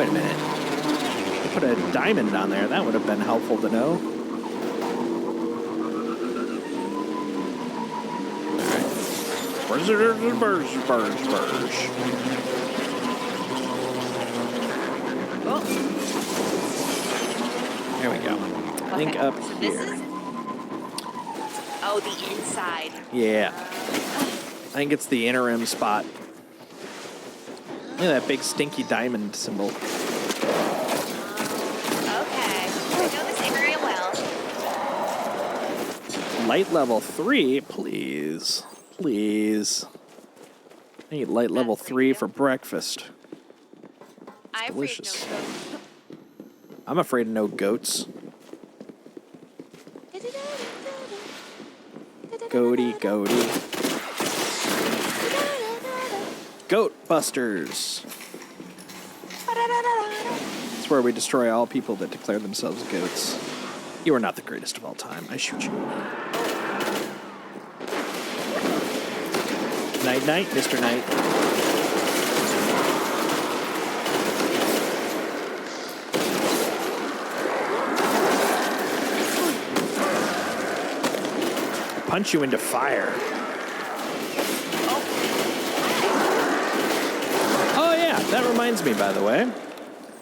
a minute. They put a diamond on there. That would have been helpful to know. Alright. Oh. There we go. I think up So here. this is. Oh, the inside. Yeah. I think it's the interim spot. Look at that big stinky diamond symbol. Okay. I know this light level 3, please. Please. I need light level 3 for breakfast. It's delicious. I'm afraid of no goats. Goaty, goaty. Goat Busters. It's where we destroy all people that declare themselves goats. You are not the greatest of all time. I shoot you. Night, night, Mr. Knight. Punch you into fire. Oh yeah, that reminds me, by the way.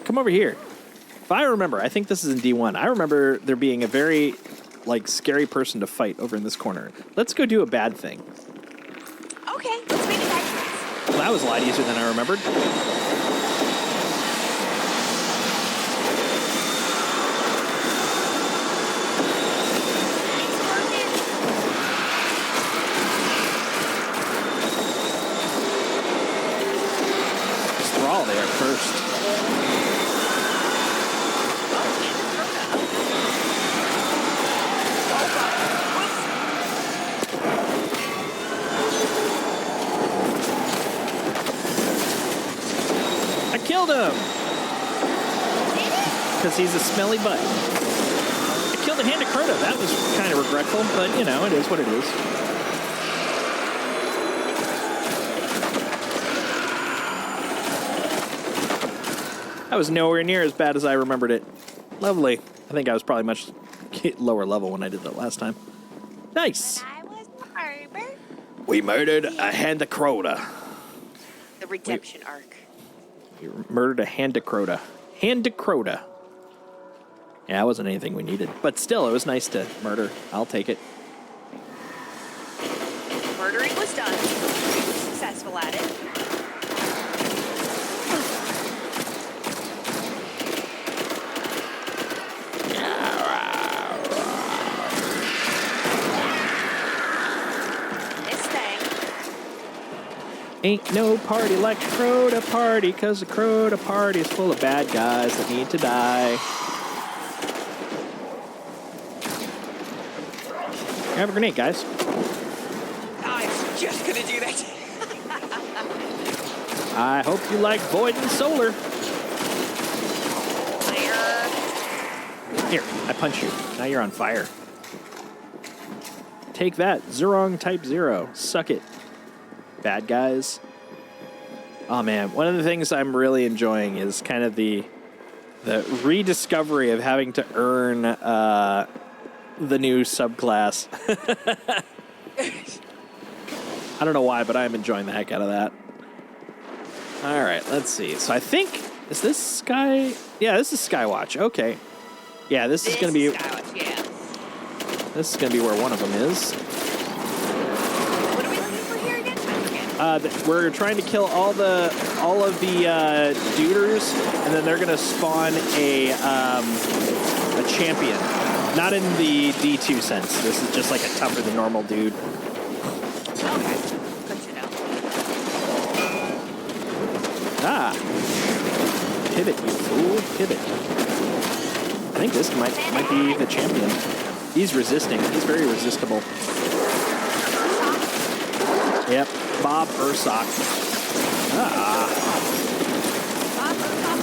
Come over here. If I remember, I think this is in D1. I remember there being a very, scary person to fight over in this corner. Let's go do a bad thing. Okay, let's make it happen. Well, that was a lot easier than I remembered. Thrall there first. I killed him! Because he's a smelly butt. I killed a hand of Crota. That was kind of regretful, but, you know, it is what it is. That was nowhere near as bad as I remembered it. Lovely. I think I was probably much lower level when I did that last time. Nice. We murdered a hand of Crota. The redemption arc. We murdered a hand of Crota. Hand of Crota. Yeah, it wasn't anything we needed. But still, it was nice to murder. I'll take it. Murdering was done. We were successful at it. Ain't no party like a Crota party, cause the Crota party is full of bad guys that need to die. I have a grenade, guys. I was just gonna do that. I hope you like Void and Solar. Fire. Here, I punch you. Now you're on fire. Take that, Zerong Type 0. Suck it. Bad guys. Oh man, one of the things I'm really enjoying is kind of the rediscovery of having to earn the new subclass. I don't know why, but I'm enjoying the heck out of that. All right, let's see. So I think, is this Sky? Yeah, this is Skywatch. Okay. Yeah, this is going to be Skywatch, yeah. This is going to be where one of them is. What are we looking for here again? We're trying to kill all of the duders, and then they're going to spawn a champion. Not in the D2 sense. This is just like a tougher than normal dude. Okay, good to know. Ah. Pivot, you fool. Pivot. I think this might be the champion. He's resisting. He's very resistible. Yep. Bob Ursock. Ah. Bob Ursock.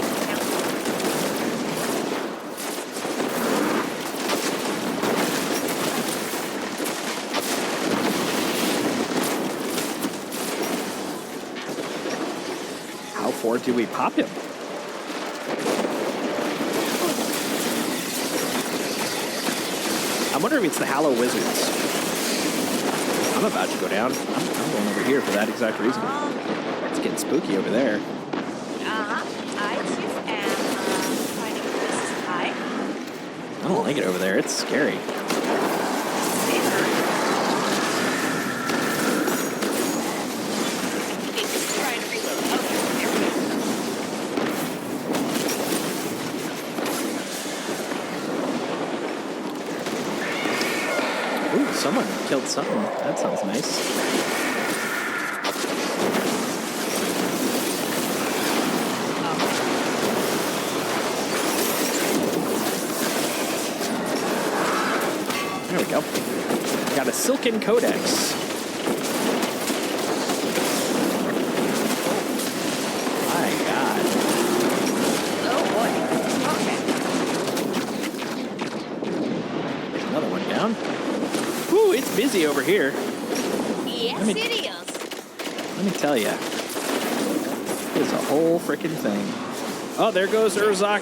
How far do we pop him? I wonder if it's the Hallow Wizards. I'm about to go down. I'm going over here for that exact reason. It's getting spooky over there. I too am finding places to hide. I don't like it over there. It's scary. Trying to reload. Okay, there we go. Ooh, someone killed something. That sounds nice. There we go. Got a silken codex. My God. Oh boy. Okay. Another one down. Woo, it's busy over here. Yes, it is. Let me tell you. It's a whole freaking thing. Oh, there goes Urzok.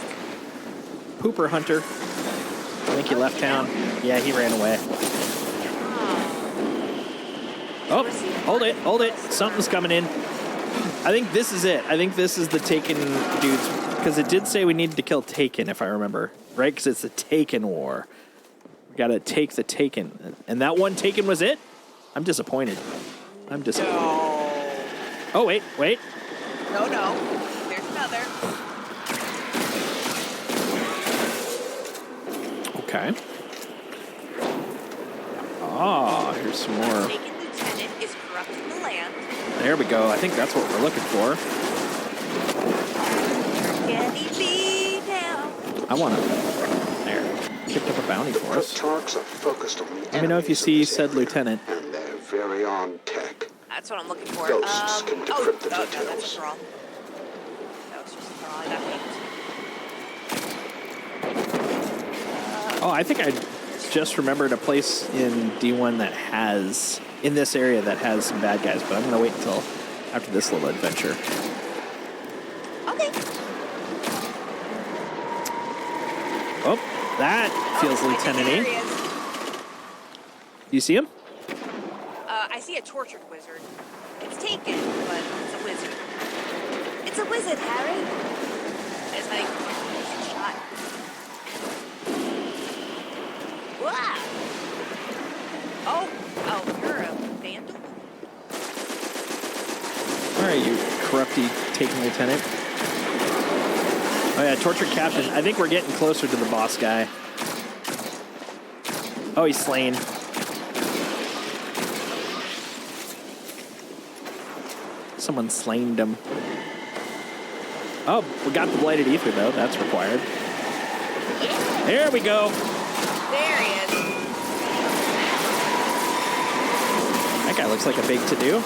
Pooper Hunter. I think he left town. Yeah, he ran away. Oh, hold it. Something's coming in. I think this is it. I think this is the Taken dudes. Because it did say we needed to kill Taken, if I remember. Right? Because it's the Taken War. We gotta take the Taken. And that one Taken was it? I'm disappointed. I'm disappointed. No. Oh, wait. No. There's another. Okay. Oh, here's some more. Taken lieutenant is corrupting the land. There we go. I think that's what we're looking for. Getting me now. I want to. There. Picked up a bounty for us. Tarks are focused on the Let me know if you see said lieutenant. and their very own tech. That's what I'm looking for. Ghosts can decrypt the no, that's details. just wrong. That was just wrong. I got Oh, I think I just remembered a place in D1 that has, in this area, that has some bad guys, but I'm going to wait until after this little adventure. Okay. Oh, that feels lieutenant-y. There he is. You see him? I see a tortured wizard. It's Taken, but it's a wizard. It's a wizard, Harry. It's like a shot. Wow. Oh, you're a vandal? All right, you corrupty Taken lieutenant. Oh yeah, tortured captain. I think we're getting closer to the boss guy. Oh, he's slain. Someone slained him. Oh, we got the blighted ether though. That's required. There we go. There he is. That guy looks like a big to-do.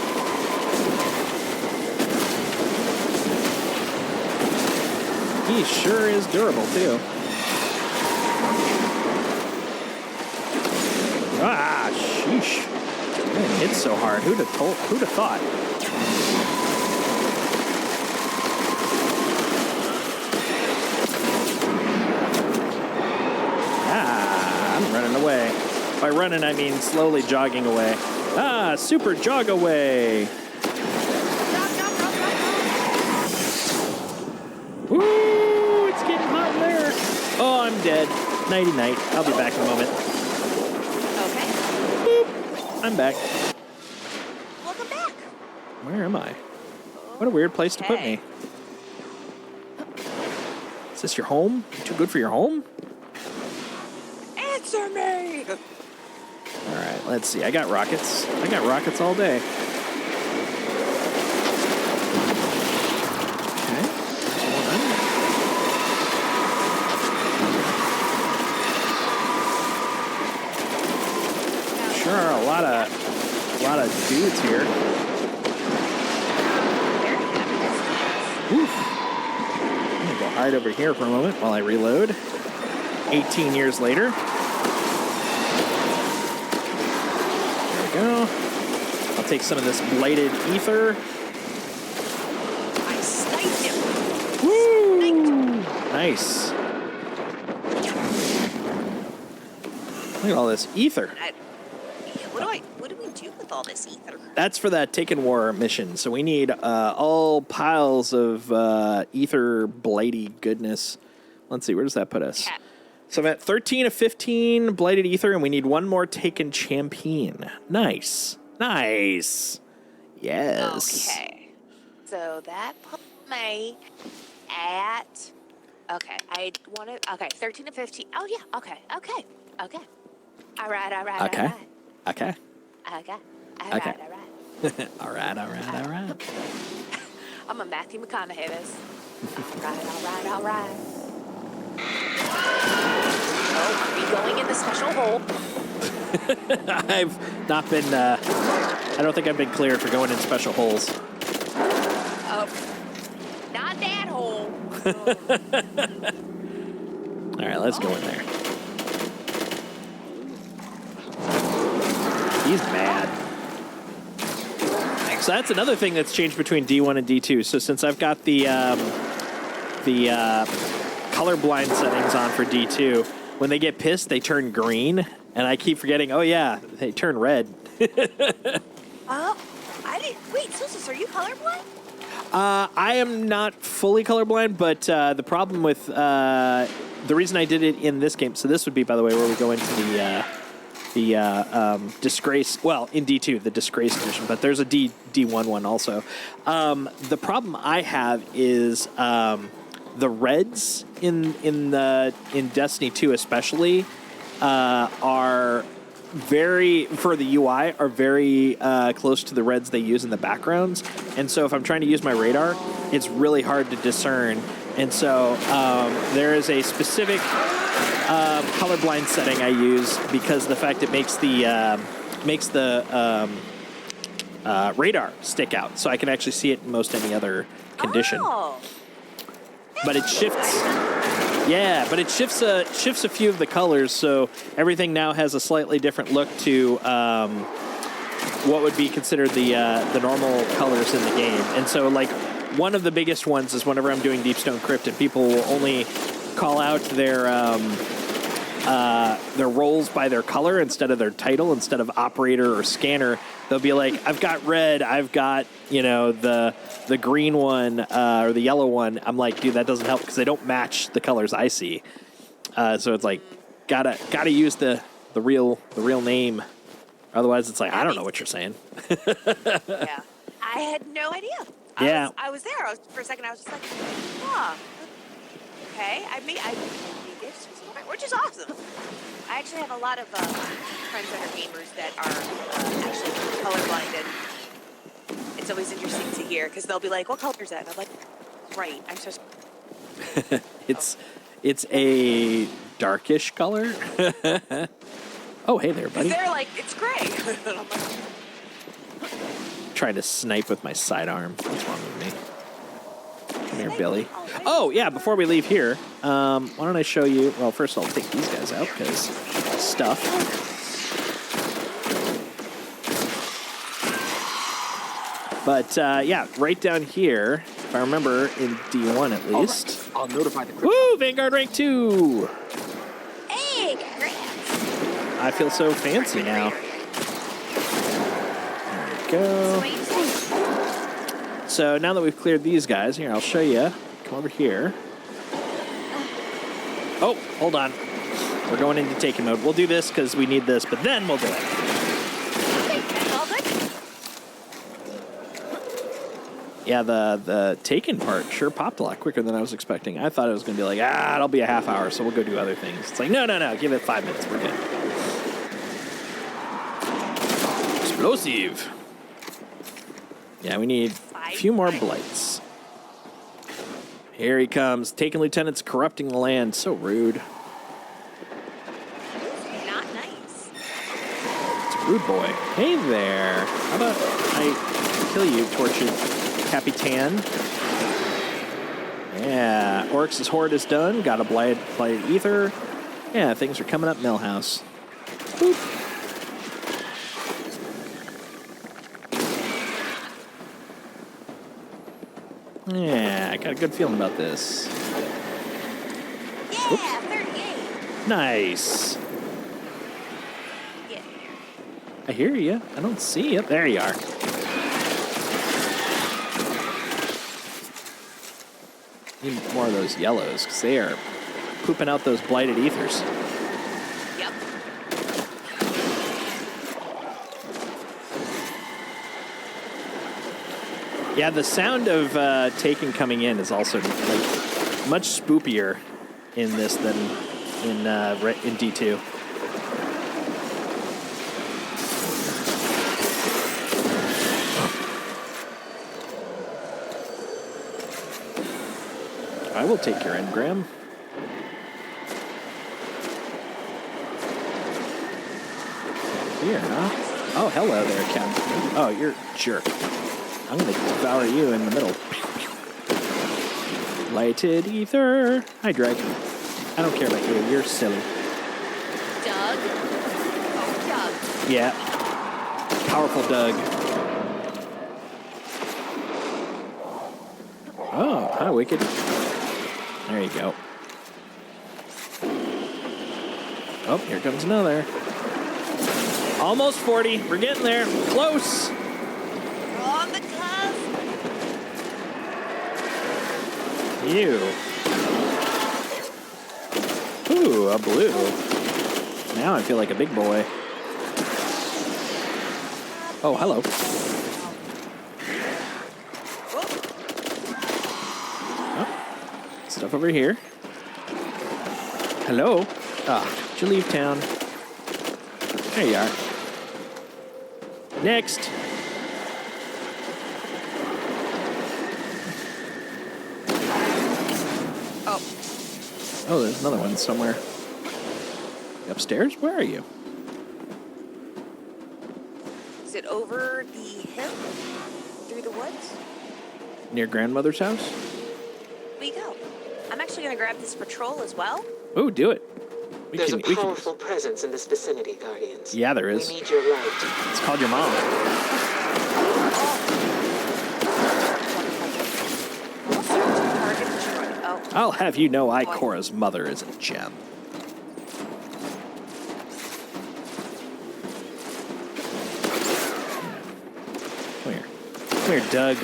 He sure is durable too. Ah, sheesh. Man, it hits so hard. Who'd have thought? Ah, I'm running away. By running, I mean slowly jogging away. Ah, super jog away. Woo, it's getting hot in there. Oh, I'm dead. Nighty night. I'll be back in a moment. Okay. Boop. I'm back. Welcome back. Where am I? What a weird place to put me. Is this your home? You too good for your home? Answer me. All right, let's see. I got rockets. I got rockets all day. Okay. Sure are a lot of dudes here. Oof. I'm gonna go hide over here for a moment while I reload. 18 years later. There we go. I'll take some of this blighted ether. I sniped him. Woo! Sniped. Nice. Look at all this ether. What do we do with all this ether? That's for that Taken War mission. So we need all piles of ether blighty goodness. Let's see, where does that put us? Yeah. So I'm at 13 of 15 blighted ether, and we need one more Taken champion. Nice. Nice. Yes. Okay. So that put me at... Okay, I want to... Okay, 13 to 15. Oh, yeah. Okay. All right. Okay. Okay. Okay. Okay. All right. All right. I'm a Matthew McConaughey this. All right. Oh, are we going in the special hole? I've not been, I don't think I've been cleared for going in special holes. Oh, not that hole. All right, let's go in there. He's mad. So that's another thing that's changed between D1 and D2. So since I've got the colorblind settings on for D2, when they get pissed, they turn green, and I keep forgetting. Oh yeah, they turn red. Oh, I didn't. Wait, Sosos, are you colorblind? I am not fully colorblind, but the problem with the reason I did it in this game. So this would be, by the way, where we go into the disgrace. Well, in D2, the disgrace edition, but there's a D1 one also. The problem I have is the reds in Destiny 2 especially are very, for the UI, are very close to the reds they use in the backgrounds. And so if I'm trying to use my radar, it's really hard to discern. And so there is a specific colorblind setting I use because of the fact it makes the radar stick out, so I can actually see it in most any other condition. Oh. But it shifts. Yeah, but it shifts a few of the colors, so everything now has a slightly different look to what would be considered the normal colors in the game. And so, like, one of the biggest ones is whenever I'm doing Deepstone Crypt and people will only call out their roles by their color instead of their title, instead of operator or scanner. They'll be like, I've got red, I've got, the green one or the yellow one. I'm like, dude, that doesn't help because they don't match the colors I see. So it's like, gotta use the real name. Otherwise, it's like, I don't know what you're saying. Yeah, I had no idea. Yeah. I was there. For a second, I was just like, huh. Okay. I made it, which is awesome. I actually have a lot of friends that are gamers that are actually colorblind, and it's always interesting to hear because they'll be like, "What color is that?" And I'm like, "Right, I'm so." It's a darkish color. Oh, hey there, buddy. They're like, "It's gray." And I'm like, trying to snipe with my sidearm. What's wrong with me? Come here, Billy. Oh, yeah, before we leave here, why don't I show you... Well, first I'll take these guys out, because stuff. But, yeah, right down here, if I remember, in D1 at least... Right. I'll notify the... Woo! Vanguard rank 2! "Hey, congrats!" I feel so fancy now. There we go. So now that we've cleared these guys, here, I'll show you. Come over here. Oh, hold on. We're going into taken mode. We'll do this because we need this, but then we'll do it. Yeah, the taken part sure popped a lot quicker than I was expecting. I thought it was going to be like, it'll be a half hour, so we'll go do other things. It's like, no, give it 5 minutes. We're good. Explosive. Yeah, we need a few more blights. Here he comes. Taken lieutenants corrupting the land. So rude. Not nice. It's a rude boy. Hey there. How about I kill you, tortured Capitan? Yeah. Oryx's horde is done. Got a blighted ether. Yeah, things are coming up Millhouse. Boop. Yeah, I got a good feeling about this. Yeah, 38. Nice. Yeah. I hear you. I don't see you. There you are. Need more of those yellows, because they are pooping out those blighted ethers. Yep. Yeah, the sound of Taken coming in is also like much spookier in this than in D2. I will take your engram. Here, huh? Oh, hello there, Captain. Oh, you're a jerk. I'm gonna devour you in the middle. Lighted ether. Hi, Dreg. I don't care about you. You're silly. Doug? Oh, Doug. Yeah. Powerful Doug. Oh, hi, Wicked. There you go. Oh, here comes another. Almost 40. We're getting there. Close. We're on the cusp. You. Ooh, a blue. Now I feel like a big boy. Oh, hello. Oh, stuff over here. Hello. Ah, did you leave town? There you are. Next. Oh, there's another one somewhere. Upstairs? Where are you? Is it over the hill? Through the woods? Near grandmother's house? We go. I'm actually going to grab this patrol as well. Oh, do it. There's a powerful presence in this vicinity, Guardians. Yeah, there is. We need your light. It's called your mom. I'll have you know Ikora's mother is a gem. Come here. Come here, Doug.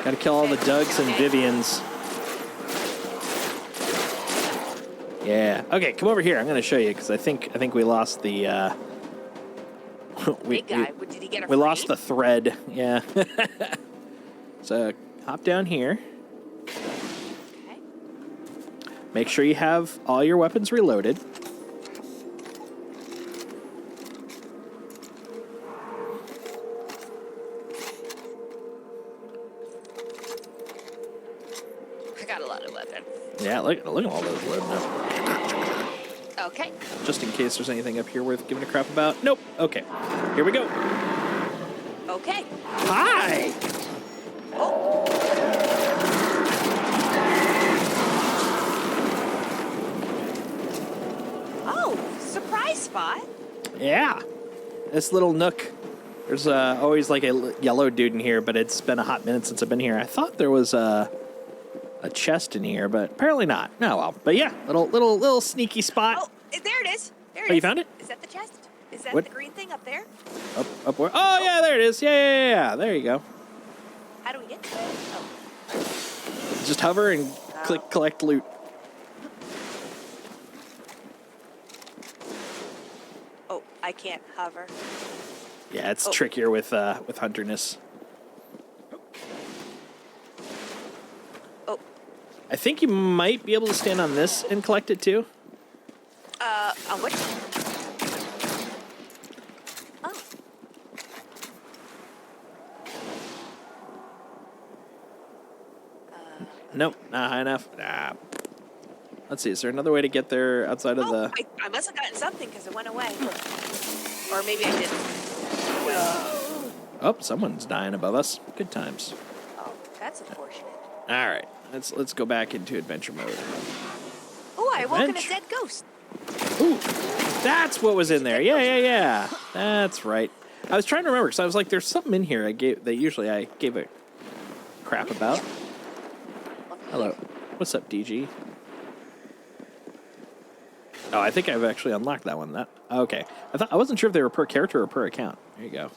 Gotta kill all the Dougs and Vivians. Yeah. Okay, come over here. I'm gonna show you because I think we lost the Big guy. Did he get a we lost the thread. Yeah. So hop down here. Okay. Make sure you have all your weapons reloaded. I got a lot of weapons. Yeah, look at all those loading up. Okay. Just in case there's anything up here worth giving a crap about. Nope. Okay. Here we go. Okay. Hi! Oh, surprise spot. Yeah. This little nook. There's always like a yellow dude in here, but it's been a hot minute since I've been here. I thought there was a chest in here, but apparently not. No, well, but yeah, little sneaky spot. Oh, there it is. There it is. Oh, you found it? Is that the chest? Is that What? the green thing up there? Up where? Oh, yeah, there it is. Yeah. There you go. How do we get to it? Oh. Just hover and click collect loot. Oh, I can't hover. Yeah, it's trickier with hunterness. Oh. I think you might be able to stand on this and collect it too. On which? Oh. Nope, not high enough. Nah. Let's see, is there another way to get there outside of the... I must have gotten something because it went away. Or maybe I didn't. Oh, someone's dying above us. Good times. Oh, that's unfortunate. All right, let's go back into adventure mode. Oh, I woke in a dead ghost. Ooh, that's what was in there. Yeah. That's right. I was trying to remember because I was like, there's something in here that usually I gave a crap about. Hello. What's up, DG? Oh, I think I've actually unlocked that one. Okay. I wasn't sure if they were per character or per account. There you go.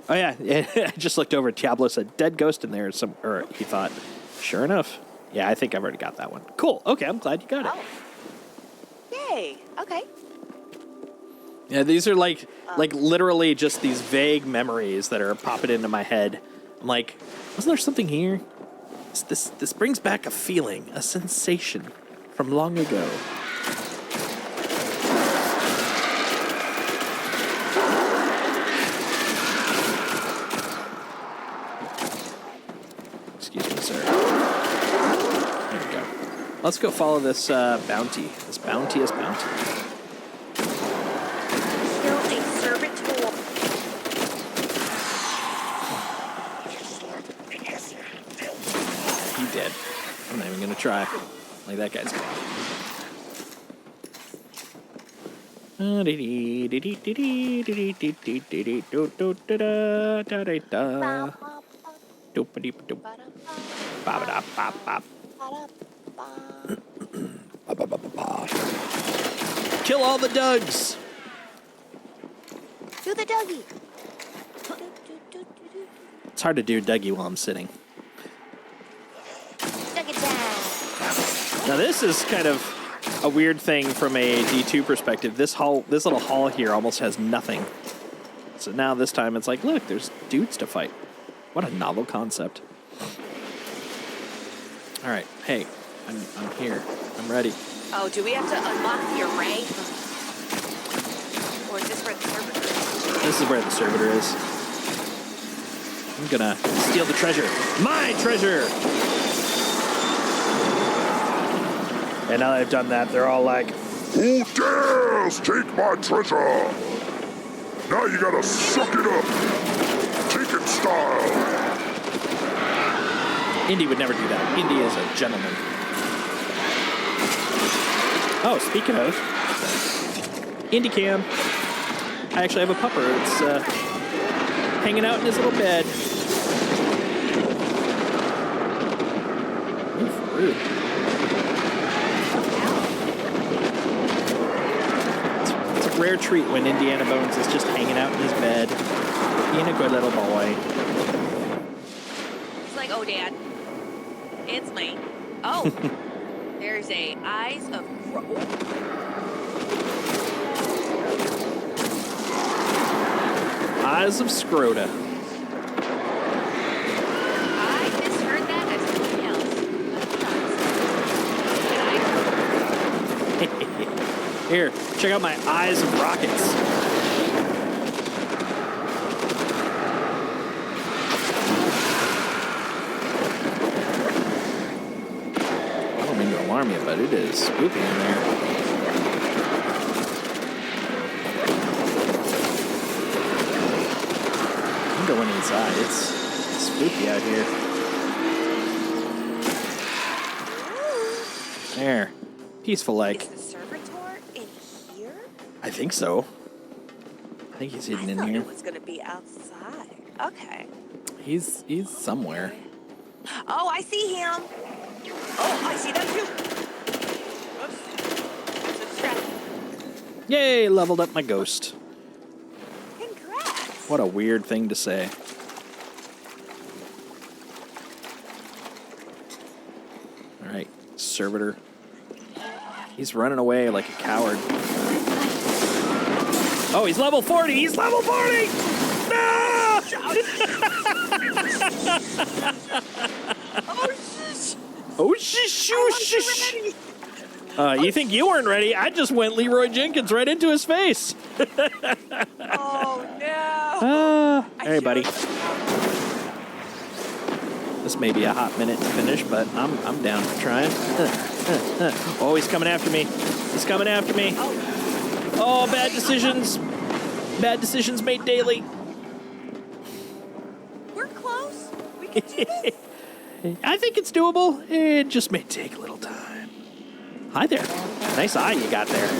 Oh yeah, I just looked over. Diablo said dead ghost in there. Or he thought. Sure enough. Yeah, I think I've already got that one. Cool. Okay, I'm glad you got it. Yay. Okay. Yeah, these are like literally just these vague memories that are popping into my head. I'm like, wasn't there something here? This brings back a feeling, a sensation from long ago. Excuse me, sir. Let's go follow this bounty. This bounteous bounty. Kill a servitor. He dead. I'm not even gonna try. Like that guy's dead. Kill all the Dougs! Do the Dougie. It's hard to do Dougie while I'm sitting. Dougie down. Now this is kind of a weird thing from a D2 perspective. This little hall here almost has nothing. So now this time it's like, look, there's dudes to fight. What a novel concept. All right, hey, I'm here. I'm ready. Oh, do we have to unlock the array? Or is this where the servitor is? This is where the servitor is. I'm gonna steal the treasure. My treasure! And now that I've done that, they're all like, Who dares take my treasure? Now you gotta suck it up. Take it style. Indy would never do that. Indy is a gentleman. Oh, speaking of, Indy Cam. I actually have a pupper. It's hanging out in his little bed. Oof, rude. It's a rare treat when Indiana Bones is just hanging out in his bed, being a good little boy. He's like, oh, Dad, it's me. Oh, there's a Eyes of Eyes of Scrota. I misheard that as something else. Here, check out my Eyes of Rockets. I don't mean to alarm you, but it is spooky in there. I'm going inside. It's spooky out here. There. Peaceful like. Is the servitor in here? I think so. I think he's hidden in I thought here. it was going to be outside. Okay. He's somewhere. Oh, I see him. Oh, I see them too. Oops. It's a trap. Yay, leveled up my ghost. Congrats. What a weird thing to say. All right, servitor. He's running away like a coward. Oh, he's level 40! He's level 40! No! Oh, shish! You think you weren't ready? I just went Leroy Jenkins right into his face. Oh, no. Hey, buddy. This may be a hot minute to finish, but I'm down for trying. Oh, he's coming after me. He's coming after me. Oh, bad decisions. Bad decisions made daily. We're close. We can do this. I think it's doable. It just may take a little time. Hi there. Nice eye you got there.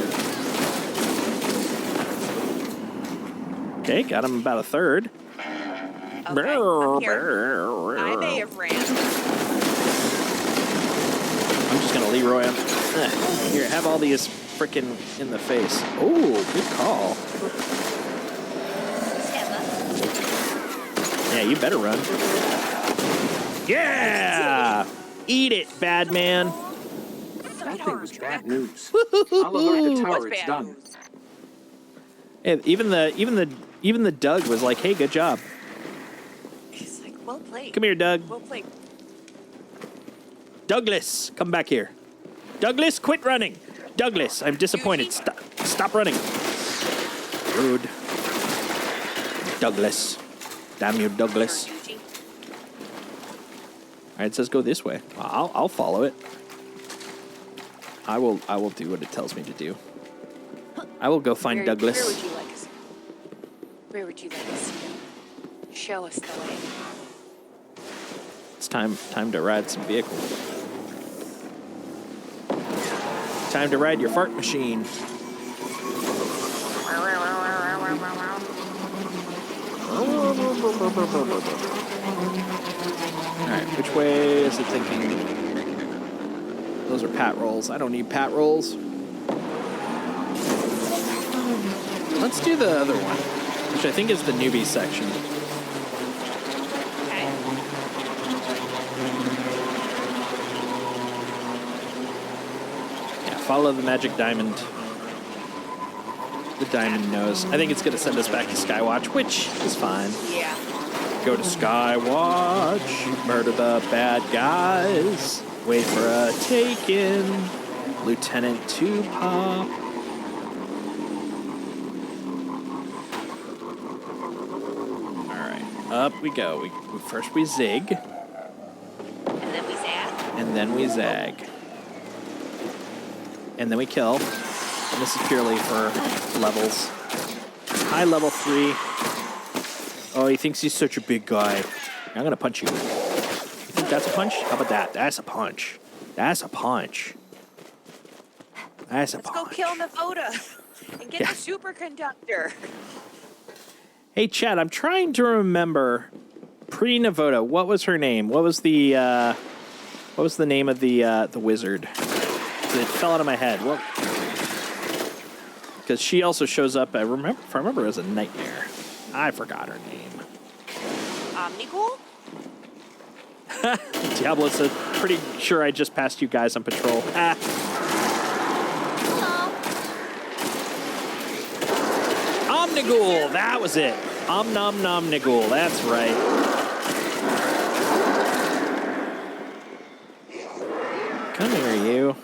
Okay, got him about a third. Okay, I'm here. I may have ran. I'm just gonna Leroy him. Here, have all these frickin' in the face. Oh, good call. Yeah, you better run. Yeah! Eat it, bad man. That thing was bad news. I'll alert the tower it's done. Hey, even the Doug was like, "Hey, good job." He's like, well played. Come here, Doug. Well played. Douglas, come back here. Douglas, quit running. Douglas, I'm disappointed. Stop running. Rude. Douglas. Damn you, Douglas. All right, it says go this way. I'll follow it. I will do what it tells me to do. I will go find Douglas. Where would you like us? Where would you like us to go? Show us the way. It's time to ride some vehicle. Time to ride your fart machine. Alright, which way is it thinking? Those are pat rolls. I don't need pat rolls. Let's do the other one, which I think is the newbie section. Okay. Yeah, follow the magic diamond. The diamond knows. I think it's going to send us back to Skywatch, which is fine. Yeah. Go to Skywatch, murder the bad guys, wait for a Taken, Lieutenant Two-Pop. Alright, up we go. First we zig. And then we zag. And then we zag. And then we kill. And this is purely for levels. High level 3. Oh, he thinks he's such a big guy. I'm gonna punch you. You think that's a punch? How about that? That's a punch. That's a punch. That's a punch. Let's go kill Navoda and get the superconductor. Hey, Chad, I'm trying to remember pre-Navoda. What was her name? What was the name of the wizard? It fell out of my head. What? Because she also shows up. If I remember, as a nightmare. I forgot her name. Omnigul? Diablo said, pretty sure I just passed you guys on patrol. Ah. Omnigul, that was it. Omnigul, that's right. Come here, you.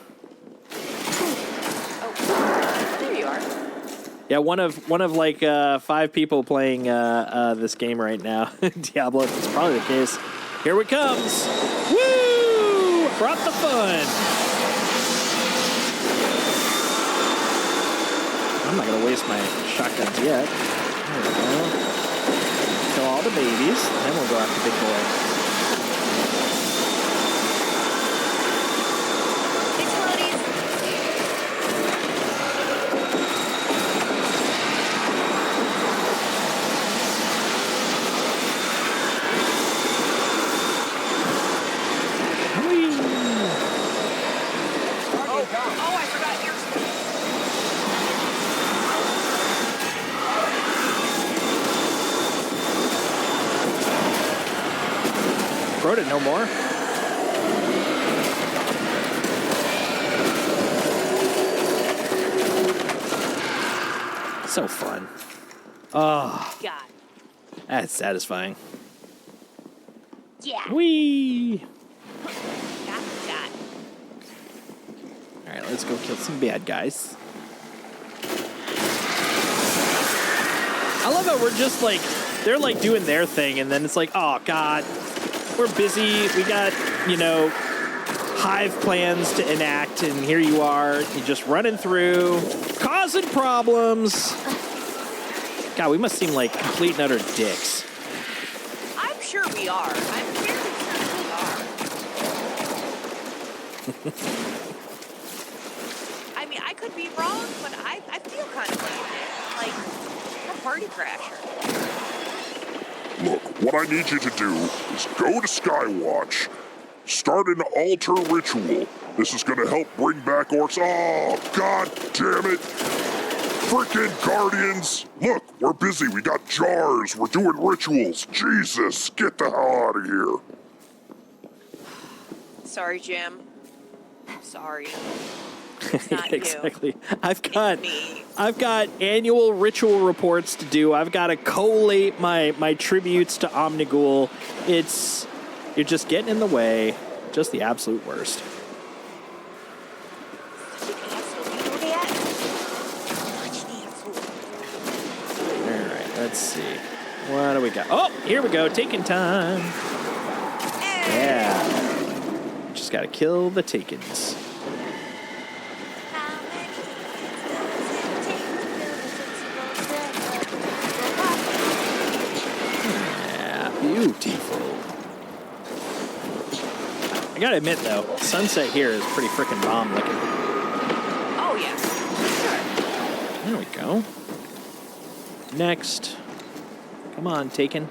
Yeah, one of like 5 people playing this game right now. Diablo, it's probably the case. Here it comes. Woo! Brought the fun. I'm not gonna waste my shotguns yet. There we go. Kill all the babies, then we'll go after big boy. Wrote it no more. So fun. Oh. God. That's satisfying. Yeah. Whee! God. Alright, let's go kill some bad guys. I love how we're just like, they're like doing their thing, and then it's like, oh God, we're busy. We got, hive plans to enact, and here you are, you're just running through, causing problems. God, we must seem like complete and utter dicks. I'm sure we are. I'm fairly sure we are. I mean, I could be wrong, but I feel kind of like a party crasher. Look, what I need you to do is go to Skywatch, start an altar ritual. This is gonna help bring back orcs. Oh, God damn it! Frickin' Guardians! Look, we're busy. We got jars. We're doing rituals. Jesus, get the hell out of here. Sorry, Jim. Sorry. It's not Exactly. you. I've got annual ritual reports to do. I've got to collate my tributes to Omnigul. You're just getting in the way. Just the absolute worst. Alright, let's see. What do we got? Oh, here we go. Taken time. Yeah. Just gotta kill the Takens. Beautiful. I gotta admit, though, sunset here is pretty freaking bomb looking. Oh, yeah. Sure. There we go. Next. Come on, Taken.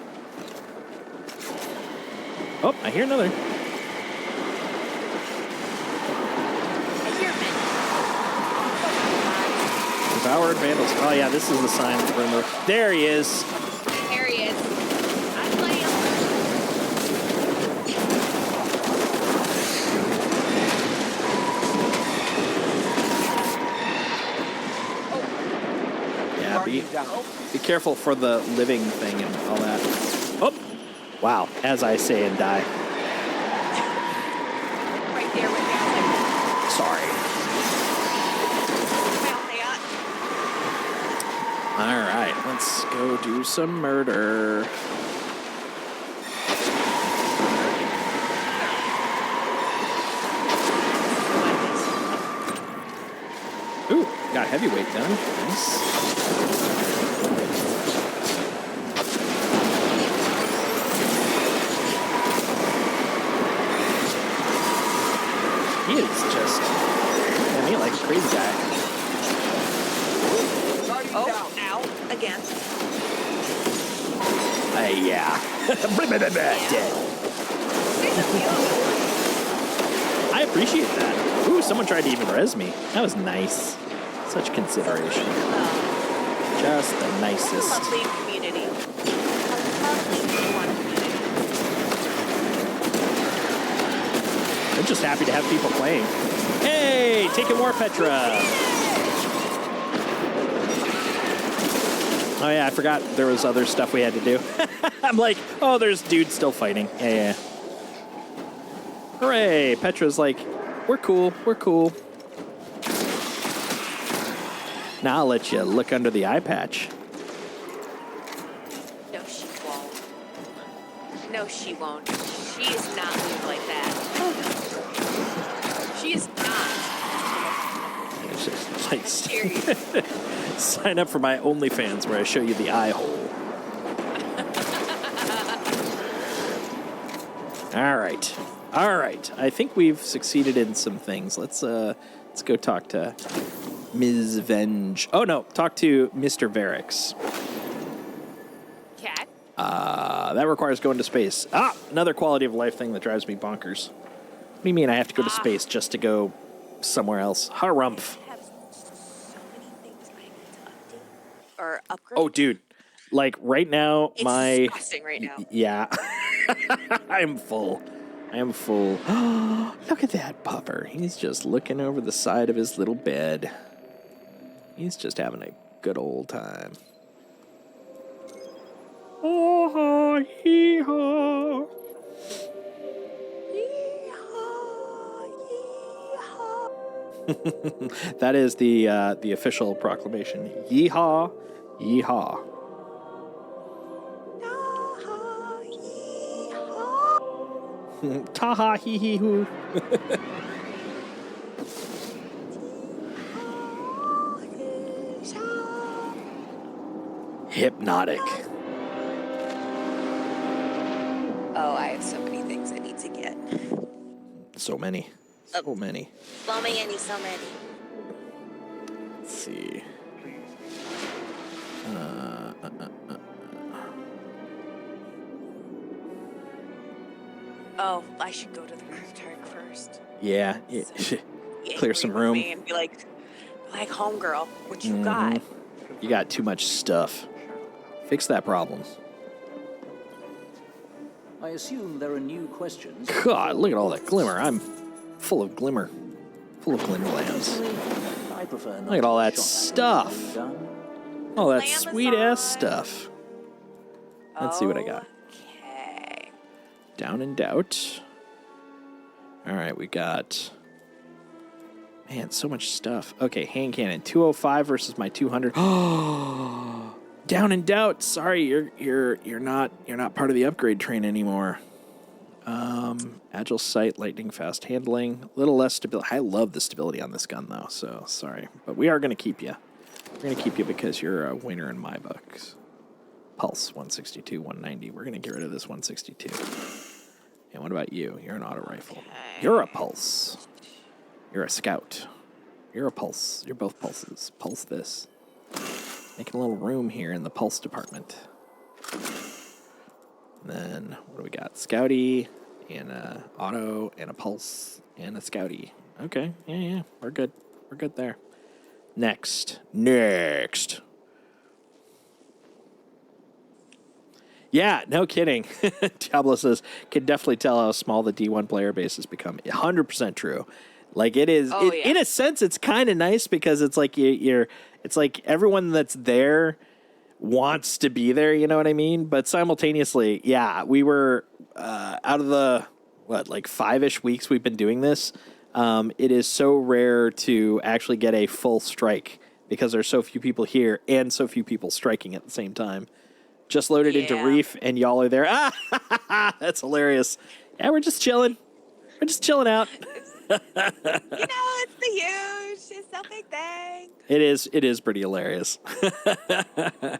Oh, I hear another. I hear many. Devoured Vandals. Oh, yeah, this is the sign that we're there he is. There he is. I'm playing. Yeah, be careful for the living thing and all that. Oh, wow, as I say and die. Right there with me. Sorry. All right, let's go do some murder. Ooh, got heavyweight done. Nice. He is just, I mean, like a crazy guy. Oh, ow, again. Yeah. Dead. I appreciate that. Ooh, someone tried to even res me. That was nice. Such consideration. Just the nicest. Lovely community. Lovely community. I'm just happy to have people playing. Hey, taking more Petra. Oh yeah, I forgot there was other stuff we had to do. I'm like, oh, there's dudes still fighting. Yeah. Hooray! Petra's like, we're cool. Now I'll let you look under the eye patch. No, she won't. No, she won't. She is not moved like that. She is not. It's just like, Serious. sign up for my OnlyFans where I show you the eye hole. All right. I think we've succeeded in some things. Let's go talk to Ms. Venge. Oh no, talk to Mr. Varix. Cat? That requires going to space. Another quality of life thing that drives me bonkers. What do you mean I have to go to space just to go somewhere else? Harumph. I have so many things I need to update or upgrade. Oh, dude. Like, right now, It's my... disgusting right now. Yeah. I am full. Look at that pupper. He's just looking over the side of his little bed. He's just having a good old time. Oh, hee-haw. That is the official proclamation. Yeehaw, yeehaw. Ta-ha, hee-hee-hoo. Hypnotic. Oh, I have so many things I need to get. So many. So many. So many. Let's see. Oh, I should go to the cryptarch first. Yeah. Clear some room. And be like homegirl, what you got? You got too much stuff. Fix that problem. I assume there are new questions. God, look at all that glimmer. I'm full of glimmer. Full of glimmerlands. I prefer not Look at all to that be shot stuff. done. All that sweet-ass stuff. Let's see what I got. Okay. Down and Doubt. All right, we got... Man, so much stuff. Okay, hand cannon. 205 versus my 200. Oh, Down and Doubt. Sorry, you're not part of the upgrade train anymore. Agile sight, lightning fast handling, a little less stability. I love the stability on this gun though, so sorry, but we are going to keep you. We're going to keep you because you're a winner in my books. Pulse 162, 190. We're going to get rid of this 162. And what about you? You're an auto rifle. You're a Pulse. You're a Scout. You're a Pulse. You're both Pulses. Pulse this. Making a little room here in the Pulse department. And then, what do we got? Scouty, and a Auto, and a Pulse, and a Scouty. Okay, yeah, we're good. We're good there. Next. Yeah, no kidding. Diablo says, can definitely tell how small the D1 player base has become. 100% true. Like it is, in a sense, it's kind of nice because it's like it's like everyone that's there wants to be there, you know what I mean? But simultaneously, yeah, we were out of the, 5-ish weeks we've been doing this. It is so rare to actually get a full strike because there's so few people here and so few people striking at the same time. Just loaded into Reef, and y'all are there. That's hilarious. Yeah, we're just chilling. We're just chilling out. It's the huge. It's no big thing. It is pretty hilarious. Of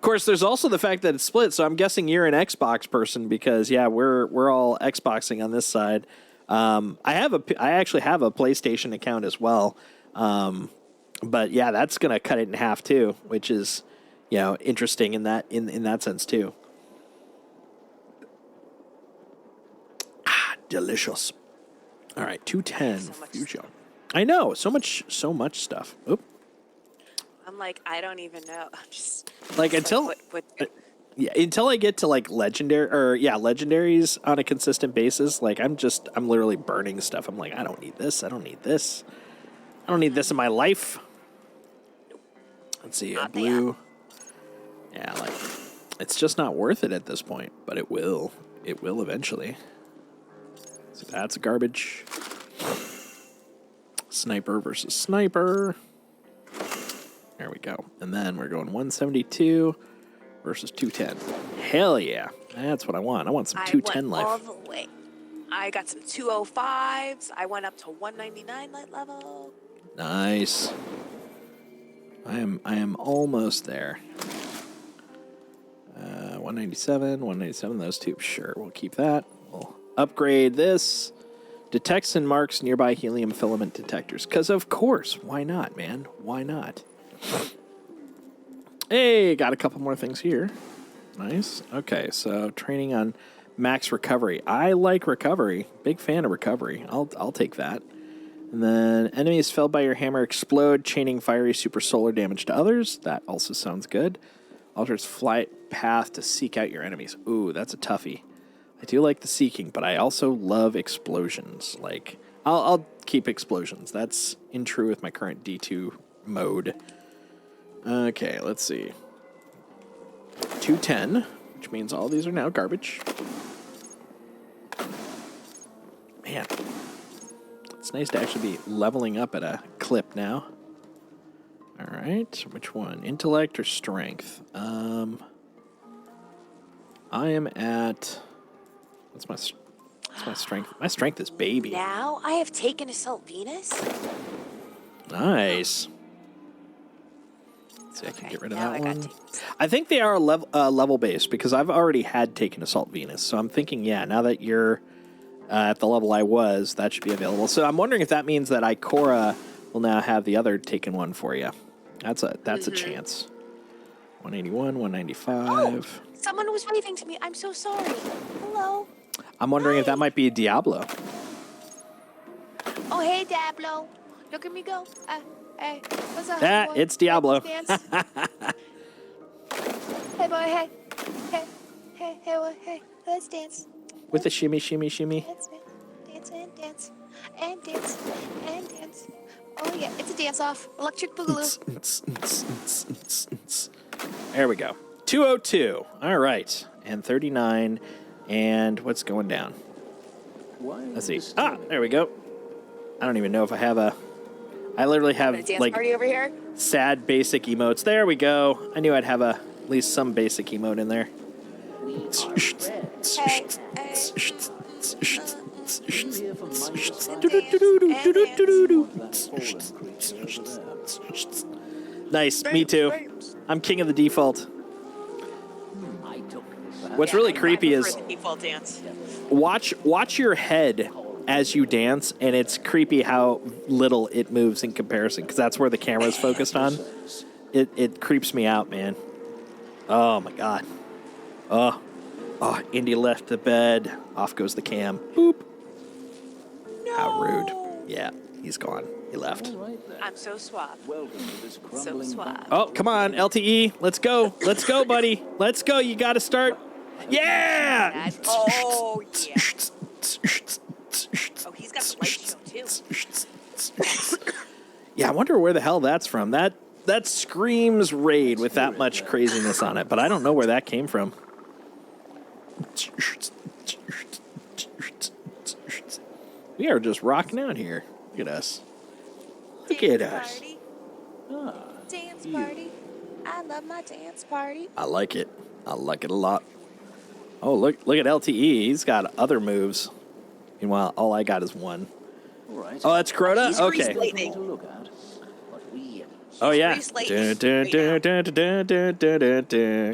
course, there's also the fact that it's split, so I'm guessing you're an Xbox person because, yeah, we're all Xboxing on this side. I actually have a PlayStation account as well. But, yeah, that's going to cut it in half, too, which is... interesting in that sense too. Delicious. All right, 210 future. I know, so much stuff. Oop. I'm like, I don't even know. I'm just like until I get to like legendaries on a consistent basis. Like I'm literally burning stuff. I'm like, I don't need this. I don't need this. I don't need this in my life. Let's see, a blue. Yeah, like, it's just not worth it at this point, but it will. It will eventually. So that's garbage. Sniper versus sniper. There we go. And then we're going 172 versus 210. Hell yeah. That's what I want. I want some 210 life. All the way. I got some 205s. I went up to 199 light level. Nice. I am almost there. 197, those two. Sure, we'll keep that. We'll upgrade this. Detects and marks nearby helium filament detectors. Because, of course, why not, man? Why not? Hey, got a couple more things here. Nice. Okay, so training on max recovery. I like recovery. Big fan of recovery. I'll take that. And then enemies felled by your hammer explode, chaining fiery super solar damage to others. That also sounds good. Alters flight path to seek out your enemies. Ooh, that's a toughie. I do like the seeking, but I also love explosions. Like, I'll keep explosions. That's in true with my current D2 mode. Okay, let's see. 210, which means all these are now garbage. Man, it's nice to actually be leveling up at a clip now. All right, which one? Intellect or strength? I am at... What's my strength? My strength is baby. Now I have taken Assault Venus. Nice. Let's see, I can get rid of that one. I think they are level based because I've already had taken Assault Venus. So I'm thinking, yeah, now that you're at the level I was, that should be available. So I'm wondering if that means that Ikora will now have the other taken one for you. That's a chance. 181, 195. Oh, someone was waving to me. I'm so sorry. Hello. I'm wondering if that might be Diablo. Oh, hey, Diablo. Look at me go. Hey, what's up? Ah, it's Diablo. Hey, boy, hey. Hey, let's dance. With the shimmy, shimmy, shimmy. Dance, dance, and dance, and dance. Oh, yeah, it's a dance-off. Electric Boogaloo. There we go. 202. All right. And 39. And what's going down? Let's see. There we go. I don't even know if I have a... I literally have, like, party over here? sad basic emotes. There we go. I knew I'd have at least some basic emote in there. Nice, me too. I'm king of the default. What's really creepy is the default dance. watch your head as you dance, and it's creepy how little it moves in comparison, because that's where the camera's focused on. It creeps me out, man. Oh my god. Oh, Indy left the bed. Off goes the cam. Boop. No. How rude. Yeah, he's gone. He left. I'm so suave. Welcome to this So crumbling suave. Oh, come on, LTE. Let's go. Let's go, buddy. Let's go. You got to start. Yeah. Oh, yeah. Oh, he's got the light show, too. Yeah, I wonder where the hell that's from. That screams Raid with that much craziness on it, but I don't know where that came from. We are just rocking out here. Look at us. Look at us. Dance party. I love my dance party. I like it. I like it a lot. Oh, look at LTE. He's got other moves. Meanwhile, all I got is one. All right. Oh, that's Crota? He's Okay. Grease lightning. To look at, but we Oh, yeah. Grease lightning.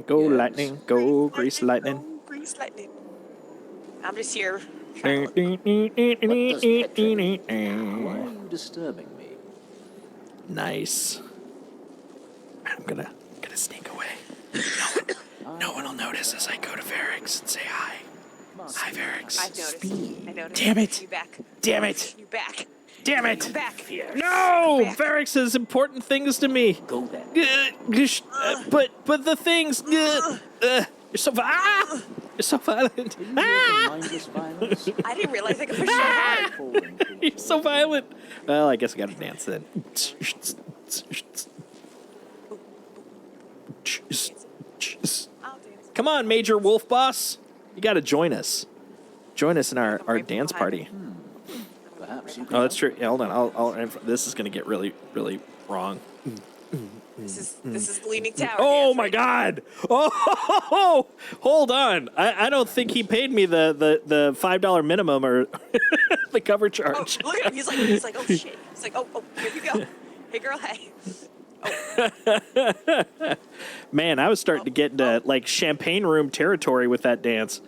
Go lightning. Go grease lightning. Go grease lightning. I'm just here. Why are you disturbing me? Nice. I'm gonna sneak away. No one will notice as I go to Varix and say hi. Hi, Varix. I've noticed. I noticed. Damn it. You back. Damn it. You back. Damn it. You back. No! Back. Varix says important things to me. Go then. But the things. You're so You're so violent. Mindless violence. I didn't realize I could push that. You're so violent. Well, I guess I gotta dance then. I'll dance. Come on, Major Wolf Boss. You gotta join us. Join us in our dance party. Perhaps you Oh, that's true. Yeah, hold on. This is gonna get really, really wrong. This is Leaning Tower. Oh dance, my right? God! Oh, hold on. I don't think he paid me the $5 minimum or the cover Oh, charge. look at him. He's like, oh shit. He's like, oh, here we go. Hey, girl, hey. Man, I was starting to get into like champagne room territory with that dance.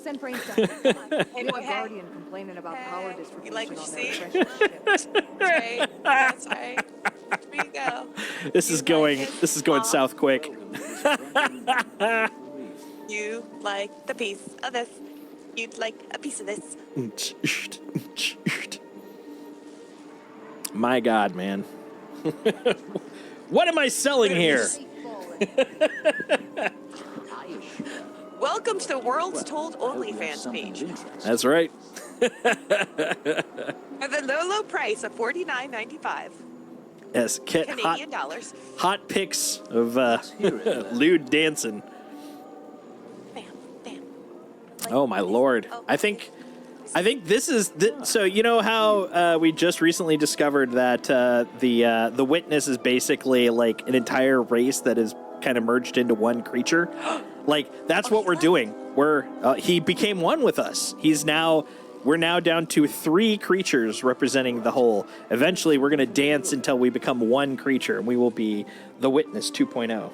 Send brains down. Come on. Hey, You boy, have hey. Guardian complaining about power Hey, distribution you like what on you their see? precious ships. Right. That's right. Here we go. This is going south quick. You like the piece of this. You'd like a piece of this. My God, man. What am I selling here? Welcome to the world's told OnlyFans page. That's right. At the low price of $49.95 Yes, Canadian dollars. hot pics of lewd dancing. Bam, bam. Like Oh my this. Lord! Oh, I think this is so. You know how we just recently discovered that the witness is basically like an entire race that is kind of merged into one creature. Like that's what we're doing. He became one with us. We're now down to 3 creatures representing the whole. Eventually, we're going to dance until we become one creature, and we will be the Witness 2.0.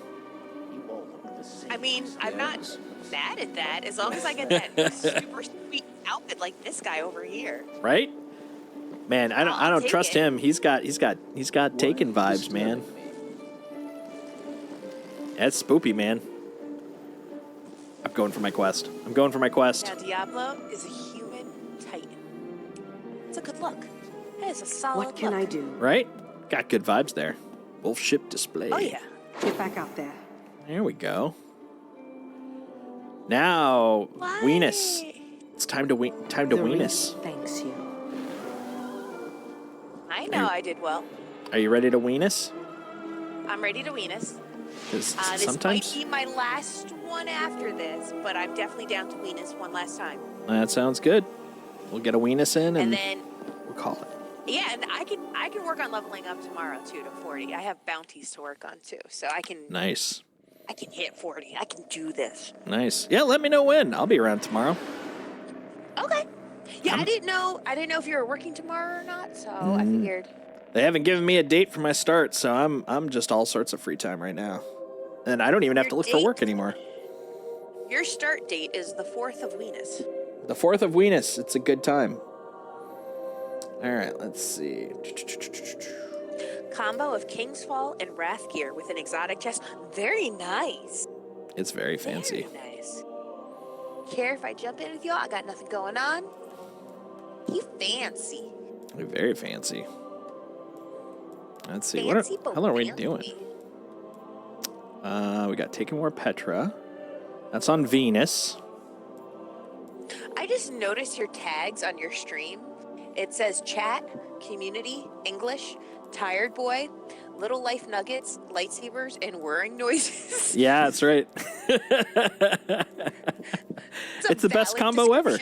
I mean, I'm not mad at that as long as I get that super sweet outfit like this guy over here. Right? Man, I I'll don't take trust it. him. He's got Taken vibes, man. That's spoopy, man. I'm going for my quest. Now, Diablo is a human titan. It's a good look. It is a solid What can look. I do? Right? Got good vibes there. Wolf ship display. Oh, yeah. Get back out there. There we go. Now, Why? Weenus. It's time to Weenus. Thanks you. I know I did well. Are you ready to Weenus? I'm ready to Weenus. Because This sometimes might be my last one after this, but I'm definitely down to Weenus one last time. that sounds good. We'll get a Weenus in And and then, we'll call it. yeah, and I can work on leveling up tomorrow too to 40. I have bounties to work on too, so I can Nice. hit 40. I can do this. Nice. Yeah, let me know when. I'll be around tomorrow. Okay. Yeah, I didn't know if you were working tomorrow or not, so I figured. They haven't given me a date for my start, so I'm just all sorts of free time right now. And I don't even have to look for work anymore. Your start date is the 4th of Venus. The 4th of Venus. It's a good time. All right, let's see. Combo of King's Fall and Wrathgear with an exotic chest. Very nice. It's very fancy. Very nice. Care if I jump in with y'all? I got nothing going on. You fancy. Very fancy. Let's see. Fancy, What the hell are we fancy. doing? We got Taken War Petra. That's on Venus. I just noticed your tags on your stream. It says chat, community, English, tired boy, little life nuggets, lightsabers, and whirring noises. Yeah, that's right. It's the best combo ever,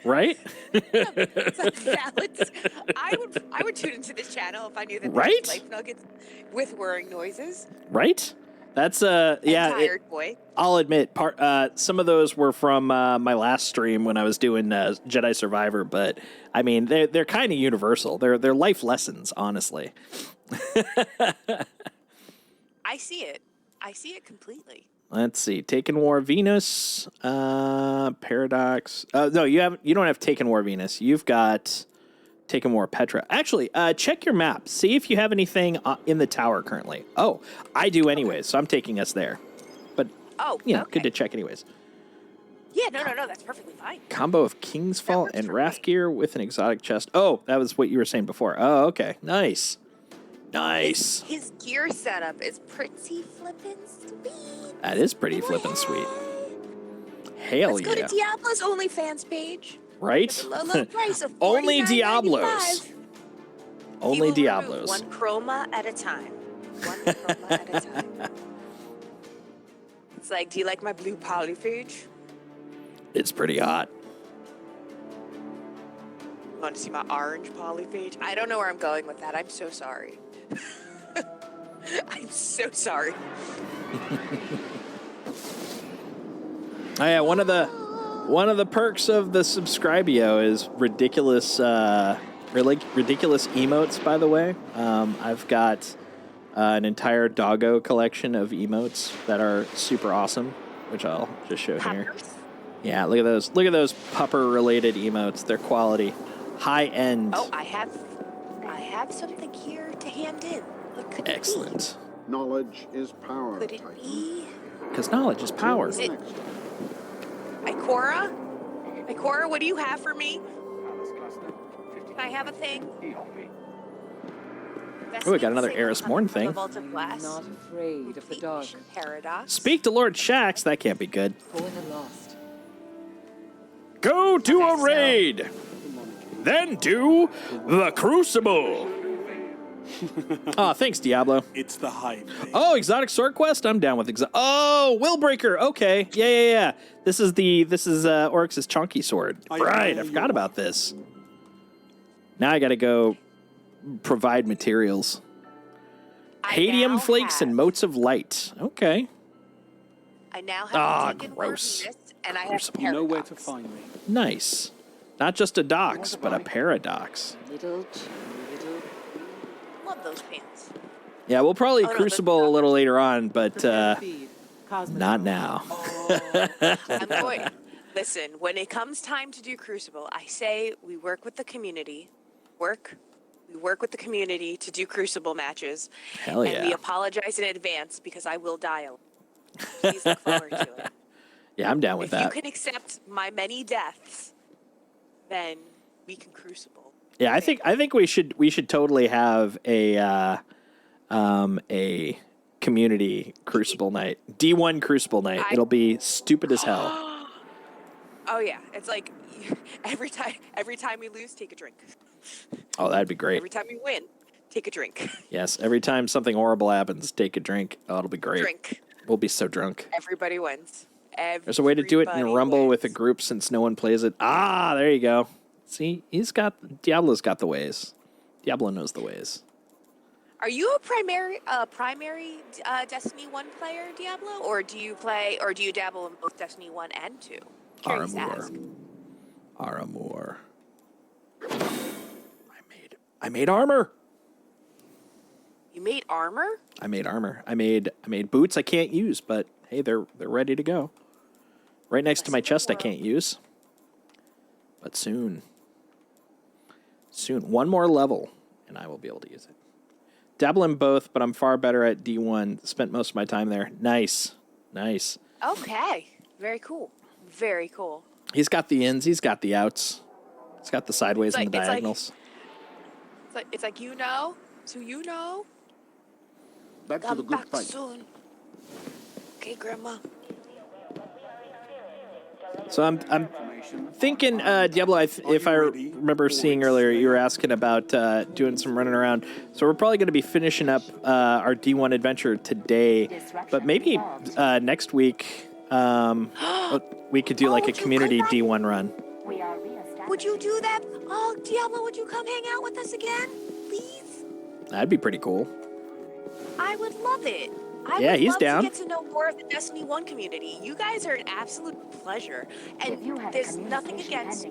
right? It's a valid. I would tune into this channel if I knew that there Right? was life nuggets with whirring noises. Right? That's yeah. Tired boy. I'll admit, some of those were from my last stream when I was doing Jedi Survivor, but I mean they're kind of universal. They're life lessons, honestly. I see it. I see it completely. Let's see. Taken War Venus, Paradox. No, you don't have Taken War Venus. You've got Taken War Petra. Actually, check your map. See if you have anything in the tower currently. Oh, I do anyways, so I'm taking us there. But good to check anyways. Yeah, no, that's perfectly fine. Combo of King's Fall and Wrathgear with an exotic chest. Oh, that was what you were saying before. Oh, okay. Nice. Nice. His gear setup is pretty flippin' sweet. That is pretty flippin' sweet. Hell Let's go to Diablo's OnlyFans page. Right? For the low price of Only $49.95. Diablos. He Only will remove Diablos. one chroma at a time. One chroma at a time. It's like, do you like my blue polyphage? It's pretty hot. Want to see my orange polyphage? I don't know where I'm going with that. I'm so sorry. I'm so sorry. Oh yeah, one of the perks of the Subscribio is ridiculous ridiculous emotes, by the way. I've got an entire doggo collection of emotes that are super awesome, which I'll just show here. Yeah, look at those. Look at those pupper related emotes. They're quality. High end. Oh, I have something here to hand in. What could Excellent. Knowledge is power. Could it be? Because knowledge is power. Is it Ikora? Ikora, what do you have for me? Can I have a thing? Oh, we got another Eris Morn thing. Vault of Glass. Not afraid of the dark. Paradox. Speak to Lord Shax. That can't be good. Going aloft. Go to a raid. Then do the Crucible. Oh, thanks, Diablo. It's the hype. Oh, Exotic Sword Quest? I'm down with Oh, Willbreaker. Okay. Yeah. This is Oryx's chunky sword. Right, I forgot about this. Now I gotta go provide materials. Hadium flakes and motes of light. Okay. I now have taken gross. and I have You know where to find me. Nice. Not just a dox, but a paradox. Little. Love those pants. Yeah, we'll probably Crucible a little later on, but not now. I'm going. Listen, when it comes time to do Crucible, I say we work with the community. We work with the community to do Crucible matches. Hell yeah. And we apologize in advance because I will die. Please look forward to it. Yeah, I'm down with that. If you can accept my many deaths, then we can Crucible. Yeah, I think we should totally have a community Crucible night. D1 Crucible night. It'll be stupid as hell. Oh yeah, it's like every time we lose, take a drink. Oh, that'd be great. Every time we win, take a drink. Yes, every time something horrible happens, take a drink. Oh, it'll be great. Drink. We'll be so drunk. Everybody wins. There's a way to do it in Rumble with a group since no one plays it. Ah, there you go. See, Diablo's got the ways. Diablo knows the ways. Are you a primary Destiny 1 player, Diablo, or do you dabble in both Destiny 1 and 2? Curious to ask. Aramor. I made armor. You made armor? I made armor. I made boots I can't use, but hey, they're ready to go. Right next to my chest I can't use. But soon. Soon. One more level, and I will be able to use it. Dabble in both, but I'm far better at D1. Spent most of my time there. Nice. Nice. Okay. Very cool. Very cool. He's got the ins. He's got the outs. He's got the sideways and the diagonals. It's like you know, so you know. Back to the good fight. Soon. Okay, Grandma. So I'm thinking, Diablo, if I remember seeing earlier, you were asking about doing some running around. So we're probably going to be finishing up our D1 adventure today, but maybe next week we could do like a community D1 run. Would you do that? Oh, Diablo, would you come hang out with us again, please? That'd be pretty cool. I would love it. Yeah, he's down. To get to know more of the Destiny 1 community. You guys are an absolute pleasure. And there's nothing against,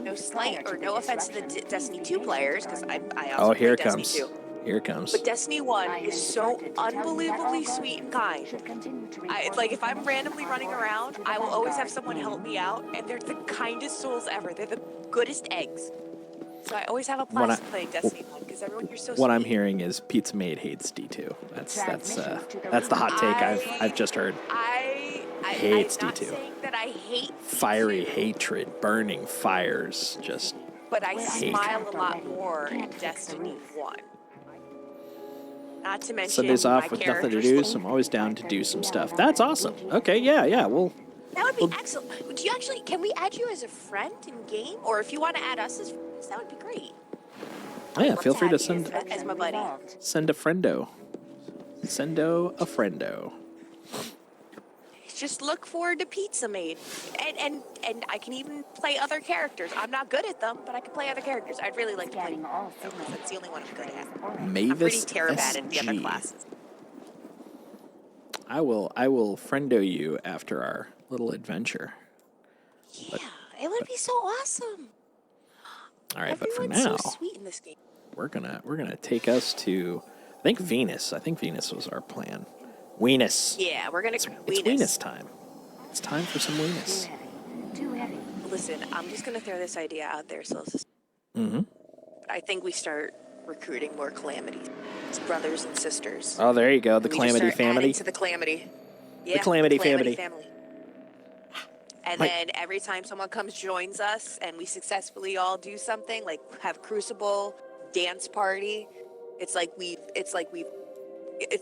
no slight or no offense to the Destiny 2 players, because I also play Destiny 2. Here it comes. But Destiny 1 is so unbelievably sweet and kind. Like, if I'm randomly running around, I will always have someone help me out, and they're the kindest souls ever. They're the goodest eggs. So I always have a blast playing Destiny 1, because everyone here so sweet. What I'm hearing is Pizza Maid hates D2. That's the hot take I've just heard. Hates I'm not D2. saying that I hate Fiery D2, hatred, burning fires, just. but I smile a lot more in Destiny 1. Not to mention Sundays off my with nothing to do, character's so I'm always down to do some stuff. That's awesome. Okay, yeah, well. That would be excellent. Do you actually, can we add you as a friend in game? Or if you want to add us as friends, that would be great. Yeah, feel free to send As my buddy. send a friendo. Sendo a friendo. Just look forward to Pizza Maid. And I can even play other characters. I'm not good at them, but I can play other characters. I'd really like to play them. That's the only one I'm good at. Mavis I'm pretty terrible at the other SG. classes. I will friendo you after our little adventure. Yeah, it would be so awesome. All right, but for Everyone's now, so sweet in this game. we're gonna take us to I think Venus. I think Venus was our plan. Weenus. Yeah, we're gonna It's Weenus time. It's time for some Weenus. Listen, I'm just gonna throw this idea out there, so I think we start recruiting more calamities. It's brothers and sisters. Oh, there you go. The We just Calamity start family. adding to the calamity. Yeah, Calamity family. And then every time someone joins us, and we successfully all do something, like have Crucible, dance party, it's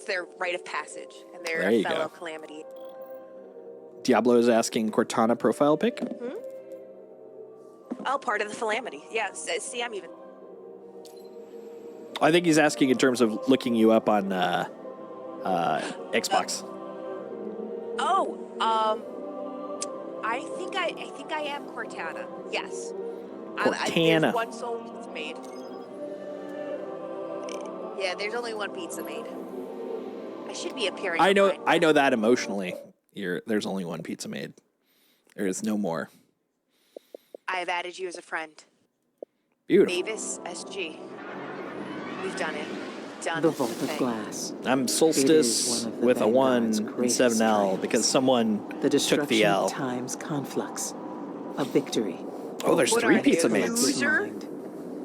their rite of passage, and they're There a you fellow go. calamity. Diablo is asking Cortana profile pic. Oh, part of the calamity. Yeah, see, I'm even. I think he's asking in terms of looking you up on Xbox. I think I am Cortana. Yes. Cortana. There's one soul pizza made. Yeah, there's only one pizza made. I should be appearing. I know online. that emotionally. There's only one pizza made. There is no more. I have added you as a friend. Beautiful. Mavis SG. We've done it. Done The the Vault of thing. Glass. I'm It is Solstice one of the with a 1 Vanguard's instead of an L greatest because triumphs. someone The took destruction the L. of time's conflux. A victory. Oh, there's What 3 are pizza you, maids. loser?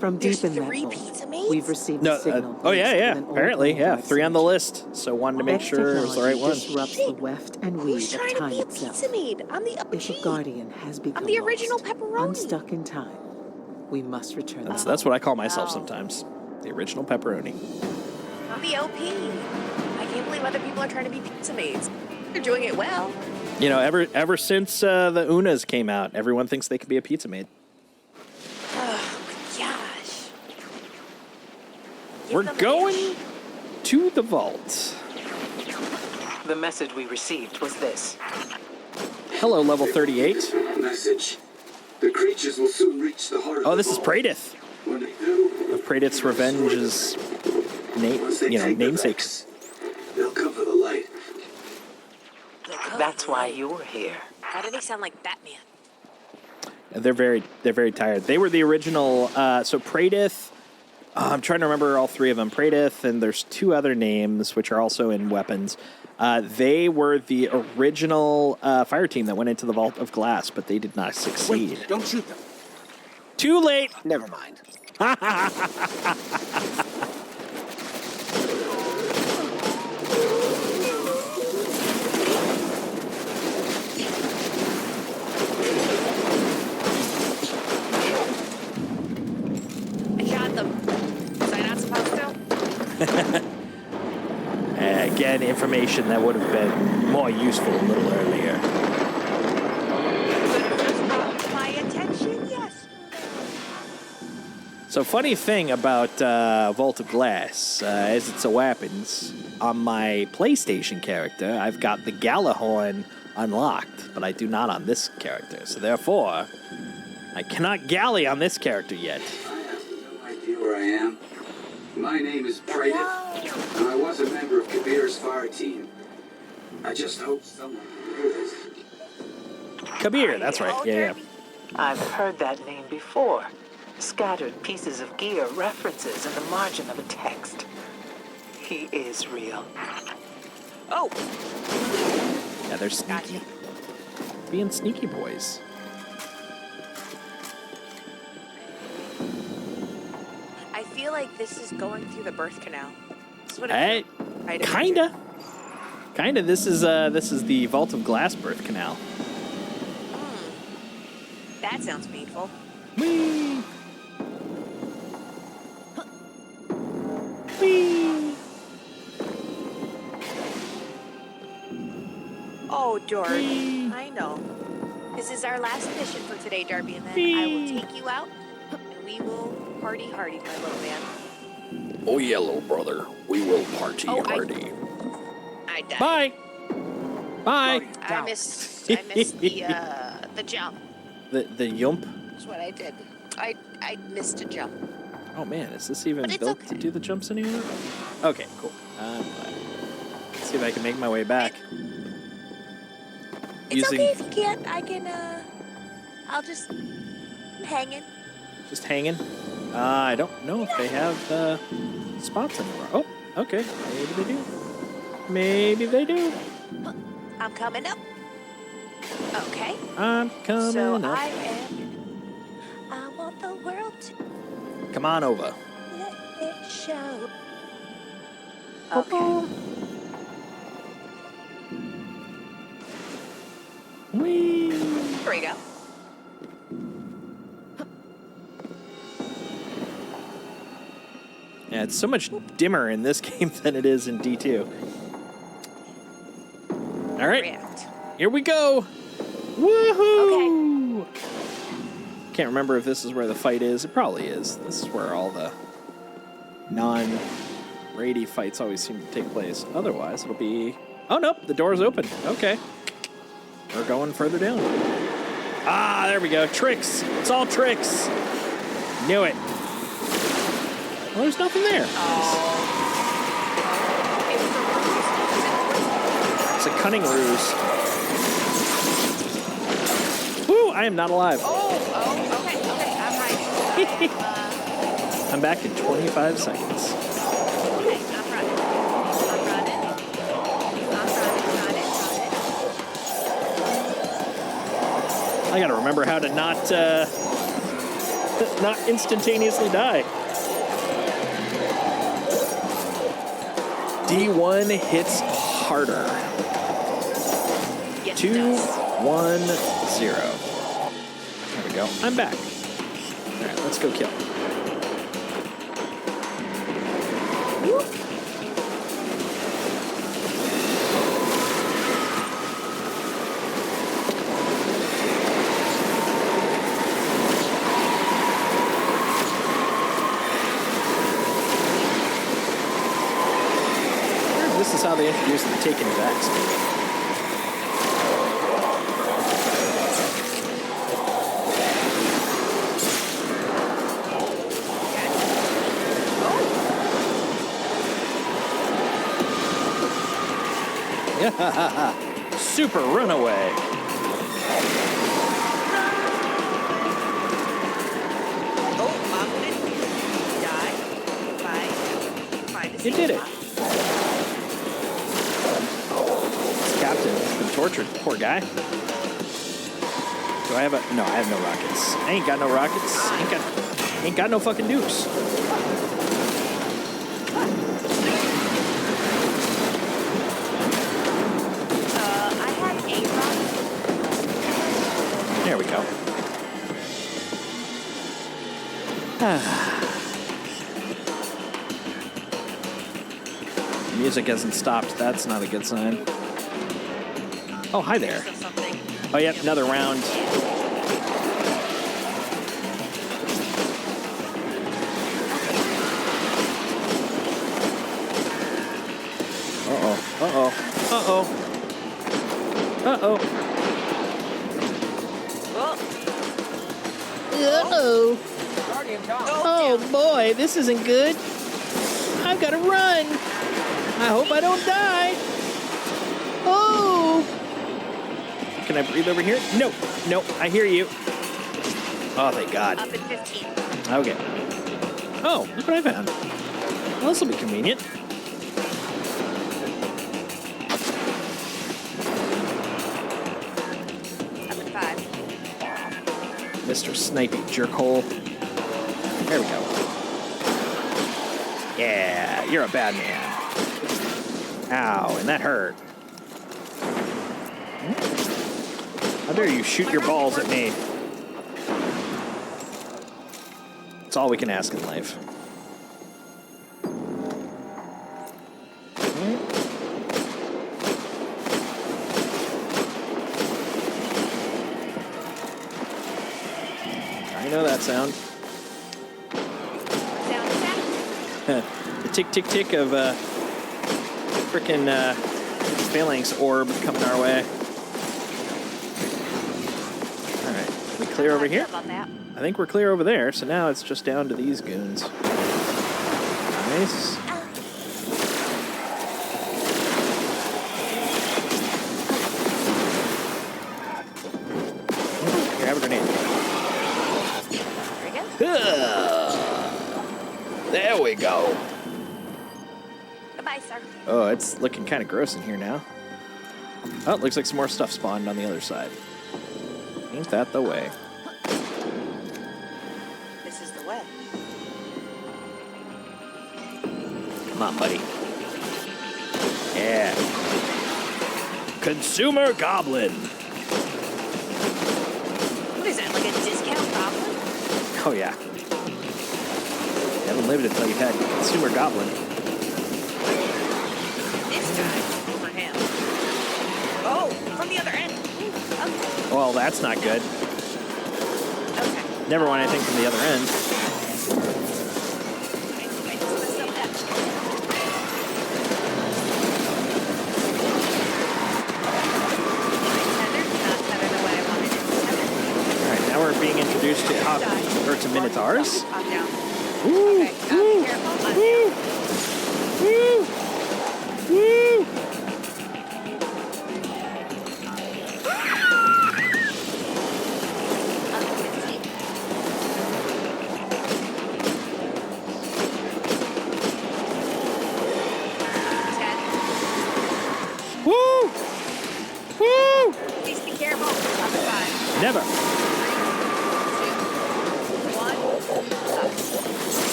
From There's deep in that 3 vault, pizza maids? we've received No, a signal. oh yeah, placed with an old apparently, yeah, Vanguard 3 on the signature. list. So wanted to make That sure it was the right technology one. disrupts the weft and Who's weave trying of to time be a itself. pizza maid? I'm the OG. If a guardian has become the original lost, pepperoni. unstuck in time, we must return. That's what I call myself sometimes. The original pepperoni. I'm the LP. I can't believe other people are trying to be pizza maids. They're doing it well. You know, ever since the Unas came out, everyone thinks they could be a pizza maid. Oh my gosh. We're going to the vault. The message we received was this. Hello, level 38. Message. The creatures will soon reach the heart. Oh, this is Pradith. When they do, Of Pradith's Revenge's namesake. they'll come for the light. That's why you're here. Why do they sound like Batman? They're very tired. They were the original. So Pradith I'm trying to remember all three of them. Praedyth, and there's two other names, which are also in weapons. They were the original fire team that went into the Vault of Glass, but they did not succeed. Wait, don't shoot them. Too late! Never mind. I shot them. Was I not supposed to? Again, information that would have been more useful a little earlier. Could have just brought my attention, yes. So, funny thing about Vault of Glass, as it so happens, on my PlayStation character, I've got the Galahorn unlocked, but I do not on this character. So, therefore, I cannot galley on this character yet. I have no idea where I am. My name is Praedyth, and I was a member of Kabir's fire team. I just hope someone can hear this. Kabir, that's right. Yeah. I've heard that name before. Scattered pieces of gear, references in the margin of a text. He is real. Oh! Yeah, they're sneaky. Being sneaky boys. I feel like this is going through the birth canal. That's what Hey, kinda. Kinda. This is the Vault of Glass birth canal. That sounds painful. Whee! Whee! Oh, Dory, Whee! I know. This is our last mission for today, Darby, and then Whee! I will take you out, and we will party hardy, my little man. Oh yeah, little brother. We will party hardy. I died. Bye. Bye. I missed the jump. The yump. That's what I did. I missed a jump. Oh man, is this even But it's built okay. to do the jumps anymore? Okay, cool. Let's see if I can make my way back. It's okay if you can't. I can. I'll just hang in. Just hanging. I don't know if they have spots anymore. Oh, okay. Maybe they do. Maybe they do. I'm coming up. Okay. I'm coming So up. I want the world to Come on over. let it show. Okay. Whee! Here we go. Yeah, it's so much dimmer in this game than it is in D2. All right. React. Here we go. Woohoo! Okay. Can't remember if this is where the fight is. It probably is. This is where all the non-raidy fights always seem to take place. Otherwise, it'll be... Oh, nope. The door's open. Okay. We're going further down. Ah, there we go. Tricks. It's all tricks. Knew it. Well, there's nothing there. It's a cunning ruse. Woo! I am not alive. Okay. I'm right. I'm back in 25 seconds. Okay, I'm running. I gotta remember how to not instantaneously die. D1 hits harder. Yes, 2, 1, 0. There we go. I'm back. All right, let's go kill. This is how they introduced the Taken vaccine. Yeah, super runaway. Oh, I'm gonna die. fine to You see. did it. This captain has been tortured. Poor guy. Do I have a... No, I have no rockets. I ain't got no rockets. Ain't got no fucking dukes. I have a rocket. There we go. Music hasn't stopped. That's not a good sign. Oh, hi there. Oh, yep, another round. Uh-oh. Uh-oh. Uh-oh. Uh-oh. Uh-oh. Oh, boy, this isn't good. I've got to run. I hope I don't die. Oh. Can I breathe over here? No. No, I hear you. Oh, thank God. Up at 15. Okay. Oh, look what I found. Well, this will be convenient. Up at 5. Mr. Snipey Jerkhole. There we go. Yeah, you're a bad man. Ow, and that hurt. How dare you shoot your balls at me? It's all we can ask in life. I know that sound. The tick, tick, tick of frickin' phalanx orb coming our way. All right, we clear over here? I think we're clear over there, so now it's just down to these goons. Nice. Here, have a grenade. There we go. Goodbye, sir. Oh, it's looking kind of gross in here now. Oh, it looks like some more stuff spawned on the other side. Ain't that the way? This is the way. Come on, buddy. Yeah. Consumer Goblin. What is that, like a discount goblin? Oh, yeah. You haven't lived until you've had Consumer Goblin. This time for him. Oh, from the other end. Okay. Well, that's not good. Okay. Never want anything from the other end. Alright, now we're being introduced to to Minotaurs. I'm down. Woo! Okay, Woo! be careful. I'm Woo! down. Woo! Woo! Woo! Woo! Please be careful. Up at 5. Never. 3, 2, 1. Up.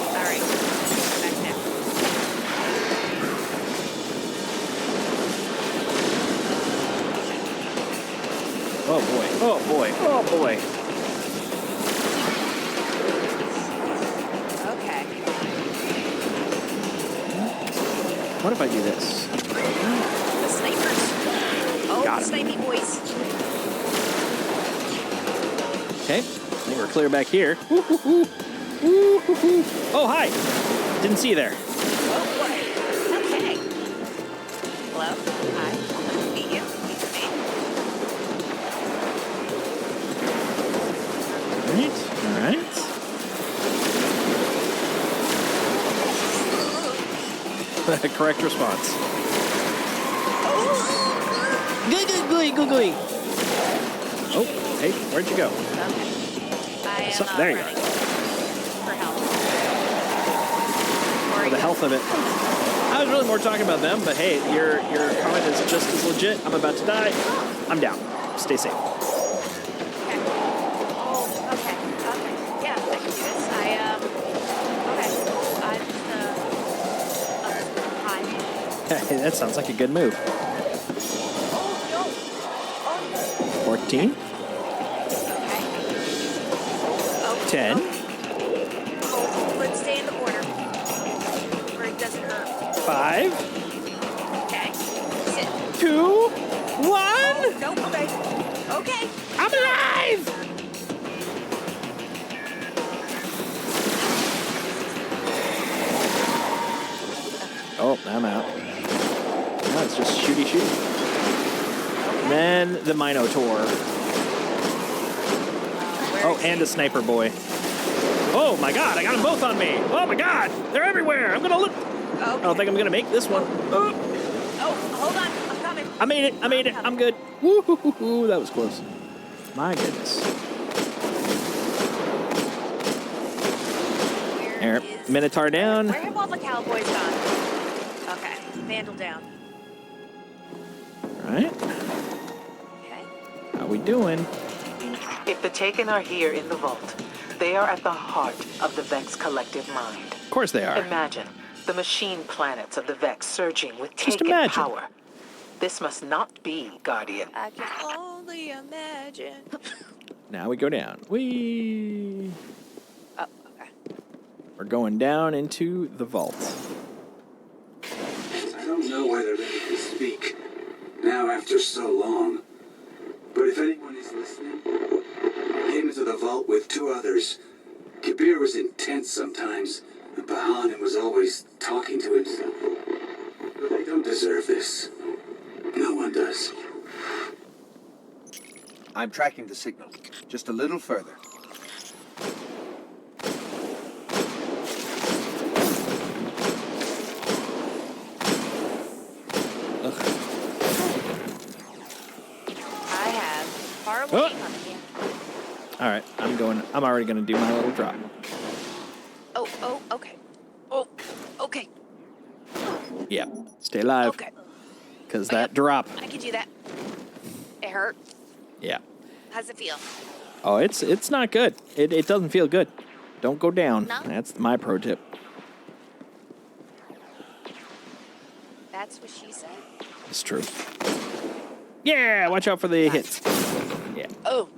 All right. Back down. Oh boy. Oh boy. Oh boy. Okay. What if I do this? The snipers. Oh, Got the him. snipey boys. Okay. I think we're clear back here. Oh, hi. Didn't see you there. Oh, boy. Okay. Hello? Hi. Nice to meet you. Meet All right. Correct response. Gooey. Oh, hey, where'd you go? Okay. I am There you running are. for help. Where the health of it. I was really more talking about them, but hey, your comment is just as legit. I'm about to die. I'm down. Stay safe. Okay. Oh, okay. Yeah, I can do this. Okay. Hey, that sounds like a good move. Oh, no. Oh. 14. Okay. Oh, 10. okay. Oh, let's stay in the order. Where it doesn't hurt. 5. Okay. Sit. 2. 1. Oh, no, okay. Okay. I'm alive! Oh, I'm out. No, it's just shooty. Okay. Then the Minotaur. Oh, and a sniper boy. Oh my god, I got them both on me. Oh my god, they're everywhere. I'm gonna look. Okay. I don't think I'm gonna make this one. Oh, hold on. I'm coming. I made it. I'm good. Woo, that was close. My goodness. There, Minotaur down. Where have all the cowboys gone? Okay, Vandal down. All right. Okay. How we doing? If the Taken are here in the vault, they are at the heart of the Vex collective mind. Of course they are. Imagine the machine planets of the Vex surging with Just Taken imagine. power. This must not be, Guardian. I can only imagine. Now we go down. Whee! Oh, okay. We're going down into the vault. I don't know why they're ready to speak now after so long. But if anyone is listening, I came into the vault with 2 others. Kabir was intense sometimes, and Bahanin was always talking to himself. But they don't deserve this. No one does. I'm tracking the signal. Just a little further. I have far away on here. All right, I'm already gonna do my little drop. Oh, okay. Oh, okay. Yeah, stay alive. Okay. Because that drop. I can do that. It hurt. Yeah. How's it feel? Oh, it's not good. It doesn't feel good. Don't go down. No? That's my pro tip. That's what she said. It's true. Yeah, watch out for the hits. Yeah. Oh.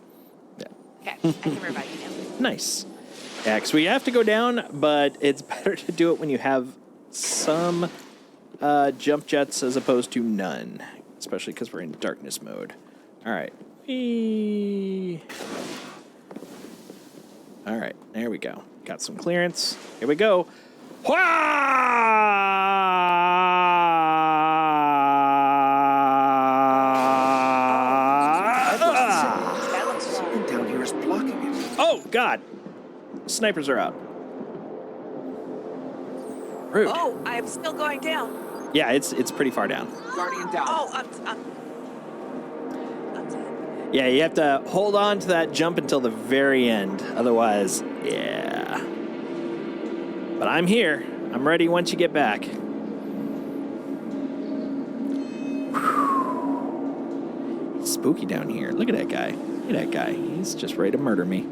Yeah. Okay, I can revive you now. Nice. Yeah, because we have to go down, but it's better to do it when you have some jump jets as opposed to none, especially because we're in darkness mode. All right. All right, there we go. Got some clearance. Here we go. That looks fun. Something down here is blocking it. Oh, God. Snipers are out. Rude. Oh, I'm still going down. Yeah, it's pretty far down. Guardian down. Oh, I'm dead. Yeah, you have to hold on to that jump until the very end. Otherwise, yeah. But I'm here. I'm ready once you get back. Whew. It's spooky down here. Look at that guy. Look at that guy. He's just ready to murder me.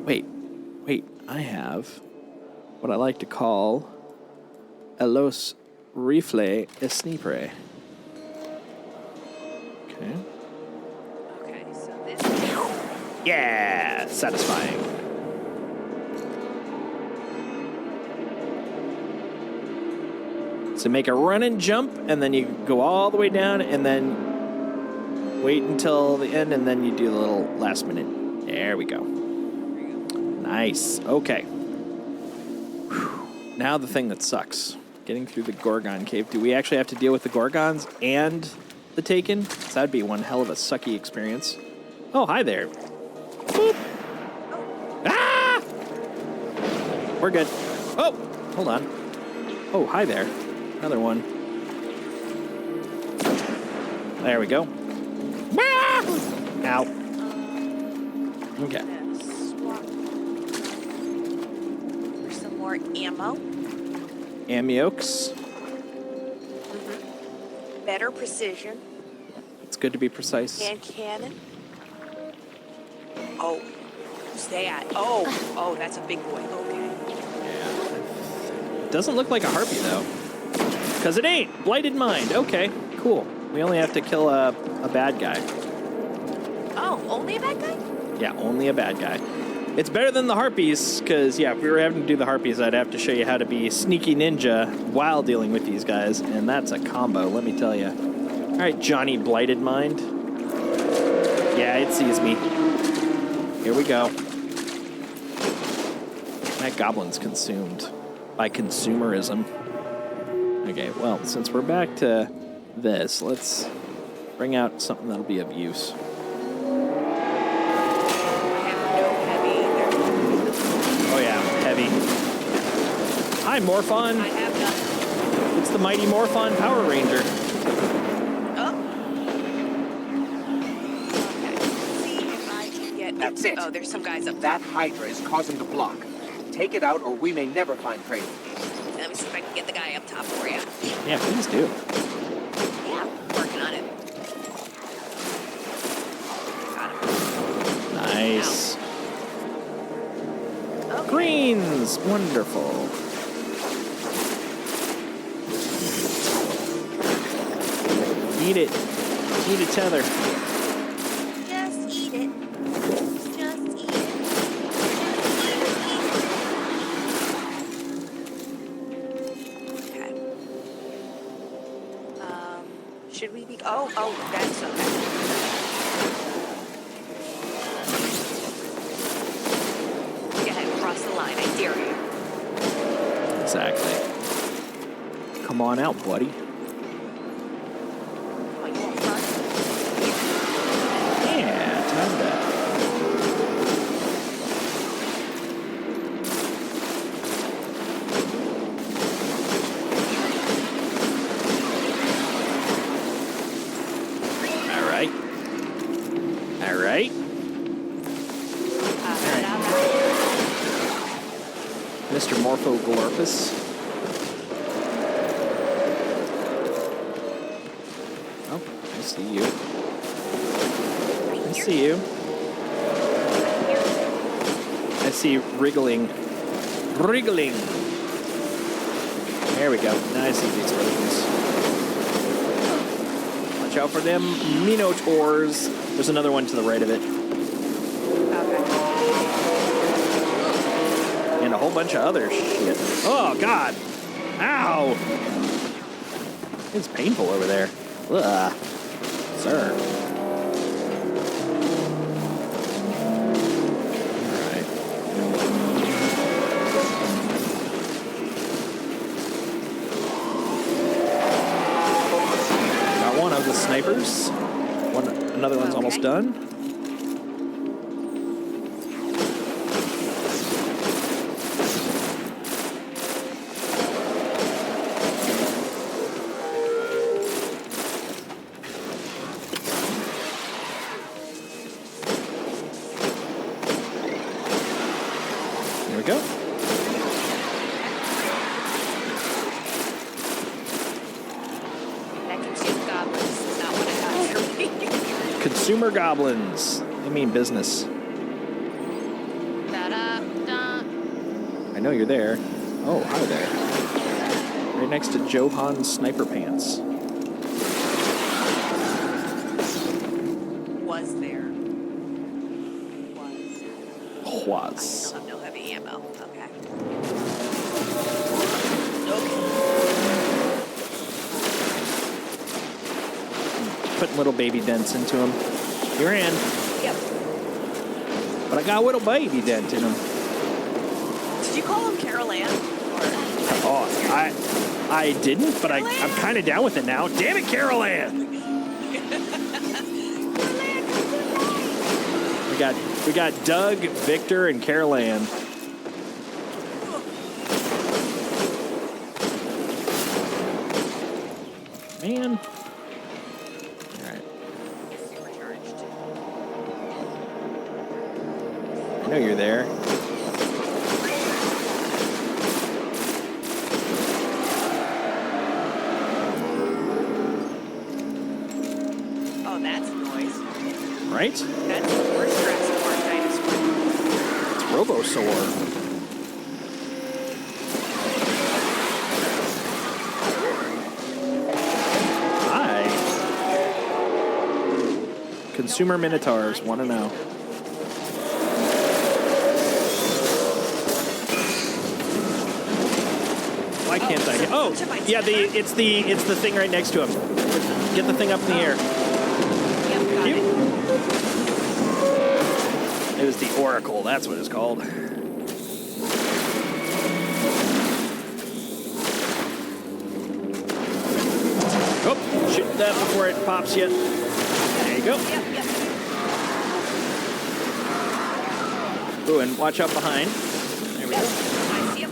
Wait. I have what I like to call a los rifle esnipre. Okay. Okay, so this. Yeah, satisfying. So make a run and jump, and then you go all the way down, and then wait until the end, and then you do the little last minute. There we go. Nice. Okay. Whew. Now the thing that sucks. Getting through the Gorgon cave. Do we actually have to deal with the Gorgons and the Taken? 'Cause that'd be one hell of a sucky experience. Oh, hi there. Boop. Ah! We're good. Oh, hold on. Oh, hi there. Another one. There we go. Ah! Ow. Okay. Swap for some more ammo. amiox. Better precision. It's good to be precise. And cannon. Oh, who's that? Oh, that's a big boy. Okay. Doesn't look like a harpy though, because it ain't. Blighted Mind. Okay, cool. We only have to kill a bad guy. Oh, only a bad guy? Yeah, only a bad guy. It's better than the harpies, because, yeah, if we were having to do the harpies, I'd have to show you how to be sneaky ninja while dealing with these guys, and that's a combo, let me tell you. All right, Johnny Blighted Mind. Yeah, it sees me. Here we go. That goblin's consumed by consumerism. Okay, well, since we're back to this, let's bring out something that'll be of use. Oh yeah, heavy. Hi, Morphon. I have none. It's the mighty Morphon Power Ranger. Oh. Okay. See if I can get. That's it. Oh, there's some guys up there. That Hydra is causing the block. Take it out, or we may never find Kratos. Let me see if I can get the guy up top for you. Yeah, please do. Yeah, working on it. Got him. Nice. Okay. Greens, wonderful. Eat it. Eat a tether. Just eat it. Just eat it. Okay. Should we be? Oh, that's okay. Go ahead, cross the line. I dare you. Exactly. Come on out, buddy. Oh, you want front? Yeah, time that. All right. All right. Mr. Morpho Glorpus. Oh, I see you. I see you. I see wriggling. Wriggling. There we go. Now I see the explosions. Watch out for them Minotaurs. There's another one to the right of it. And a whole bunch of other shit. Oh, God. Ow. It's painful over there. Ugh. Sir. All right. Got one of the snipers. Another one's almost done. Consumer goblins. They mean business. Da-da-da. I know you're there. Oh, hi there. Right next to Johan's sniper pants. Was there? Was. I still have no heavy ammo. Okay. Putting little baby dents into him. You're in. Yep. But I got a little baby dent in him. Did you call him Carol Ann? Oh, I didn't, but I'm kind of down with it now. Damn it, Carol Ann! We got Doug, Victor, and Carol Ann. Man. I know you're there. right? That's the worst Jurassic Park dinosaur. It's Robosaur. Hi. Consumer Minotaurs want to know. Why can't I? Oh, yeah. It's the thing right next to him. Get the thing up in the air. Yep, got it. It was the Oracle. That's what it's called. Oh, shoot that before it pops you. There you go. Yep, yep. Ooh, and watch out behind. There we go. I see him.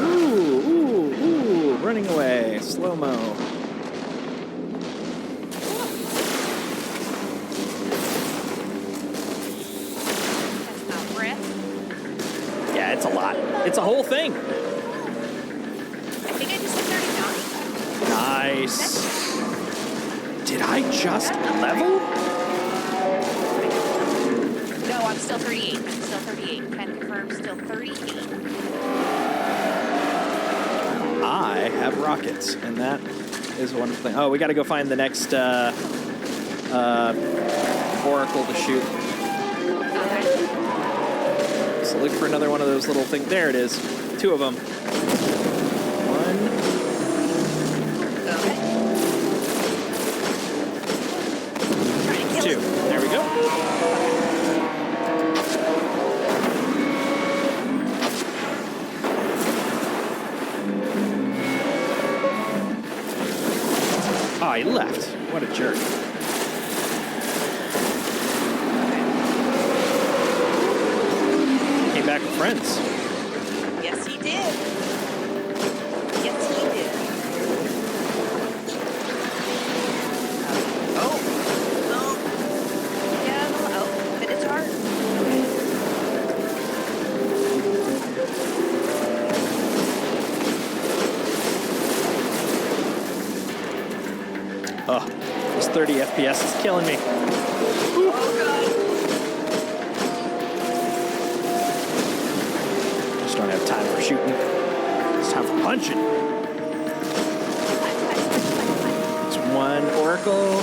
Ooh, running away. Slow-mo. That's not breath. Yeah, it's a lot. It's a whole thing. I think I just hit 39. Nice. Did I just level? No, I'm still 38. I'm still 38. Can confirm, still 38. I have rockets, and that is one thing. Oh, we got to go find the next Oracle to shoot. So look for another one of those little things. There it is. 2 of them. 1. Okay. 2. There we go. Oh, he left. What a jerk. Came back with friends. Yes, he did. Yes, he did. Oh. Yeah, oh, Minotaur. Oh, this 30 FPS is killing me. Oh, God. Just don't have time for shooting. It's time for punching. It's 1 Oracle.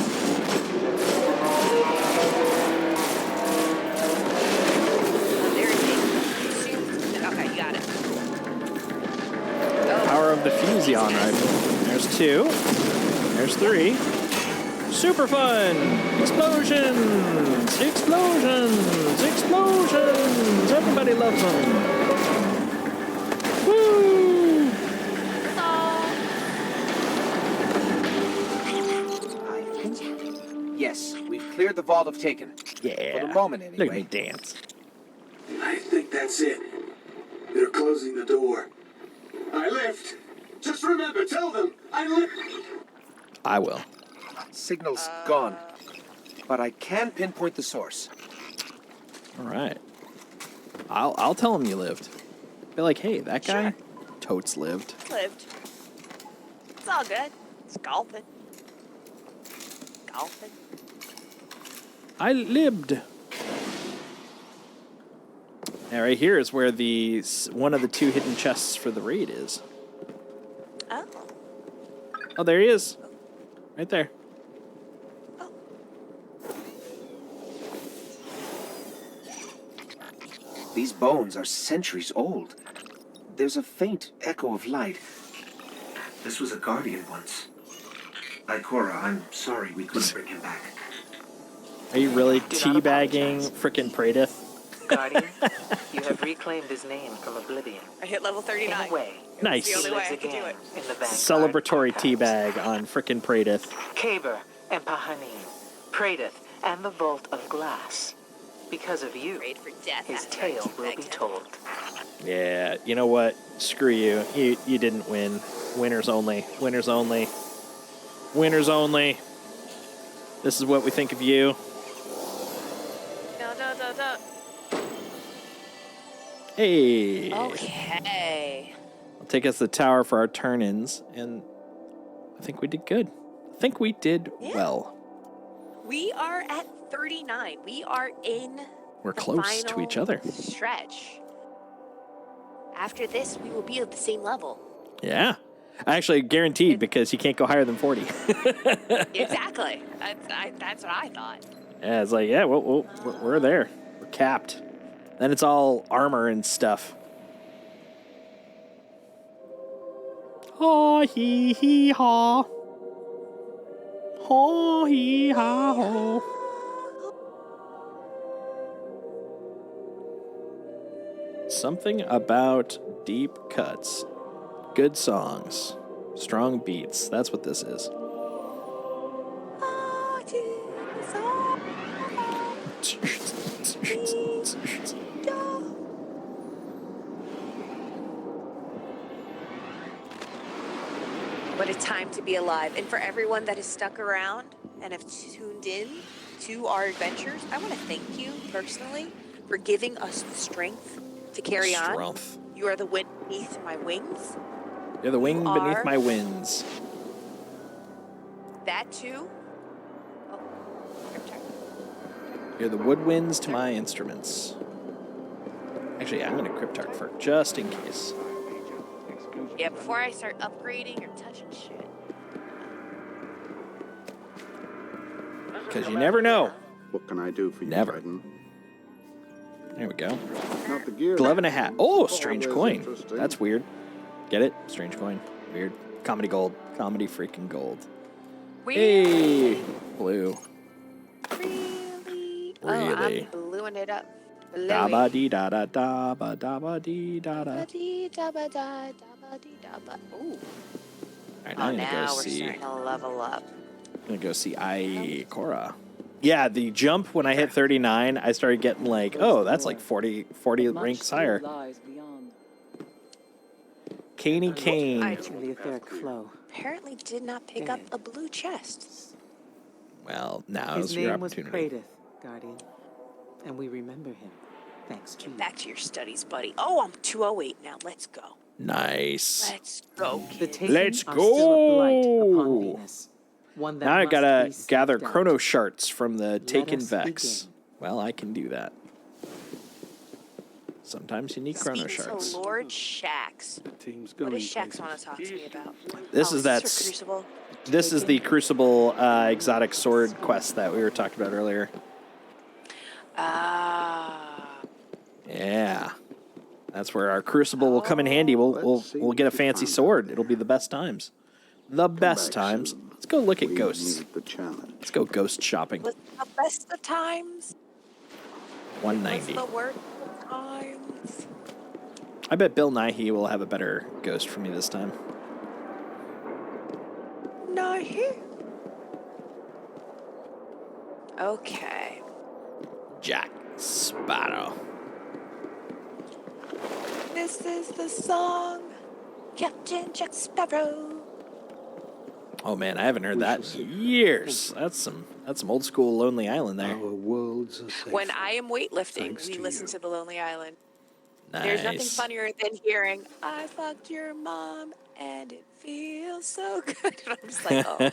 There it is. Okay, you got it. Power of the Fusion rifle. There's 2. There's 3. Super fun! Explosions! Explosions! Explosions! Everybody loves them. Woo! I think... Yes, we've cleared the vault of Taken. Yeah. For the moment, anyway. Look at me dance. I think that's it. They're closing the door. I lift. Just remember, tell them I lift. I will. Signal's gone. But I can pinpoint the source. All right. I'll tell him you lived. Be like, hey, that guy totes lived. Lived. It's all good. It's golfing. Golfing. I lived. Now, right here is where one of the 2 hidden chests for the raid is. Oh. Oh, there he is. Right there. Oh. These bones are centuries old. There's a faint echo of light. This was a guardian once. Ikora, I'm sorry we couldn't bring him back. Are you really teabagging frickin' Pradith? Guardian, you have reclaimed his name from oblivion. I hit level 39. In a way, Nice. It's the only way I lives can do again it. in the Vanguard Celebratory archives. teabag on frickin' Pradith. Kaber and Pahanin, Pradith, and the Vault of Glass. Because of you, Raid for death his after I tale will be teabagged him. told. Yeah, you know what? Screw you. You didn't win. Winners only. Winners only. Winners only. This is what we think of you. No. Hey. Okay. I'll take us to the tower for our turn-ins, and I think we did good. I think we did well. We are at 39. We are in We're the close to each other. stretch. After this, we will be at the same level. Yeah. Actually, guaranteed, because you can't go higher than 40. Exactly. That's what I thought. Yeah, it's like, yeah, we're there. We're capped. Then it's all armor and stuff. Ha hee hee ha. Ha hee ha ho. Something about deep cuts, good songs, strong beats. That's what this is. What a time to be alive. And for everyone that has stuck around and have tuned in to our adventures, I want to thank you personally for giving us the strength to carry on. You are the wind beneath my wings. You're the wing beneath my wings. That too. Oh, You're the woodwinds to my instruments. Actually, I'm going to Cryptarch for just in case. Yeah, before I start upgrading or touching shit. Because you never know. What can I do for you, Never. Fightin? There we go. Not the gear. Glove and a hat. Oh, strange Always coin. interesting. That's weird. Get it? Strange coin. Weird. Comedy gold. Comedy freaking gold. Really? Hey! Blue. Really? Really? Oh, I'm bluing it up. Da-ba dee da da da ba da ba dee da da. Ooh. Alright, now I'm gonna now go we're see. starting to level up. I'm gonna go see Ikora. Yeah, the jump when I hit 39, I started getting like, oh, that's like 40 ranks higher. Caney Kane. The etheric flow. Apparently did not pick up a blue chest. Well, now His is your name was opportunity. Pradith, Guardian, and we remember him. Thanks to you. Back to your studies, buddy. Oh, I'm 208 now. Let's go. Nice. Let's go. The Taken Let's are still a blight upon go. Venus. One that Now I must gotta be snuffed gather out. chrono shards from the Taken us Vex. begin. Well, I can do that. Sometimes you need chrono Speaking shards. to Lord Shax. What does Shax want to talk to me about? This is that. Is Crucible? This is the Crucible exotic sword quest that we were talking about earlier. Yeah, that's where our Crucible will come in handy. We'll get a fancy sword. It'll be the best times. The best times. Let's go look at ghosts. Let's go ghost shopping. What's the best of times? 190. What's the worst of times? I bet Bill Nighy will have a better ghost for me this time. Nighy? Okay. Jack Sparrow. This is the song, Captain Jack Sparrow. Oh man, I haven't heard that in years. That's some old school Lonely Island there. When I am weightlifting, we listen to The Lonely Island. There's nothing Nice. funnier than hearing, I fucked your mom and it feels so good. And I'm just like, oh.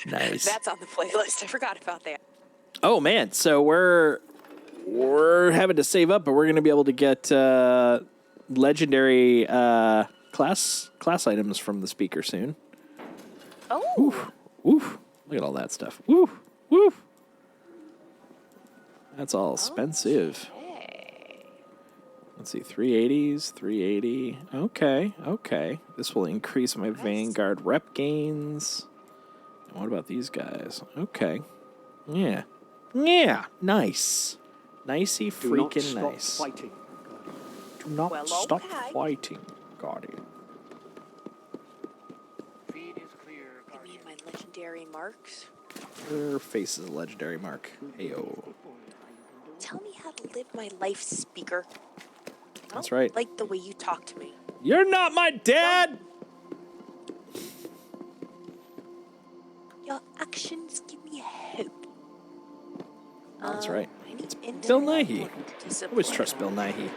Nice. That's on the playlist. I forgot about that. Oh man, so we're having to save up, but we're gonna be able to get legendary class items from the speaker soon. Oh. Woof, woof. Look at all that stuff. Woof, woof. That's all expensive. Let's see, 380s, 380. Okay. This will increase my Vanguard rep gains. And what about these guys? Okay. Yeah. Nice. Nicey freaking nice. Do not stop fighting, Guardian. I need my legendary marks. Her face is a legendary mark. Heyo. Tell me how to live my life, speaker. That's right. Like the way you talk to me. You're not my dad! Your actions give me hope. That's right. I need Bill Nighy. discipline. Always trust Bill Nighy.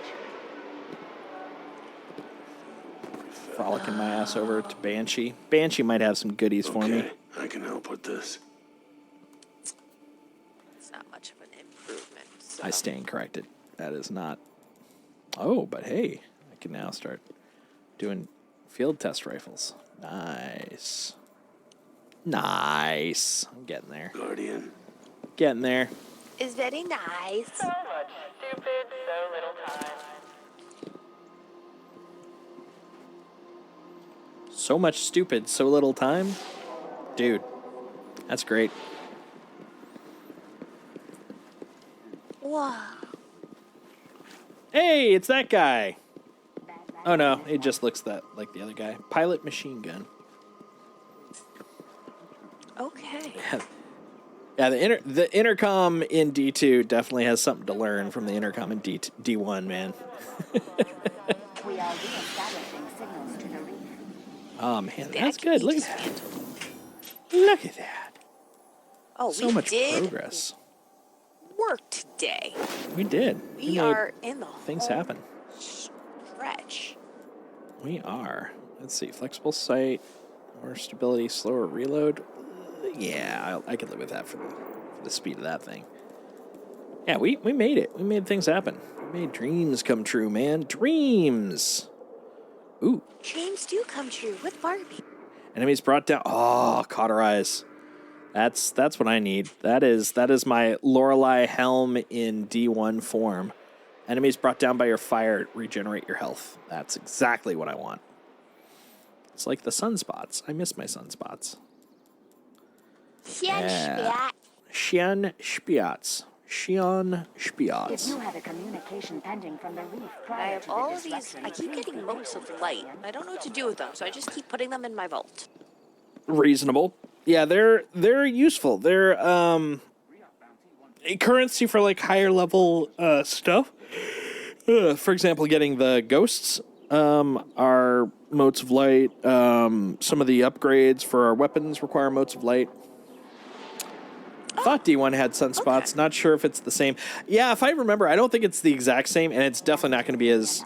Frolicking my ass over to Banshee. Banshee might have some goodies for me. I can help with this. So. I stand corrected. That is not. Oh, but hey, I can now start doing field test rifles. Nice. Nice. I'm getting there. Guardian. Getting there. Is very nice. So much stupid, so little time. So much stupid, so little time. Dude, that's great. Wow. Hey, it's that guy. Oh no, it just looks like the other guy. Pilot machine gun. Okay. Yeah, the intercom in D2 definitely has something to learn from the intercom in D1, man. We are reestablishing signals to the reef. Oh man, that's good. Look at that. Look at that. Oh, So we much did progress. work today. We did. We made are in the things home happen. stretch. We are. Let's see. Flexible sight, more stability, slower reload. Yeah, I could live with that for the speed of that thing. Yeah, we made it. We made things happen. We made dreams come true, man. Dreams. Ooh. Dreams do come true with Barbie. Enemies brought down. Oh, cauterize. That's what I need. That is my Lorelei helm in D1 form. Enemies brought down by your fire regenerate your health. That's exactly what I want. It's like the sunspots. I miss my sunspots. Xian Spiats. If you had a communication pending from the reef I prior have to all the of these. disruption I keep of getting motes of light. I don't know what to do with them, so I just keep putting them in my vault. Reasonable. Yeah, they're useful. They're a currency for like higher level stuff. For example, getting the ghosts are motes of light. Some of the upgrades for our weapons require motes of light. I thought D1 had sunspots. Okay. Not sure if it's the same. Yeah, if I remember, I don't think it's the exact same, and it's definitely not going to be as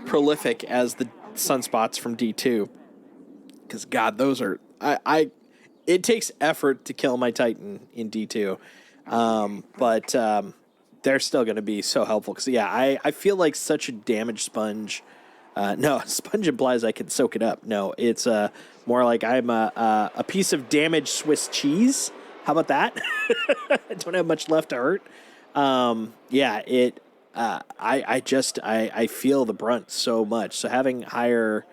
prolific as the sunspots from D2. Because, God, those are... It takes effort to kill my Titan in D2. But they're still going to be so helpful. Because, yeah, I feel like such a damage sponge. No, sponge implies I can soak it up. No, it's more like I'm a piece of damaged Swiss cheese. How about that? I don't have much left to hurt. Yeah, I feel the brunt so much. So having higher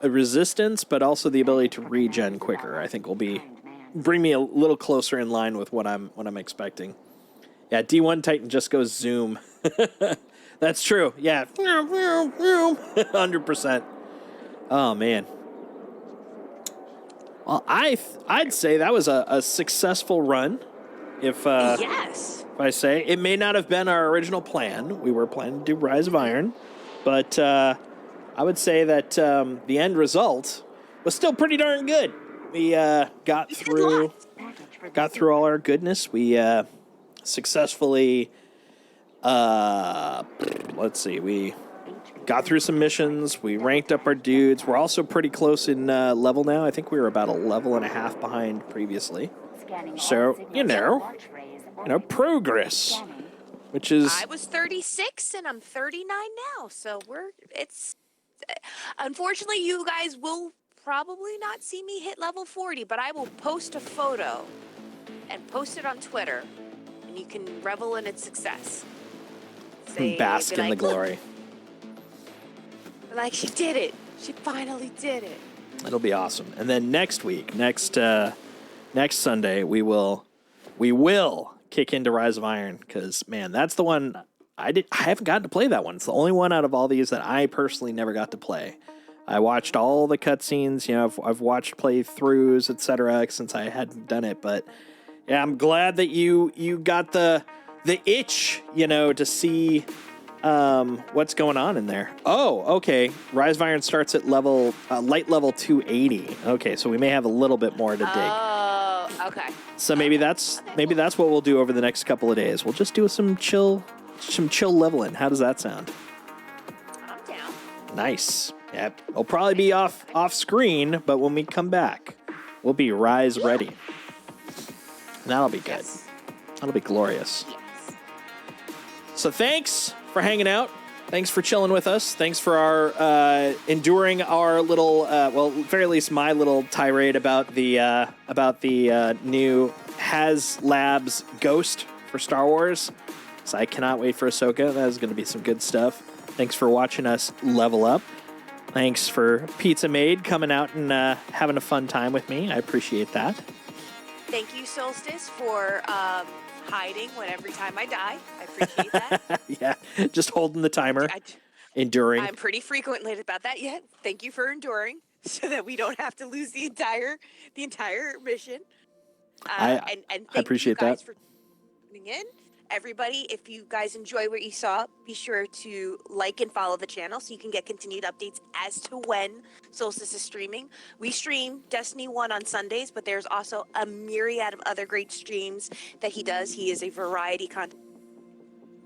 resistance, but also the ability to regen quicker, I think will bring me a little closer in line with what I'm expecting. Yeah, D1 Titan just goes zoom. That's true. Yeah, 100%. Oh man. Well, I'd say that was a successful run. If yes. If I say it may not have been our original plan. We were planning to do Rise of Iron, but I would say that the end result was still pretty darn good. We got through all our goodness. We successfully let's see. We got through some missions. We ranked up our dudes. We're also pretty close in level now. I think we were about a level and a half behind previously. So, progress, which is... I was 36 and I'm 39 now. So unfortunately, you guys will probably not see me hit level 40, but I will post a photo and post it on Twitter and you can revel in its success. Bask in the glory. Like, she did it. She finally did it. It'll be awesome. And then next week, next Sunday, we will kick into Rise of Iron because, man, that's the one I haven't gotten to play that one. It's the only one out of all these that I personally never got to play. I watched all the cutscenes, I've watched playthroughs, etc. since I hadn't done it, but yeah, I'm glad that you got the itch, to see what's going on in there. Oh, okay. Rise of Iron starts at light level 280. Okay, so we may have a little bit more to dig. Oh, okay. So maybe that's what we'll do over the next couple of days. We'll just do some chill leveling. How does that sound? I'm down. Nice. Yep. It'll probably be off screen, but when we come back, we'll be Rise ready. And that'll be good. Yes. That'll be glorious. Yeah. So thanks for hanging out. Thanks for chilling with us. Thanks for our enduring our little, well, at very least my little tirade about the new HasLabs Ghost for Star Wars. So I cannot wait for Ahsoka. That is going to be some good stuff. Thanks for watching us level up. Thanks for Pizza Maid coming out and having a fun time with me. I appreciate that. Thank you, Solstice, for hiding every time I die. I appreciate that. Yeah, just holding the timer, enduring. I'm pretty frequently about that yet. Thank you for enduring, so that we don't have to lose the entire mission. And thank appreciate you guys that. for tuning in. Everybody, if you guys enjoy what you saw, be sure to like and follow the channel so you can get continued updates as to when Solstice is streaming. We stream Destiny 1 on Sundays, but there's also a myriad of other great streams that he does. He is a variety content.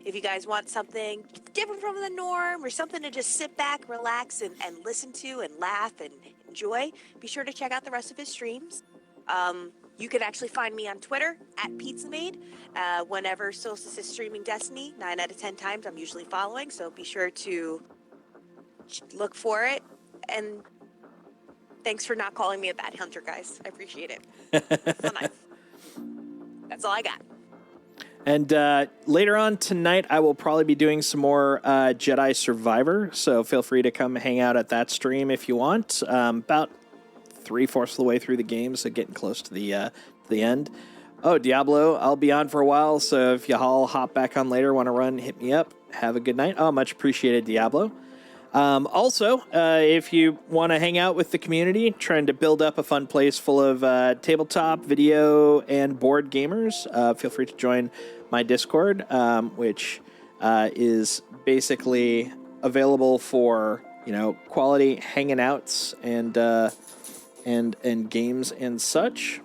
If you guys want something different from the norm or something to just sit back, relax, and listen to and laugh and enjoy, be sure to check out the rest of his streams. You can actually find me on Twitter @PizzaMaid. Whenever Solstice is streaming Destiny, 9 out of 10 times I'm usually following, so be sure to look for it. And thanks for not calling me a bad hunter, guys. I appreciate it. That's all I got. And later on tonight, I will probably be doing some more Jedi Survivor, so feel free to come hang out at that stream if you want. About 3/4 of the way through the game, so getting close to the end. Oh, Diablo, I'll be on for a while, so if you all hop back on later, want to run, hit me up. Have a good night. Oh, much appreciated, Diablo. Also, if you want to hang out with the community, trying to build up a fun place full of tabletop, video, and board gamers, feel free to join my Discord, which is basically available for, quality hanging outs and games and such.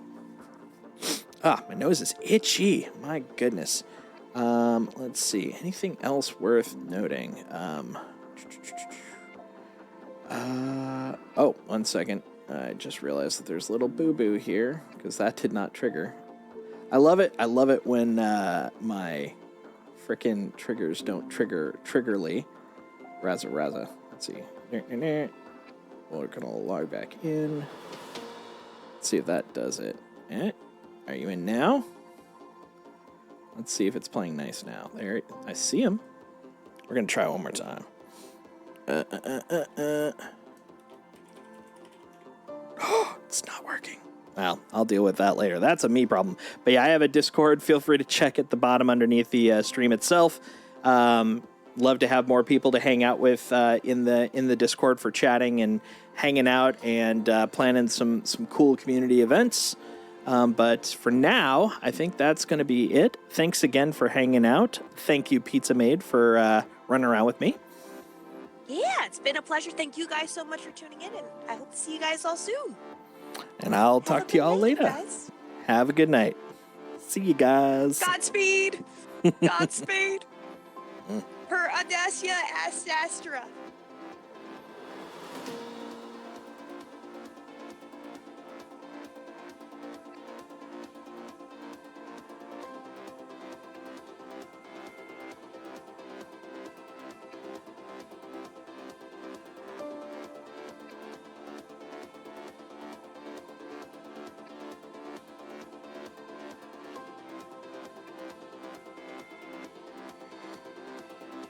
Ah, my nose is itchy. My goodness. Let's see. Anything else worth noting? Oh, 1 second. I just realized that there's a little boo-boo here because that did not trigger. I love it. I love it when my frickin' triggers don't trigger triggerly. Razza. Let's see. We're gonna log back in. Let's see if that does it. Are you in now? Let's see if it's playing nice now. There, I see him. We're gonna try one more time. It's not working. Well, I'll deal with that later. That's a me problem. But yeah, I have a Discord. Feel free to check at the bottom underneath the stream itself. Love to have more people to hang out with in the Discord for chatting and hanging out and planning some cool community events. But for now, I think that's going to be it. Thanks again for hanging out. Thank you, Pizza Maid, for running around with me. Yeah, it's been a pleasure. Thank you guys so much for tuning in, and I hope to see you guys all soon. And I'll talk to y'all later. Guys. Have a good night. See you guys. Godspeed. Godspeed. Per Audacia Astra.